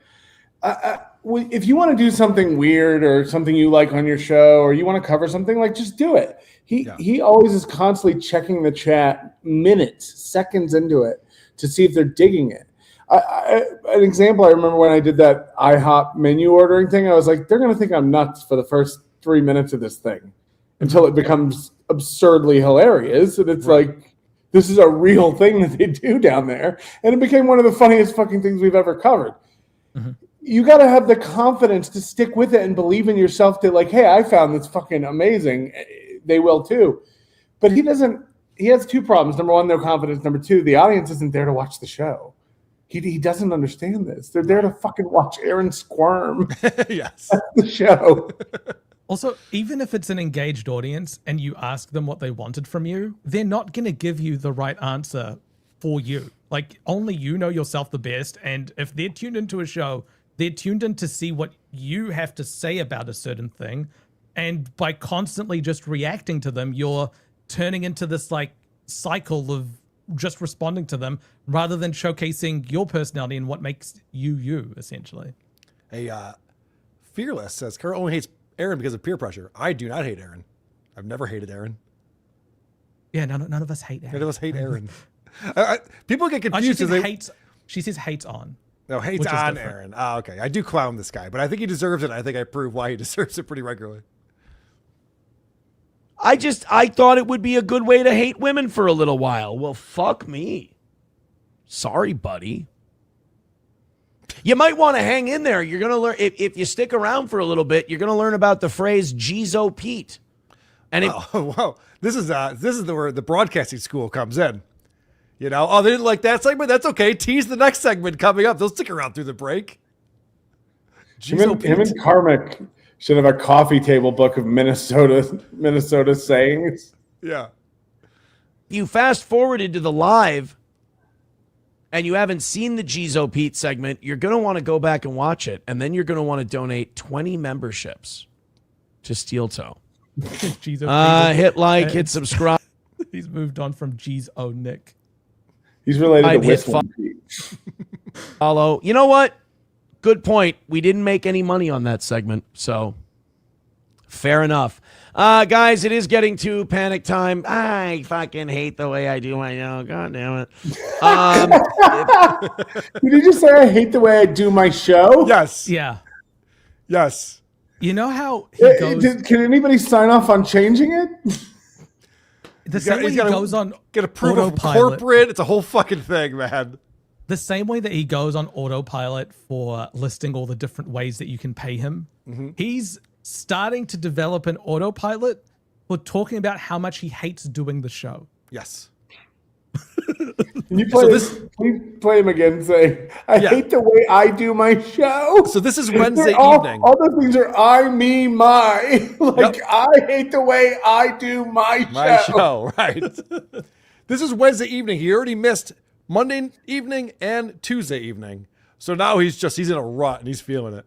if you want to do something weird or something you like on your show, or you want to cover something, like, just do it. He always is constantly checking the chat minutes, seconds into it to see if they're digging it. An example, I remember when I did that IHOP menu ordering thing, I was like, they're going to think I'm nuts for the first 3 minutes of this thing until it becomes absurdly hilarious. And it's like, this is a real thing that they do down there. And it became one of the funniest fucking things we've ever covered. Mm-hmm. You got to have the confidence to stick with it and believe in yourself that, like, hey, I found this fucking amazing. They will too. But he doesn't. He has two problems. Number one, no confidence. Number two, the audience isn't there to watch the show. He doesn't understand this. They're there to fucking watch Aaron squirm.
Yes.
That's the show.
Also, even if it's an engaged audience and you ask them what they wanted from you, they're not going to give you the right answer for you. Like, only you know yourself the best. And if they're tuned into a show, they're tuned in to see what you have to say about a certain thing. And by constantly just reacting to them, you're turning into this like cycle of just responding to them rather than showcasing your personality and what makes you, essentially.
Hey, Fearless says, Kurt only hates Aaron because of peer pressure. I do not hate Aaron. I've never hated Aaron.
Yeah, none of us hate Aaron.
None of us hate Aaron. People get confused.
She says hates on.
No, hates on Aaron. Oh, okay. I do clown this guy, but I think he deserves it. I think I prove why he deserves it pretty regularly.
I thought it would be a good way to hate women for a little while. Well, fuck me. Sorry, buddy. You might want to hang in there. You're going to learn, if you stick around for a little bit, you're going to learn about the phrase Jizo Pete. And
wow. This is where the broadcasting school comes in. You know, oh, they didn't like that segment? That's okay. Tease the next segment coming up. They'll stick around through the break.
Him and Karmic should have a coffee table book of Minnesota sayings.
Yeah.
You fast forwarded to the live and you haven't seen the Jizo Pete segment, you're going to want to go back and watch it. And then you're going to want to donate 20 memberships to Steel Toe. Hit like, hit subscribe.
He's moved on from Jizo Nick.
He's related to Whistling Pete.
Follow. You know what? Good point. We didn't make any money on that segment, so fair enough. Guys, it is getting to panic time. I fucking hate the way I do my show. God damn it.
Did you just say I hate the way I do my show?
Yes.
Yeah.
Yes.
You know how he goes...
Can anybody sign off on changing it?
The same way he goes on
get approval from corporate. It's a whole fucking thing, man.
The same way that he goes on autopilot for listing all the different ways that you can pay him, he's starting to develop an autopilot for talking about how much he hates doing the show.
Yes.
Can you play him again? Say, I hate the way I do my show.
So this is Wednesday evening.
All the things are I, me, my. I hate the way I do my
show. Right. This is Wednesday evening. He already missed Monday evening and Tuesday evening. So now he's in a rut and he's feeling it.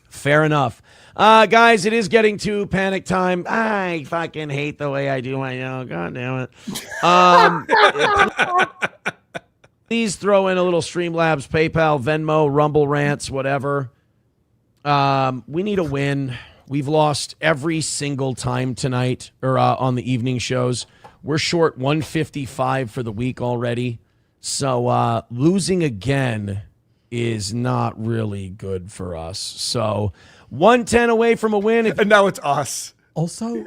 Fair enough. Guys, it is getting to panic time. I fucking hate the way I do my show. God damn it. Please throw in a little Streamlabs, PayPal, Venmo, Rumble rants, whatever. We need a win. We've lost every single time tonight or on the evening shows. We're short 155 for the week already. So losing again is not really good for us. So 110 away from a win.
And now it's us.
Also,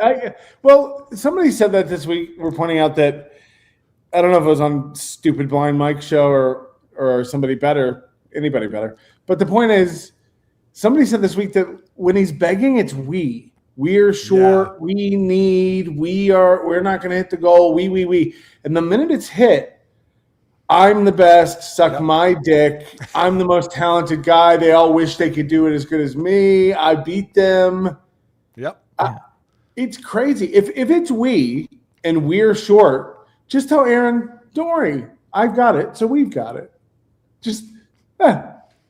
well, somebody said that this week. We're pointing out that I don't know if it was on Stupid Blind Mike's show or anybody better. But the point is, somebody said this week that when he's begging, it's we. We're short. Yeah. We need. We're not going to hit the goal. We. And the minute it's hit, I'm the best. Suck my dick. I'm the most talented guy. They all wish they could do it as good as me. I beat them.
Yep.
It's crazy. If it's we and we're short, just tell Aaron, don't worry, I've got it, so we've got it. Just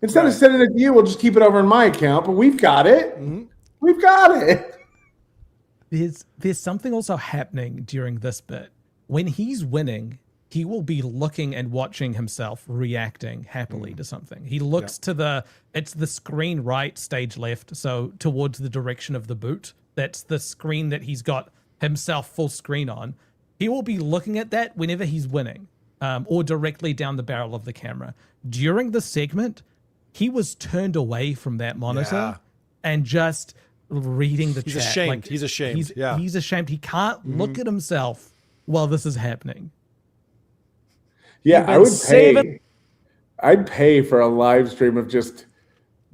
instead of sending it to you, we'll just keep it over in my account, but we've got it. Mm-hmm. We've got it.
There's something also happening during this bit. When he's winning, he will be looking and watching himself reacting happily to something. He looks to it's the screen right, stage left, so towards the direction of the boot. That's the screen that he's got himself full screen on. He will be looking at that whenever he's winning, or directly down the barrel of the camera. During the segment, he was turned away from that monitor and just reading the chat.
Ashamed. He's ashamed.
He's ashamed. He can't look at himself while this is happening.
Yeah, I'd pay for a live stream of just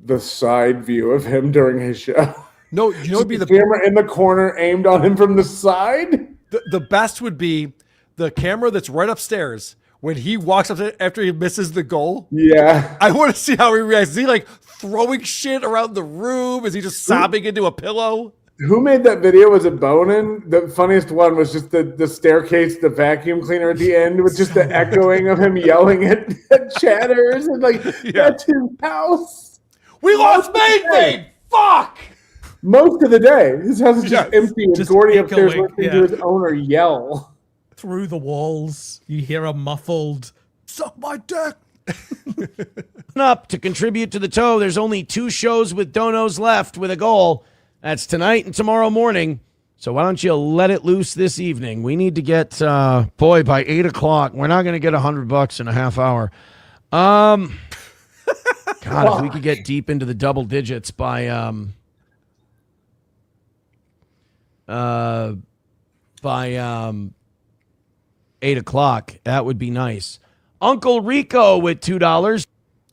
the side view of him during his show.
No, you know, it'd be the
camera in the corner aimed on him from the side.
The best would be the camera that's right upstairs when he walks up after he misses the goal.
Yeah.
I want to see how he reacts. Is he like throwing shit around the room? Is he just sobbing into a pillow?
Who made that video? Was it Bonin? The funniest one was just the staircase, the vacuum cleaner at the end with just the echoing of him yelling at chatters and that's his house.
We lost Main. Fuck!
Most of the day, his house is just empty, and Gordy upstairs listening to his owner yell.
Through the walls, you hear a muffled, "Suck my dick."
Up to contribute to the toe, there's only 2 shows with donos left with a goal. That's tonight and tomorrow morning. So why don't you let it loose this evening? We need to get, by 8 o'clock. We're not going to get $100 in a half hour. God, if we could get deep into the double digits by 8 o'clock, that would be nice. Uncle Rico with $2.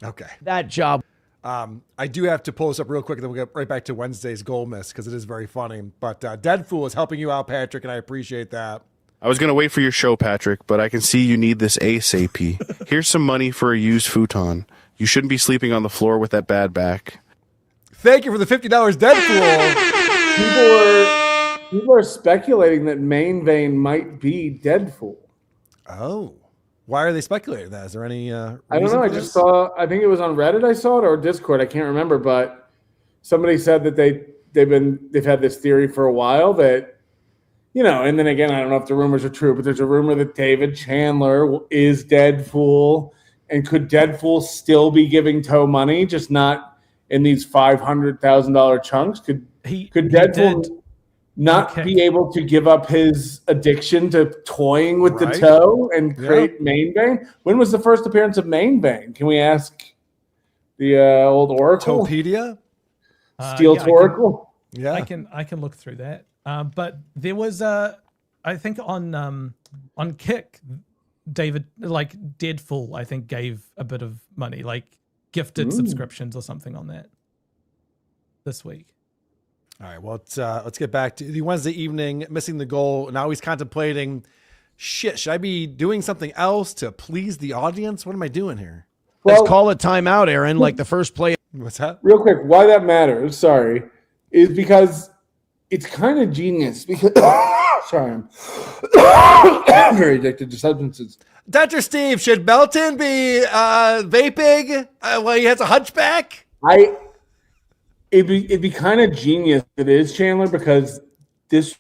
Okay.
That job.
I do have to pull this up real quick, and then we'll get right back to Wednesday's goal miss because it is very funny. But Deadfool is helping you out, Patrick, and I appreciate that.
I was going to wait for your show, Patrick, but I can see you need this ASAP. Here's some money for a used futon. You shouldn't be sleeping on the floor with that bad back.
Thank you for the $50, Deadfool.
People are speculating that Main Vein might be Deadfool.
Oh. Why are they speculating that? Is there any
I don't know. I just saw, I think it was on Reddit I saw it, or Discord. I can't remember, but somebody said that they've had this theory for a while that, and then again, I don't know if the rumors are true, but there's a rumor that David Chandler is Deadfool. And could Deadfool still be giving Toe money, just not in these $500,000 chunks? Could Deadpool not be able to give up his addiction to toying with the toe and create Main Vein? When was the first appearance of Main Vein? Can we ask the old Oracle?
Topedia?
Steel Oracle?
Yeah.
I can look through that. But there was I think on Kick, David, Deadful, I think gave a bit of money, gifted subscriptions or something on that this week.
All right, well, let's get back to the Wednesday evening, missing the goal. Now he's contemplating, should I be doing something else to please the audience? What am I doing here?
Let's call a timeout, Aaron, like the first play.
What's that?
Real quick, why that matters, is because it's kind of genius. Because I'm very addicted to substances.
Dr. Steve, should Belton be vaping while he has a hunchback?
It'd be kind of genius if it is Chandler, because this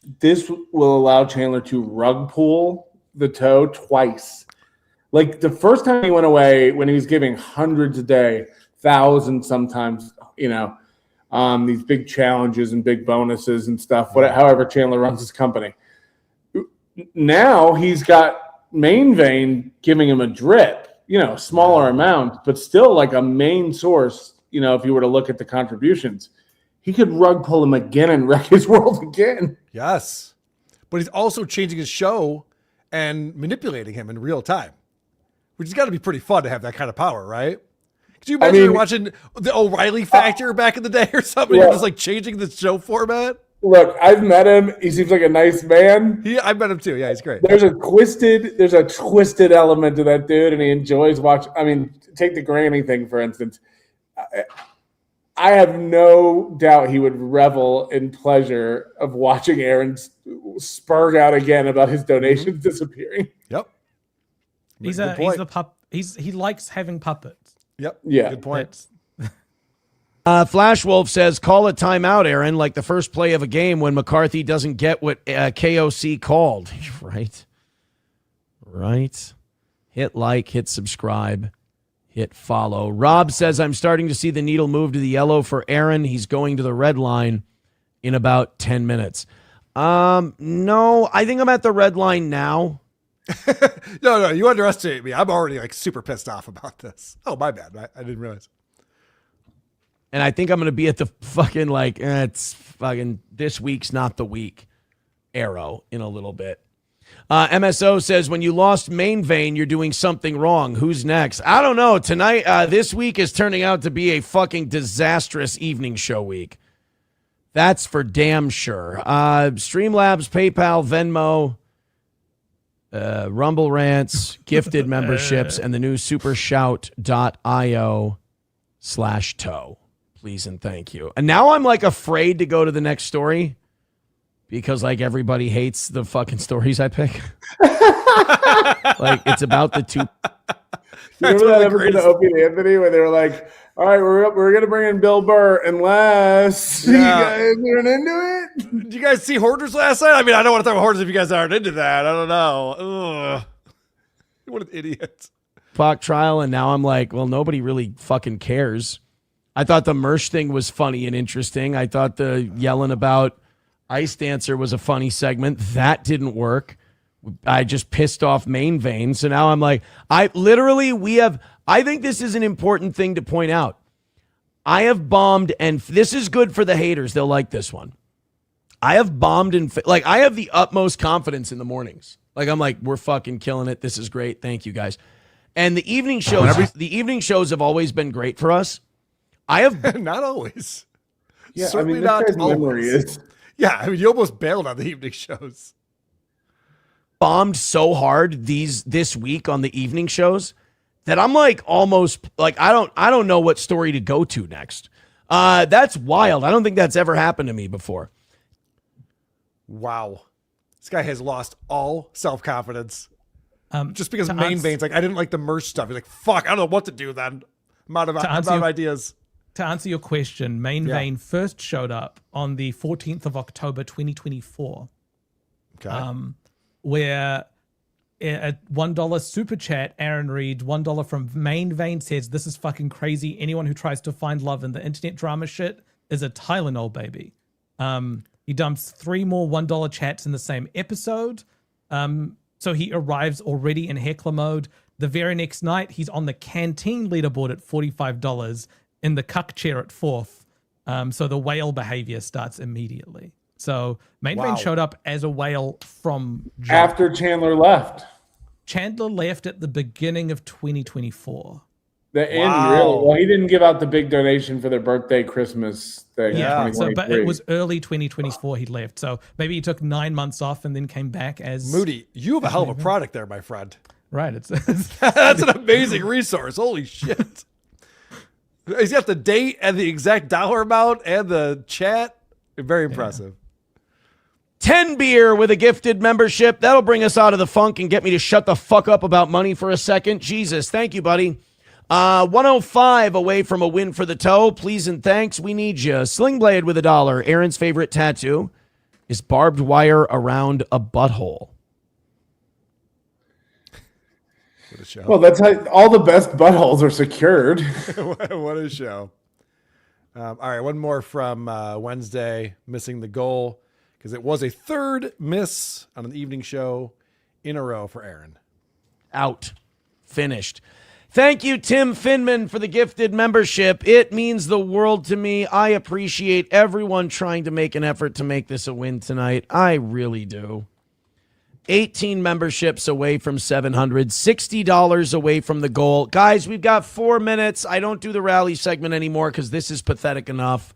will allow Chandler to rug pull the toe twice. Like the first time he went away, when he was giving hundreds a day, thousands sometimes, these big challenges and big bonuses and stuff, however Chandler runs his company. Now he's got Main Vein giving him a drip, smaller amount, but still like a main source, if you were to look at the contributions. He could rug pull him again and wreck his world again.
Yes. But he's also changing his show and manipulating him in real time, which has got to be pretty fun to have that kind of power, right? Could you imagine you're watching the O'Reilly Factor back in the day or something? You're just like changing the show format?
Look, I've met him. He seems like a nice man.
I've met him too. Yeah, he's great.
There's a twisted element to that dude, and he enjoys watching. I mean, take the granny thing, for instance. I have no doubt he would revel in pleasure of watching Aaron spurg out again about his donations disappearing.
Yep.
He likes having puppets.
Yep.
Yeah.
Good point.
Flash Wolf says, call a timeout, Aaron, like the first play of a game when McCarthy doesn't get what KOC called. Right. Hit like, hit subscribe, hit follow. Rob says, I'm starting to see the needle move to the yellow for Aaron. He's going to the red line in about 10 minutes. No, I think I'm at the red line now.
No, you underestimate me. I'm already like super pissed off about this. Oh, my bad. I didn't realize.
And I think I'm going to be at the fucking it's fucking this week's not the week arrow in a little bit. MSO says, when you lost Main Vein, you're doing something wrong. Who's next? I don't know. Tonight, this week is turning out to be a fucking disastrous evening show week. That's for damn sure. Streamlabs, PayPal, Venmo, Rumble Rants, gifted memberships, and the new supershout.io/toe. Please and thank you. And now I'm like afraid to go to the next story because like everybody hates the fucking stories I pick. Like it's about the two.
Remember that episode of Opie and Anthony where they were like, all right, we're going to bring in Bill Burr unless you guys aren't into it.
Did you guys see Hoarders last night? I mean, I don't want to talk about Hoarders if you guys aren't into that. I don't know. Ugh. What an idiot.
Fuck trial, and now I'm like, well, nobody really fucking cares. I thought the Mersh thing was funny and interesting. I thought the yelling about Ice Dancer was a funny segment. That didn't work. I just pissed off Main Vein. So now I'm like, I think this is an important thing to point out. I have bombed, and this is good for the haters. They'll like this one. I have bombed and I have the utmost confidence in the mornings. Like I'm like, we're fucking killing it. This is great. Thank you guys. And the evening shows have always been great for us. I have
not always.
Yeah,
Certainly
this
not
guy's
always.
memory is.
Yeah, I mean, you almost bailed on the evening shows.
Bombed so hard this week on the evening shows that I'm like almost like I don't know what story to go to next. That's wild. I don't think that's ever happened to me before.
Wow. This guy has lost all self-confidence. Just because Main Vein's like, I didn't like the merch stuff. He's like, fuck, I don't know what to do then. I'm out of ideas.
To answer your question, Main Vein first showed up on the 14th of October, 2024.
Okay.
Where at $1 super chat, Aaron Reed, $1 from Main Vein says, this is fucking crazy. Anyone who tries to find love in the internet drama shit is a Tylenol baby. He dumps 3 more $1 chats in the same episode. So he arrives already in heckler mode. The very next night, he's on the canteen leaderboard at $45 in the cuck chair at 4th. So the whale behavior starts immediately. So Main Vein showed up as a whale from jump.
After Chandler left.
Chandler left at the beginning of 2024.
The end, really. Well, he didn't give out the big donation for their birthday, Christmas thing.
Yeah, but it was early 2024 he left. So maybe he took 9 months off and then came back as...
Moody, you have a hell of a product there, my friend.
Right. It's
That's an amazing resource. Holy shit. He's got the date and the exact dollar amount and the chat. Very impressive.
10 beer with a gifted membership. That'll bring us out of the funk and get me to shut the fuck up about money for a second. Jesus, thank you, buddy. 105 away from a win for the toe. Please and thanks. We need you. Sling Blade with $1. Aaron's favorite tattoo is barbed wire around a butthole.
What a show.
Well, that's how all the best buttholes are secured.
What a show. All right, one more from Wednesday, missing the goal, because it was a third miss on an evening show in a row for Aaron.
Out. Finished. Thank you, Tim Finman, for the gifted membership. It means the world to me. I appreciate everyone trying to make an effort to make this a win tonight. I really do. 18 memberships away from 700, $60 away from the goal. Guys, we've got 4 minutes. I don't do the rally segment anymore because this is pathetic enough.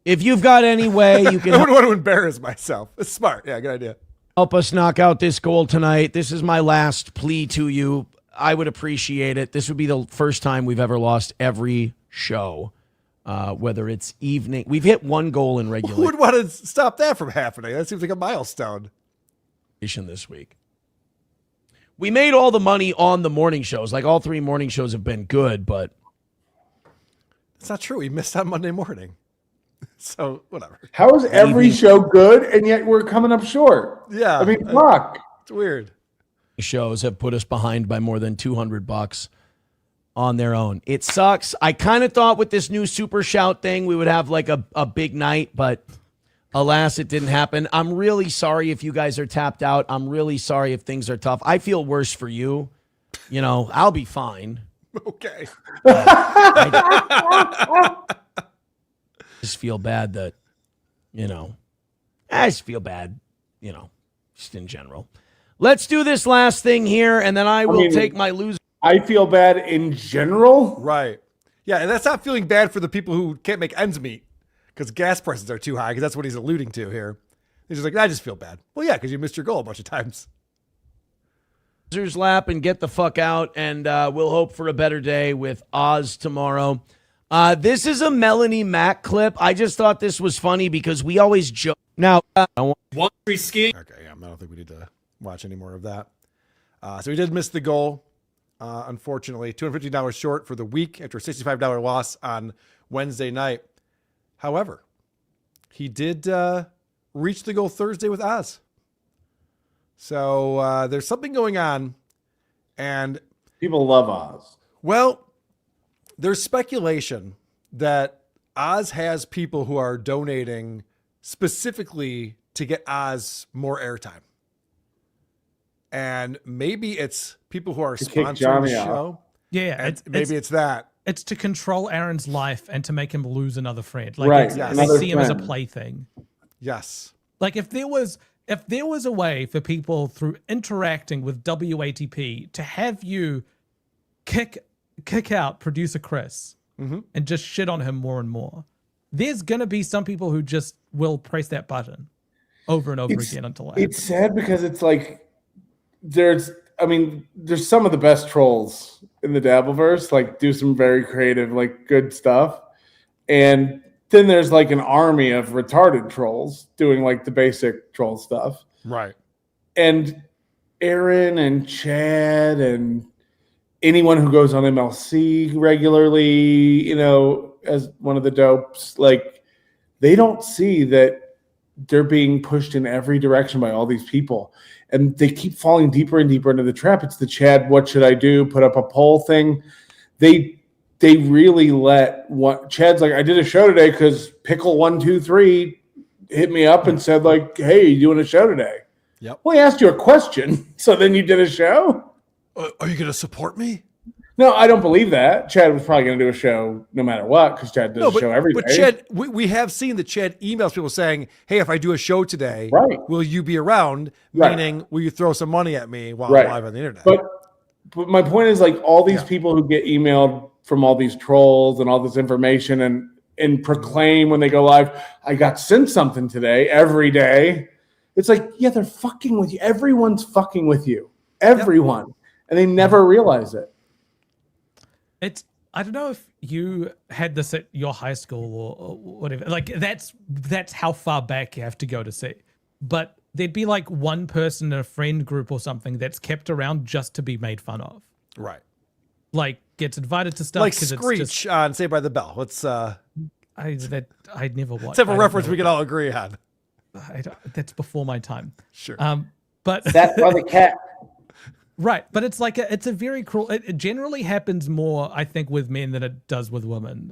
If you've got any way you can...
I wouldn't want to embarrass myself. It's smart. Yeah, good idea.
Help us knock out this goal tonight. This is my last plea to you. I would appreciate it. This would be the first time we've ever lost every show, whether it's evening. We've hit 1 goal in regulation.
Who would want to stop that from happening? That seems like a milestone.
This week. We made all the money on the morning shows. Like all 3 morning shows have been good, but
it's not true. We missed on Monday morning. So whatever.
How is every show good and yet we're coming up short?
Yeah.
I mean, fuck.
It's weird.
Shows have put us behind by more than $200 on their own. It sucks. I kind of thought with this new Super Shout thing we would have like a big night, but alas, it didn't happen. I'm really sorry if you guys are tapped out. I'm really sorry if things are tough. I feel worse for you. You know, I'll be fine.
Okay.
I just feel bad that, I just feel bad, just in general. Let's do this last thing here, and then I will take my loser.
I feel bad in general.
Right. Yeah, and that's not feeling bad for the people who can't make ends meet because gas prices are too high, because that's what he's alluding to here. He's just like, I just feel bad. Well, yeah, because you missed your goal a bunch of times.
Loser's lap and get the fuck out, and we'll hope for a better day with Oz tomorrow. This is a Melanie Mack clip. I just thought this was funny because we always joke. Now,
one free ski. Okay, yeah, I don't think we need to watch any more of that. So he did miss the goal, unfortunately. $250 short for the week after a $65 loss on Wednesday night. However, he did reach the goal Thursday with Oz. So there's something going on. And
people love Oz.
Well, there's speculation that Oz has people who are donating specifically to get Oz more airtime. And maybe it's people who are sponsoring the show.
Yeah,
maybe it's that.
It's to control Aaron's life and to make him lose another friend. Like
right.
They see him as a plaything.
Yes.
Like if there was a way for people through interacting with WATP to have you kick out producer Chris and just shit on him more and more, there's going to be some people who just will press that button over and over again until
it's sad because it's like there's some of the best trolls in the Dabbleverse, like do some very creative, like good stuff. And then there's like an army of retarded trolls doing like the basic troll stuff.
Right.
And Aaron and Chad and anyone who goes on MLC regularly, as one of the dopes, like they don't see that they're being pushed in every direction by all these people. And they keep falling deeper and deeper into the trap. It's the Chad, what should I do? Put up a poll thing. They really let what Chad's like, I did a show today because Pickle123 hit me up and said, like, hey, you doing a show today?
Yep.
Well, he asked you a question, so then you did a show?
Are you going to support me?
No, I don't believe that. Chad was probably going to do a show no matter what because Chad does a show every day.
But Chad, we have seen that Chad emails people saying, hey, if I do a show today, will you be around?
Right.
Meaning, will you throw some money at me while I'm live on the internet?
But my point is, like, all these people who get emailed from all these trolls and all this information and proclaim when they go live, I got sent something today every day. It's like, yeah, they're fucking with you. Everyone's fucking with you. Everyone. Yep. And they never realize it.
I don't know if you had this at your high school or whatever. Like that's how far back you have to go to see. But there'd be like one person in a friend group or something that's kept around just to be made fun of.
Right.
Like gets invited to stuff
like
because
Screech
it's just,
on Saved by the Bell. Let's
I'd never watched.
Let's have a reference we can all agree on.
That's before my time.
Sure.
But
that's for the cat.
Right, but it's like it's a very cruel. It generally happens more, I think, with men than it does with women,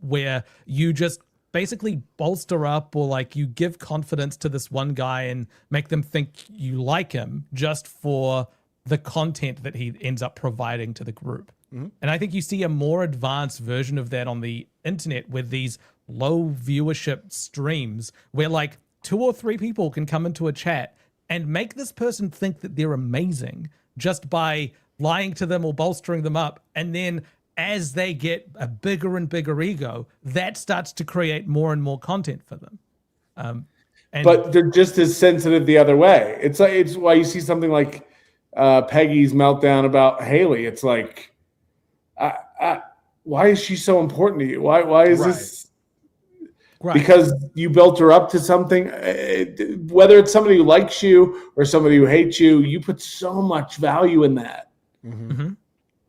where you just basically bolster up or like you give confidence to this one guy and make them think you like him just for the content that he ends up providing to the group. And I think you see a more advanced version of that on the internet with these low viewership streams where like 2 or 3 people can come into a chat and make this person think that they're amazing just by lying to them or bolstering them up. And then as they get a bigger and bigger ego, that starts to create more and more content for them.
But they're just as sensitive the other way. It's why you see something like Peggy's meltdown about Haley. It's like, why is she so important to you? Why is this? Right. Because you built her up to something. Whether it's somebody who likes you or somebody who hates you, you put so much value in that.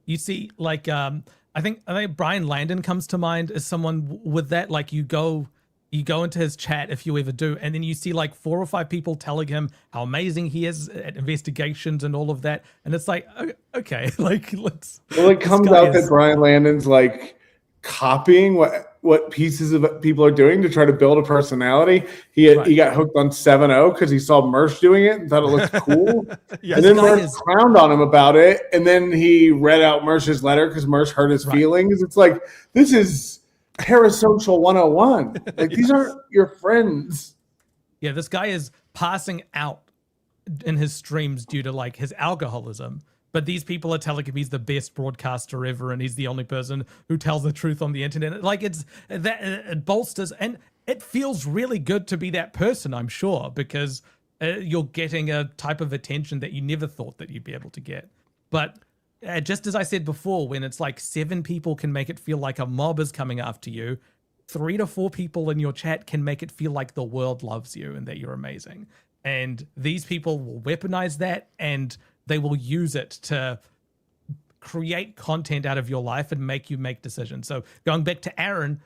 You see, like, I think Brian Landon comes to mind as someone with that. Like, you go into his chat if you ever do, and then you see like 4 or 5 people telling him how amazing he is at investigations and all of that, and it's like, okay, like let's.
Well, it comes out that Brian Landon's like copying what pieces of people are doing to try to build a personality. He got hooked on 7-0 because he saw Mersh doing it and thought it looked cool.
Yes,
and then Mersh frowned on him about it. And then he read out Mersh's letter because Mersh hurt his feelings. It's like, this is parasocial 101. Like, these aren't your friends.
Yeah, this guy is passing out in his streams due to like his alcoholism. But these people are telling him he's the best broadcaster ever, and he's the only person who tells the truth on the internet. Like, it's that it bolsters, and it feels really good to be that person, I'm sure, because you're getting a type of attention that you never thought that you'd be able to get. But just as I said before, when it's like 7 people can make it feel like a mob is coming after you, 3 to 4 people in your chat can make it feel like the world loves you and that you're amazing. And these people will weaponize that, and they will use it to create content out of your life and make you make decisions. So going back to Aaron,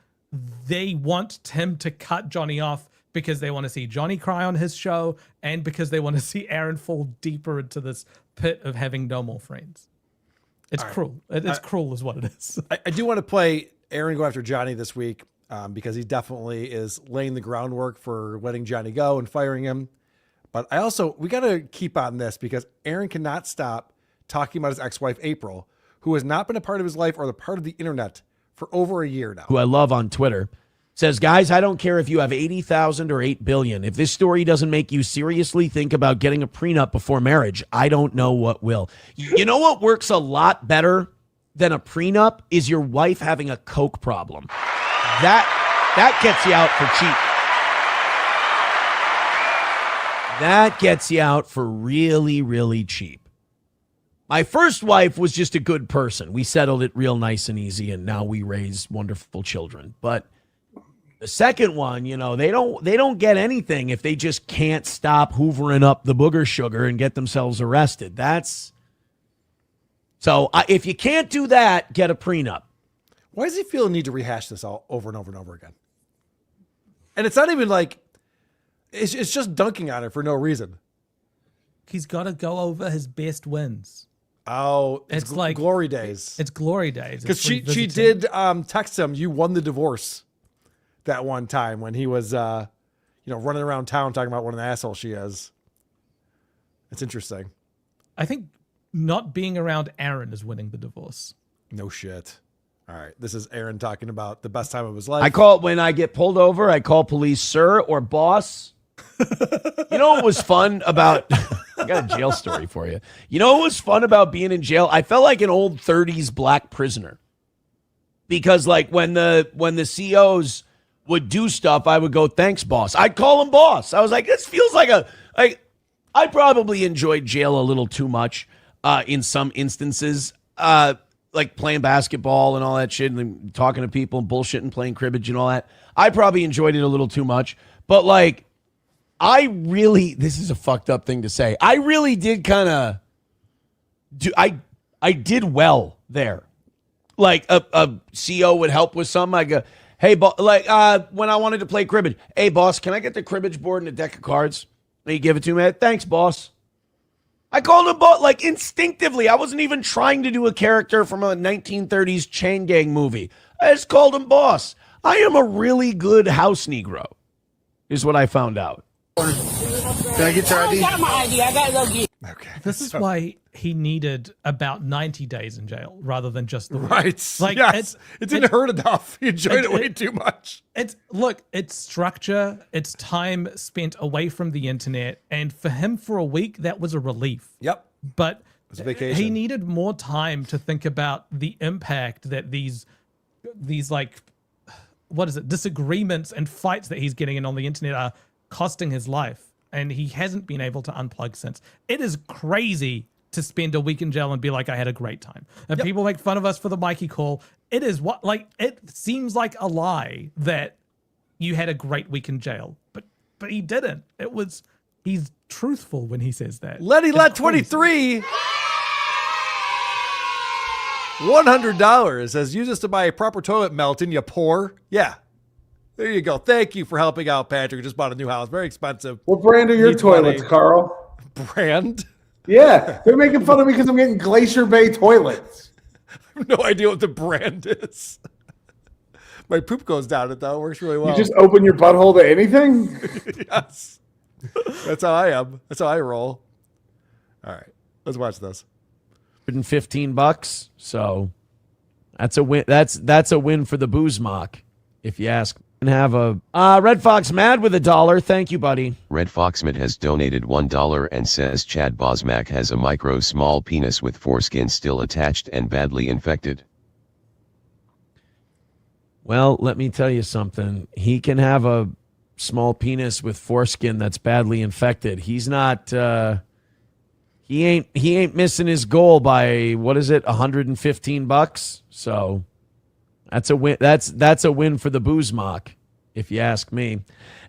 they want him to cut Johnny off because they want to see Johnny cry on his show and because they want to see Aaron fall deeper into this pit of having no more friends. It's cruel. It's cruel is what it is.
I do want to play Aaron go after Johnny this week because he definitely is laying the groundwork for letting Johnny go and firing him. But we got to keep on this because Aaron cannot stop talking about his ex-wife, April, who has not been a part of his life or the part of the internet for over a year now.
Who I love on Twitter, says, guys, I don't care if you have 80,000 or 8 billion. If this story doesn't make you seriously think about getting a prenup before marriage, I don't know what will. You know what works a lot better than a prenup is your wife having a coke problem. That gets you out for cheap. That gets you out for really, really cheap. My first wife was just a good person. We settled it real nice and easy, and now we raise wonderful children. But the second one, they don't get anything if they just can't stop hoovering up the booger sugar and get themselves arrested. So if you can't do that, get a prenup.
Why does he feel the need to rehash this all over and over and over again? And it's not even like, it's just dunking on her for no reason.
He's got to go over his best wins.
Oh, it's like glory days.
It's glory days.
Because she did text him, you won the divorce that one time when he was, running around town talking about what an asshole she is. It's interesting.
I think not being around Aaron is winning the divorce.
No shit. All right. This is Aaron talking about the best time of his life.
I call it when I get pulled over, I call police sir or boss. You know what was fun about I got a jail story for you. You know what was fun about being in jail? I felt like an old 30s black prisoner. Because like when the COs would do stuff, I would go, thanks, boss. I'd call him boss. I was like, this feels like I probably enjoyed jail a little too much in some instances. Like playing basketball and all that shit and talking to people and bullshit and playing cribbage and all that. I probably enjoyed it a little too much. But like, this is a fucked up thing to say. I really did kind of I did well there. Like a CO would help with something. I go, hey, when I wanted to play cribbage, hey, boss, can I get the cribbage board and a deck of cards? And he'd give it to me. Thanks, boss. I called him boss, like instinctively. I wasn't even trying to do a character from a 1930s chain gang movie. I just called him boss. I am a really good house Negro, is what I found out.
Can I get your ID?
I got my ID. I gotta go get.
Okay.
This is why he needed about 90 days in jail rather than just the week.
Right.
Like,
yes. It didn't hurt enough. He enjoyed it way too much.
It's structure, it's time spent away from the internet, and for him for a week that was a relief.
Yep.
But
was a vacation.
He needed more time to think about the impact that these like, what is it, disagreements and fights that he's getting in on the internet are costing his life. And he hasn't been able to unplug since. It is crazy to spend a week in jail and be like, I had a great time. And people make fun of us for the Mikey call. It is it seems like a lie that you had a great week in jail, but he didn't. He's truthful when he says that.
Letty Let 23. $100 says, use this to buy a proper toilet Melton, you poor. Yeah. There you go. Thank you for helping out, Patrick. Just bought a new house. Very expensive.
What brand are your toilets, Carl?
Brand?
Yeah. They're making fun of me because I'm getting Glacier Bay toilets.
I have no idea what the brand is. My poop goes down it, though. It works really well.
You just open your butthole to anything?
Yes. That's how I am. That's how I roll. All right. Let's watch this.
$115. So that's a win. That's a win for the booze mock, if you ask me. And have a Red Fox Mad with $1. Thank you, buddy.
Red Foxmid has donated $1 and says Chad Bosmack has a micro small penis with foreskin still attached and badly infected.
Well, let me tell you something. He can have a small penis with foreskin that's badly infected. He's not he ain't missing his goal by, what is it, $115. So that's a win. That's a win for the booze mock, if you ask me.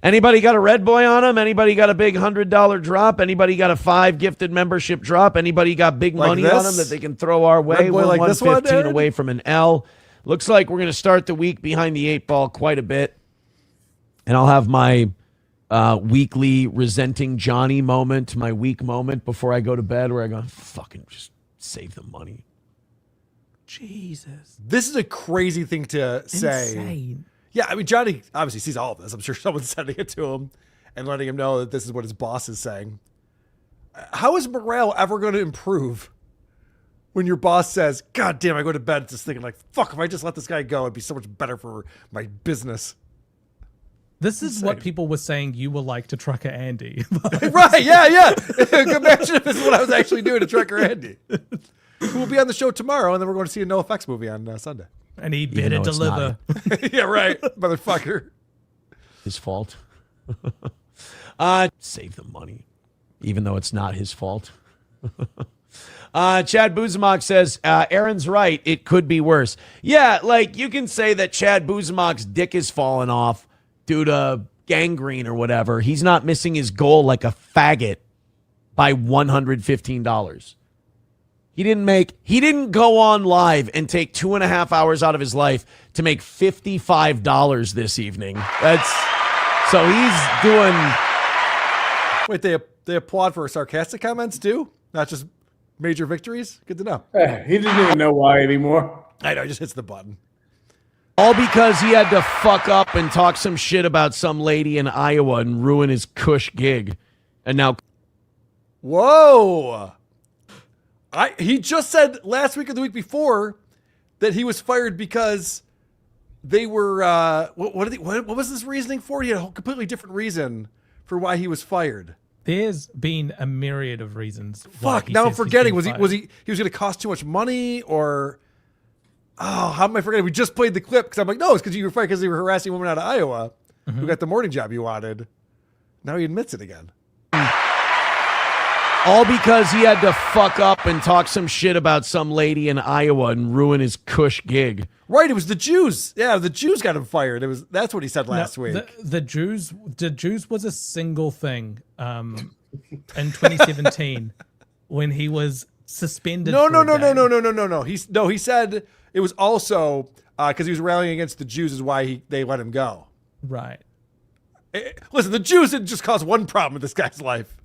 Anybody got a red boy on them? Anybody got a big $100 drop? Anybody got a 5 gifted membership drop? Anybody got big money on them that they can throw our way?
Red boy like this one,
115
Aaron?
away from an L. Looks like we're going to start the week behind the 8 ball quite a bit. And I'll have my weekly resenting Johnny moment, my week moment before I go to bed, where I go, fucking just save the money.
Jesus.
This is a crazy thing to say.
Insane.
Yeah, I mean, Johnny obviously sees all of this. I'm sure someone's sending it to him and letting him know that this is what his boss is saying. How is morale ever going to improve when your boss says, God damn, I go to bed just thinking like, fuck, if I just let this guy go, it'd be so much better for my business.
This is what people were saying you were like to Trucker Andy.
Right, yeah. Imagine if this is what I was actually doing to Trucker Andy. Who will be on the show tomorrow, and then we're going to see a No Effects movie on Sunday.
And he better deliver.
Yeah, right, motherfucker.
His fault. Save the money, even though it's not his fault. Chad Buzamok says, Aaron's right. It could be worse. Yeah, like you can say that Chad Buzamok's dick is falling off due to gangrene or whatever. He's not missing his goal like a faggot by $115. He didn't go on live and take 2.5 hours out of his life to make $55 this evening. So he's doing.
Wait, they applaud for sarcastic comments too, not just major victories. Good to know.
He didn't even know why anymore.
I know, he just hits the button.
All because he had to fuck up and talk some shit about some lady in Iowa and ruin his cush gig. And now.
Whoa. He just said last week or the week before that he was fired because they were what was his reasoning for? He had a completely different reason for why he was fired.
There's been a myriad of reasons.
Fuck, now I'm forgetting. Was he going to cost too much money, or how am I forgetting? We just played the clip because I'm like, no, it's because you were fired because you were harassing women out of Iowa who got the morning job you wanted. Now he admits it again.
All because he had to fuck up and talk some shit about some lady in Iowa and ruin his cush gig.
Right, it was the Jews. Yeah, the Jews got him fired. That's what he said last week.
The Jews was a single thing in 2017 when he was suspended.
No. He said it was also because he was rallying against the Jews is why they let him go.
Right.
Listen, the Jews didn't just cause one problem in this guy's life.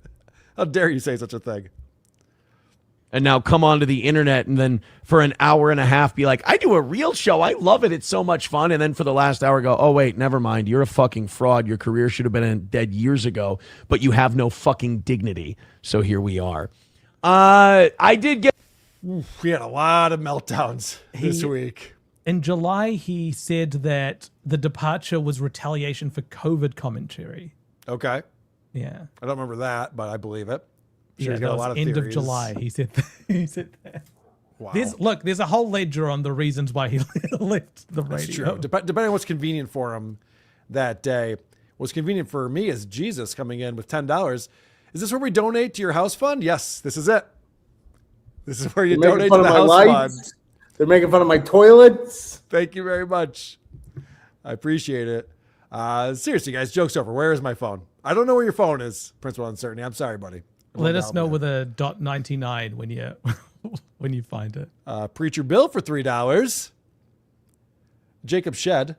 How dare you say such a thing?
and now come onto the internet and then for an hour and a half be like, I do a real show. I love it. It's so much fun. And then for the last hour go, oh, wait, never mind. You're a fucking fraud. Your career should have been dead years ago, but you have no fucking dignity. So here we are. I did get.
We had a lot of meltdowns this week.
In July, he said that the departure was retaliation for COVID commentary.
Okay.
Yeah.
I don't remember that, but I believe it. Sure,
Yeah,
he's got a lot of
end
theories.
of July. He said that. He said that.
Wow.
There's a whole ledger on the reasons why he left the
That's
radio.
true. Depending on what's convenient for him that day. What's convenient for me is Jesus coming in with $10. Is this where we donate to your house fund? Yes, this is it. This is where you
They're
donate
making
to
fun
the
of
house
my
fund.
lights. They're making fun of my toilets.
Thank you very much. I appreciate it. Seriously, guys, joke's over. Where is my phone? I don't know where your phone is, Principal Uncertainty. I'm sorry, buddy.
Let us know with a .99 when you when you find it.
Preacher Bill for $3. Jacob Shed.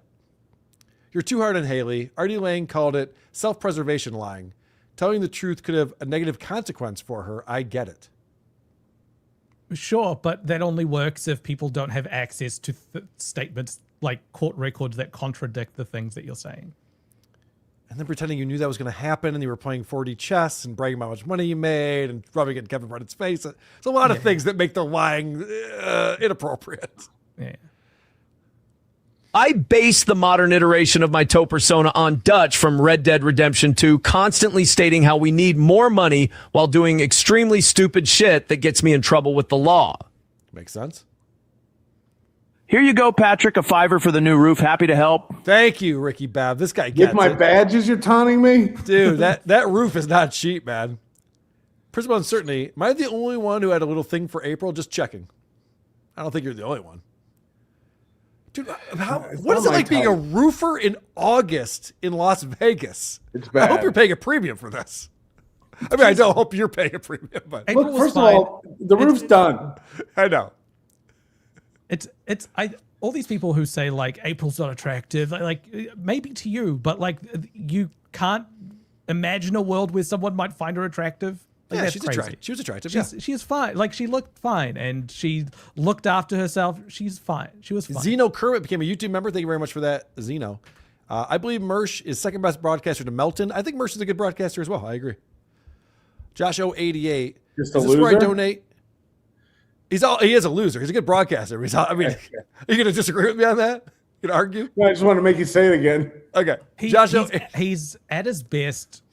You're too hard on Haley. Artie Lang called it self-preservation lying. Telling the truth could have a negative consequence for her. I get it.
Sure, but that only works if people don't have access to statements like court records that contradict the things that you're saying.
And then pretending you knew that was going to happen and you were playing 4D chess and bragging about how much money you made and rubbing it in Kevin Brennan's face. It's a lot of things that make the lying inappropriate.
Yeah.
I base the modern iteration of my toe persona on Dutch from Red Dead Redemption 2, constantly stating how we need more money while doing extremely stupid shit that gets me in trouble with the law.
Makes sense.
Here you go, Patrick. A $5 for the new roof. Happy to help.
Thank you, Ricky Babb. This guy
Get
gets
my
it.
badges you're taunting me?
Dude, that roof is not cheap, man. Principal Uncertainty, am I the only one who had a little thing for April? Just checking. I don't think you're the only one. Dude, what is it like being a roofer in August in Las Vegas?
It's
I
bad.
hope you're paying a premium for this. I mean, I don't hope you're paying a premium, but
Look, first of all, the roof's done.
I know.
All these people who say like April's not attractive, like maybe to you, but like you can't imagine a world where someone might find her attractive. Like,
Yeah,
that's
she's
crazy.
attractive. She was attractive.
She is fine. Like she looked fine, and she looked after herself. She's fine. She was fine.
Zeno Kermit became a YouTube member. Thank you very much for that, Zeno. I believe Mersch is second best broadcaster to Melton. I think Mersch is a good broadcaster as well. I agree. Josh O88.
Just
is
a
this where I
loser?
donate? He is a loser. He's a good broadcaster. Are you going to disagree with me on that? You going to argue?
No, I just want to make you say it again.
Okay.
He's at his best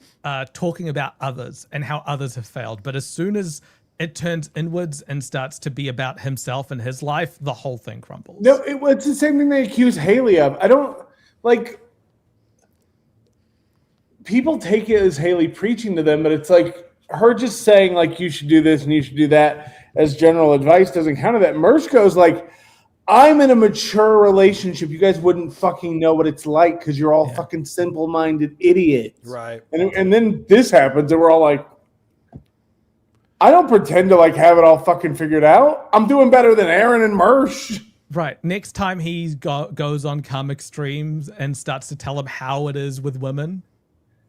talking about others and how others have failed. But as soon as it turns inwards and starts to be about himself and his life, the whole thing crumbles.
No, it's the same thing they accuse Haley of. I don't like. People take it as Haley preaching to them, but it's like her just saying like you should do this and you should do that as general advice doesn't count. That Mersh goes like, I'm in a mature relationship. You guys wouldn't fucking know what it's like because you're all fucking simple-minded idiots.
Right.
And then this happens and we're all like, I don't pretend to like have it all fucking figured out. I'm doing better than Aaron and Mersh.
Right. Next time he goes on comic streams and starts to tell him how it is with women,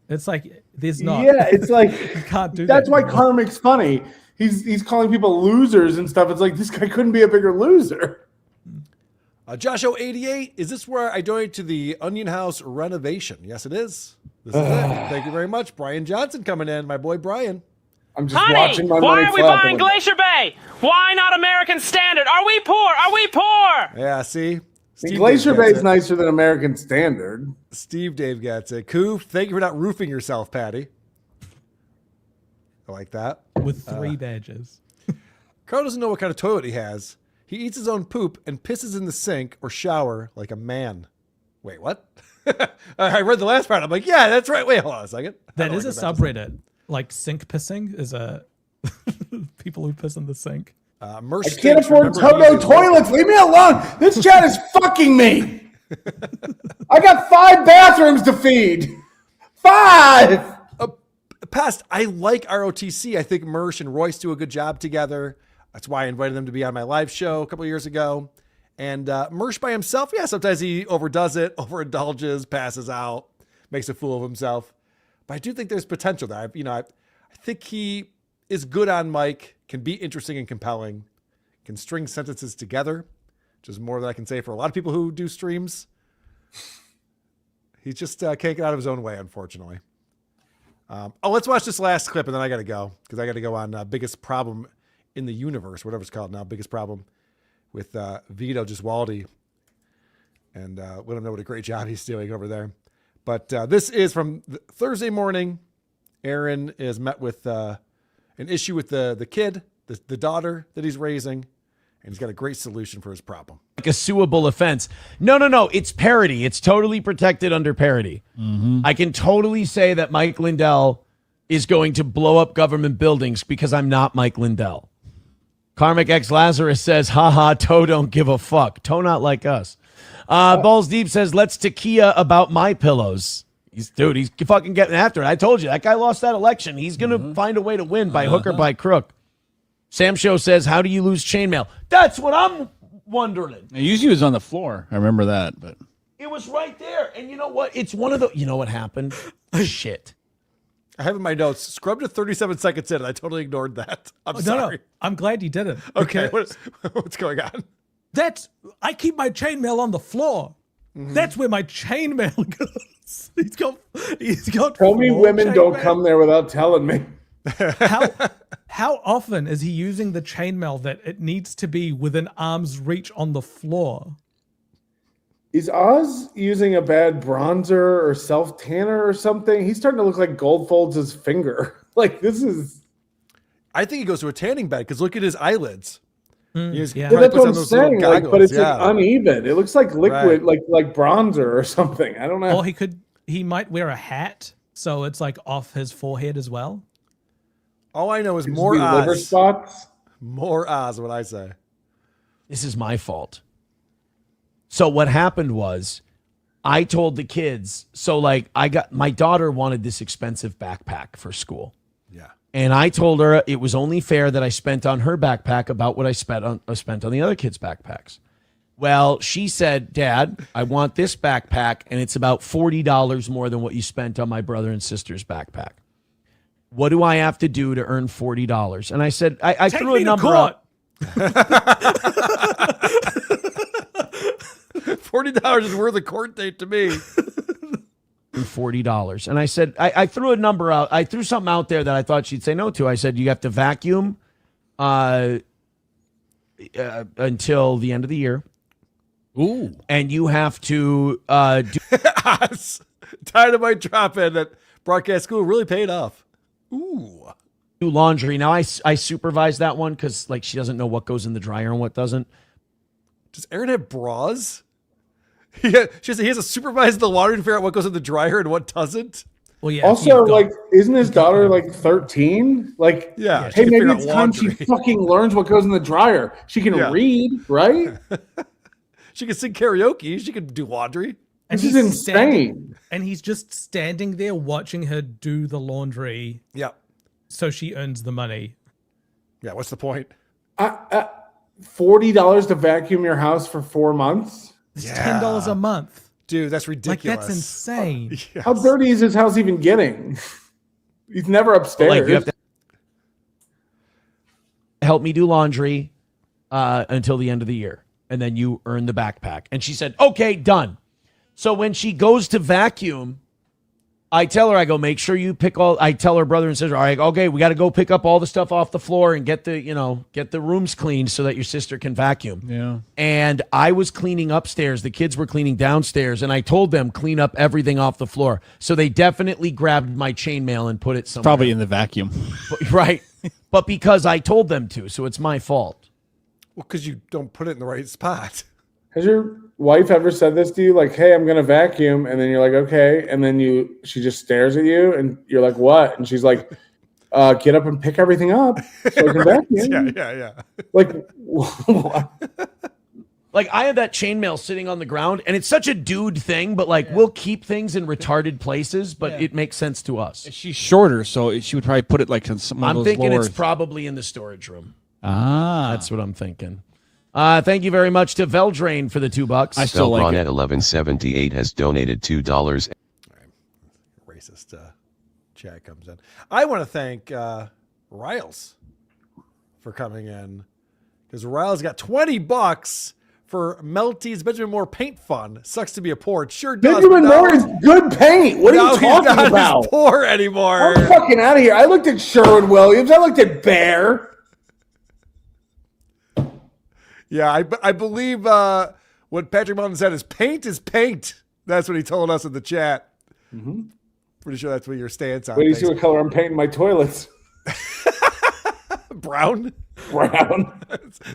it's like there's not.
Yeah, it's like
you can't do
that's
that.
why karmic's funny. He's calling people losers and stuff. It's like this guy couldn't be a bigger loser.
Josh O88, is this where I donate to the Onion House renovation? Yes, it is. This is it. Thank you very much. Brian Johnson coming in. My boy Brian.
I'm just
Honey,
watching my
why
money
are we
flap
buying
away.
Glacier Bay? Why not American Standard? Are we poor? Are we poor?
Yeah, see? Steve
Glacier
Dave
Bay
gets
is
it.
nicer than American Standard.
Steve Dave gets it. Coof, thank you for not roofing yourself, Patty. I like that.
With 3 badges.
Carl doesn't know what kind of toilet he has. He eats his own poop and pisses in the sink or shower like a man. Wait, what? I read the last part. I'm like, yeah, that's right. Wait, hold on a second.
That is a subreddit. Like sink pissing is a people who piss in the sink.
I can't afford Toto toilets. Leave me alone. This chat is fucking me. I got 5 bathrooms to feed. 5.
Past, I like ROTC. I think Mersh and Royce do a good job together. That's why I invited them to be on my live show a couple of years ago. And Mersh by himself, yeah, sometimes he overdoes it, overindulges, passes out, makes a fool of himself. But I do think there's potential there. I think he is good on mic, can be interesting and compelling, can string sentences together, which is more than I can say for a lot of people who do streams. He's just can't get out of his own way, unfortunately. Let's watch this last clip, and then I got to go because I got to go on Biggest Problem in the Universe, whatever it's called now, Biggest Problem with Vito Giswaldi, and let him know what a great job he's doing over there. But this is from Thursday morning. Aaron is met with an issue with the kid, the daughter that he's raising, and he's got a great solution for his problem.
Like a suable offense. No. It's parody. It's totally protected under parody. I can totally say that Mike Lindell is going to blow up government buildings because I'm not Mike Lindell. Karmic X Lazarus says, haha, Toe don't give a fuck. Toe not like us. Balls Deep says, let's tequila about my pillows. He's fucking getting after it. I told you, that guy lost that election. He's going to find a way to win by hook or by crook. Sam Show says, how do you lose chainmail? That's what I'm wondering.
Usually it was on the floor. I remember that, but
it was right there. And you know what? It's one of the, you know what happened? Shit.
I have in my notes, scrubbed to 37 seconds in, and I totally ignored that. I'm sorry.
No. I'm glad you did it.
Okay, what's going on?
I keep my chainmail on the floor. That's where my chainmail goes. He's got.
Tell me women don't come there without telling me.
How often is he using the chainmail that it needs to be within arm's reach on the floor?
Is Oz using a bad bronzer or self-tanner or something? He's starting to look like Gold folds his finger. Like, this is...
I think he goes to a tanning bed because look at his eyelids.
That's what I'm saying. But it's like uneven. It looks like liquid, like bronzer or something. I don't know.
Or he might wear a hat, so it's like off his forehead as well.
All I know is more Oz.
Liver spots?
More Oz, what I say.
This is my fault. So what happened was I told the kids, my daughter wanted this expensive backpack for school.
Yeah.
And I told her it was only fair that I spent on her backpack about what I spent on the other kids' backpacks. Well, she said, Dad, I want this backpack, and it's about $40 more than what you spent on my brother and sister's backpack. What do I have to do to earn $40? And I said, I threw a number out.
$40 is worth a court date to me.
$40. And I said, I threw a number out. I threw something out there that I thought she'd say no to. I said, you have to vacuum until the end of the year.
Ooh.
And you have to do
Dynamite drop in at broadcast school really paid off. Ooh.
Do laundry. Now I supervise that one because she doesn't know what goes in the dryer and what doesn't.
Does Aaron have bras? He has to supervise the laundry to figure out what goes in the dryer and what doesn't.
Well, yeah.
Also, isn't his daughter 13?
Yeah.
Hey, maybe it's time she fucking learns what goes in the dryer. She can read, right?
She can sing karaoke. She can do laundry.
This is insane.
And he's just standing there watching her do the laundry.
Yeah.
So she earns the money.
Yeah. What's the point?
$40 to vacuum your house for 4 months?
It's $10 a month.
Dude, that's ridiculous.
That's insane.
Yes.
How dirty is his house even getting? He's never upstairs.
You have to help me do laundry until the end of the year. And then you earn the backpack. And she said, okay, done. So when she goes to vacuum, I tell her, I go, make sure you I tell her brother and sister, all right, okay, we got to go pick up all the stuff off the floor and get the rooms cleaned so that your sister can vacuum.
Yeah.
And I was cleaning upstairs. The kids were cleaning downstairs. And I told them, clean up everything off the floor. So they definitely grabbed my chainmail and put it somewhere.
Probably in the vacuum.
Right. But because I told them to, so it's my fault.
Well, because you don't put it in the right spot.
Has your wife ever said this to you? Like, hey, I'm going to vacuum. And then you're like, okay. And then she just stares at you and you're like, what? And she's like, get up and pick everything up so I can vacuum.
Yeah.
Like, what?
I have that chainmail sitting on the ground and it's such a dude thing, but we'll keep things in retarded places, but it makes sense to us.
She's shorter, so she would probably put it on some of
I'm
those
thinking
lower...
it's probably in the storage room.
That's
what I'm thinking. Thank you very much to Veldrain for the $2.
I still like it. At 1178 has donated $2.
Racist chat comes in. I want to thank Riles for coming in. Because Riles got $20 for Melty's Benjamin Moore paint fun. Sucks to be a poor. It sure does.
Benjamin Moore is good paint. What are you talking about?
He's poor anymore.
I'm fucking out of here. I looked at Sherwin Williams. I looked at Bear.
Yeah, I believe what Patrick Mountain said is paint. That's what he told us in the chat.
Mm-hmm.
Pretty sure that's what your stance on.
Wait, do you see what color I'm painting my toilets?
Brown.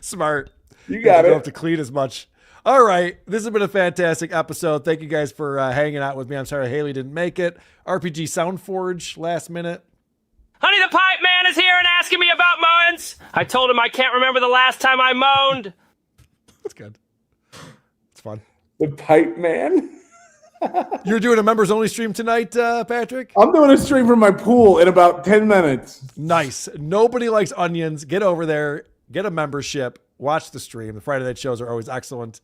Smart.
You got
You
it.
don't have to clean as much. All right. This has been a fantastic episode. Thank you guys for hanging out with me. I'm sorry Haley didn't make it. RPG Soundforge last minute.
Honey, the pipe man is here and asking me about moans. I told him I can't remember the last time I moaned.
That's good. It's fun.
The pipe man.
You're doing a members only stream tonight, Patrick?
I'm doing a stream from my pool in about 10 minutes.
Nice. Nobody likes onions. Get over there. Get a membership. Watch the stream. The Friday night shows are always excellent.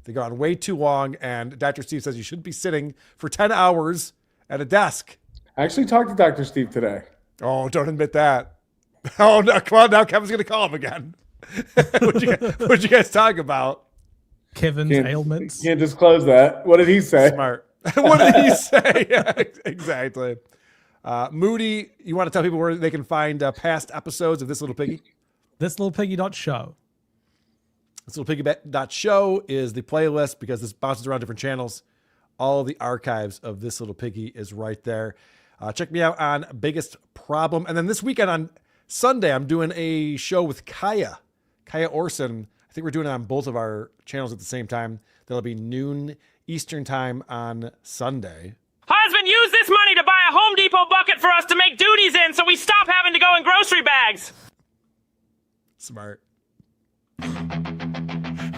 They go on way too long, and Dr. Steve says you shouldn't be sitting for 10 hours at a desk.
I actually talked to Dr. Steve today.
Oh, don't admit that. Oh, no. Come on now. Kevin's going to call him again. What'd you guys talk about?
Kevin's ailments.
Can't disclose that. What did he say?
Smart. What did he say? Yeah, exactly. Moody, you want to tell people where they can find past episodes of This Little Piggy?
ThisLittlePiggy.show.
ThisLittlePiggy.show is the playlist because this bounces around different channels. All the archives of This Little Piggy is right there. Check me out on Biggest Problem. And then this weekend on Sunday, I'm doing a show with Kaya Orson. I think we're doing it on both of our channels at the same time. That'll be noon Eastern time on Sunday.
Husband, use this money to buy a Home Depot bucket for us to make duties in so we stop having to go in grocery bags.
Smart.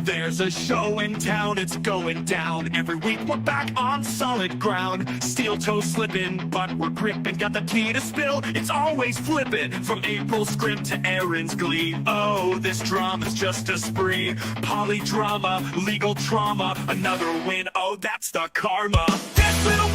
There's a show in town, it's going down. Every week we're back on solid ground. Steel toe slipping, but we're gripping. Got the tea to spill, it's always flipping. From April's scrim to Aaron's glee. Oh, this drama's just a spree. Polydrama, legal trauma. Another win, oh, that's the karma. This little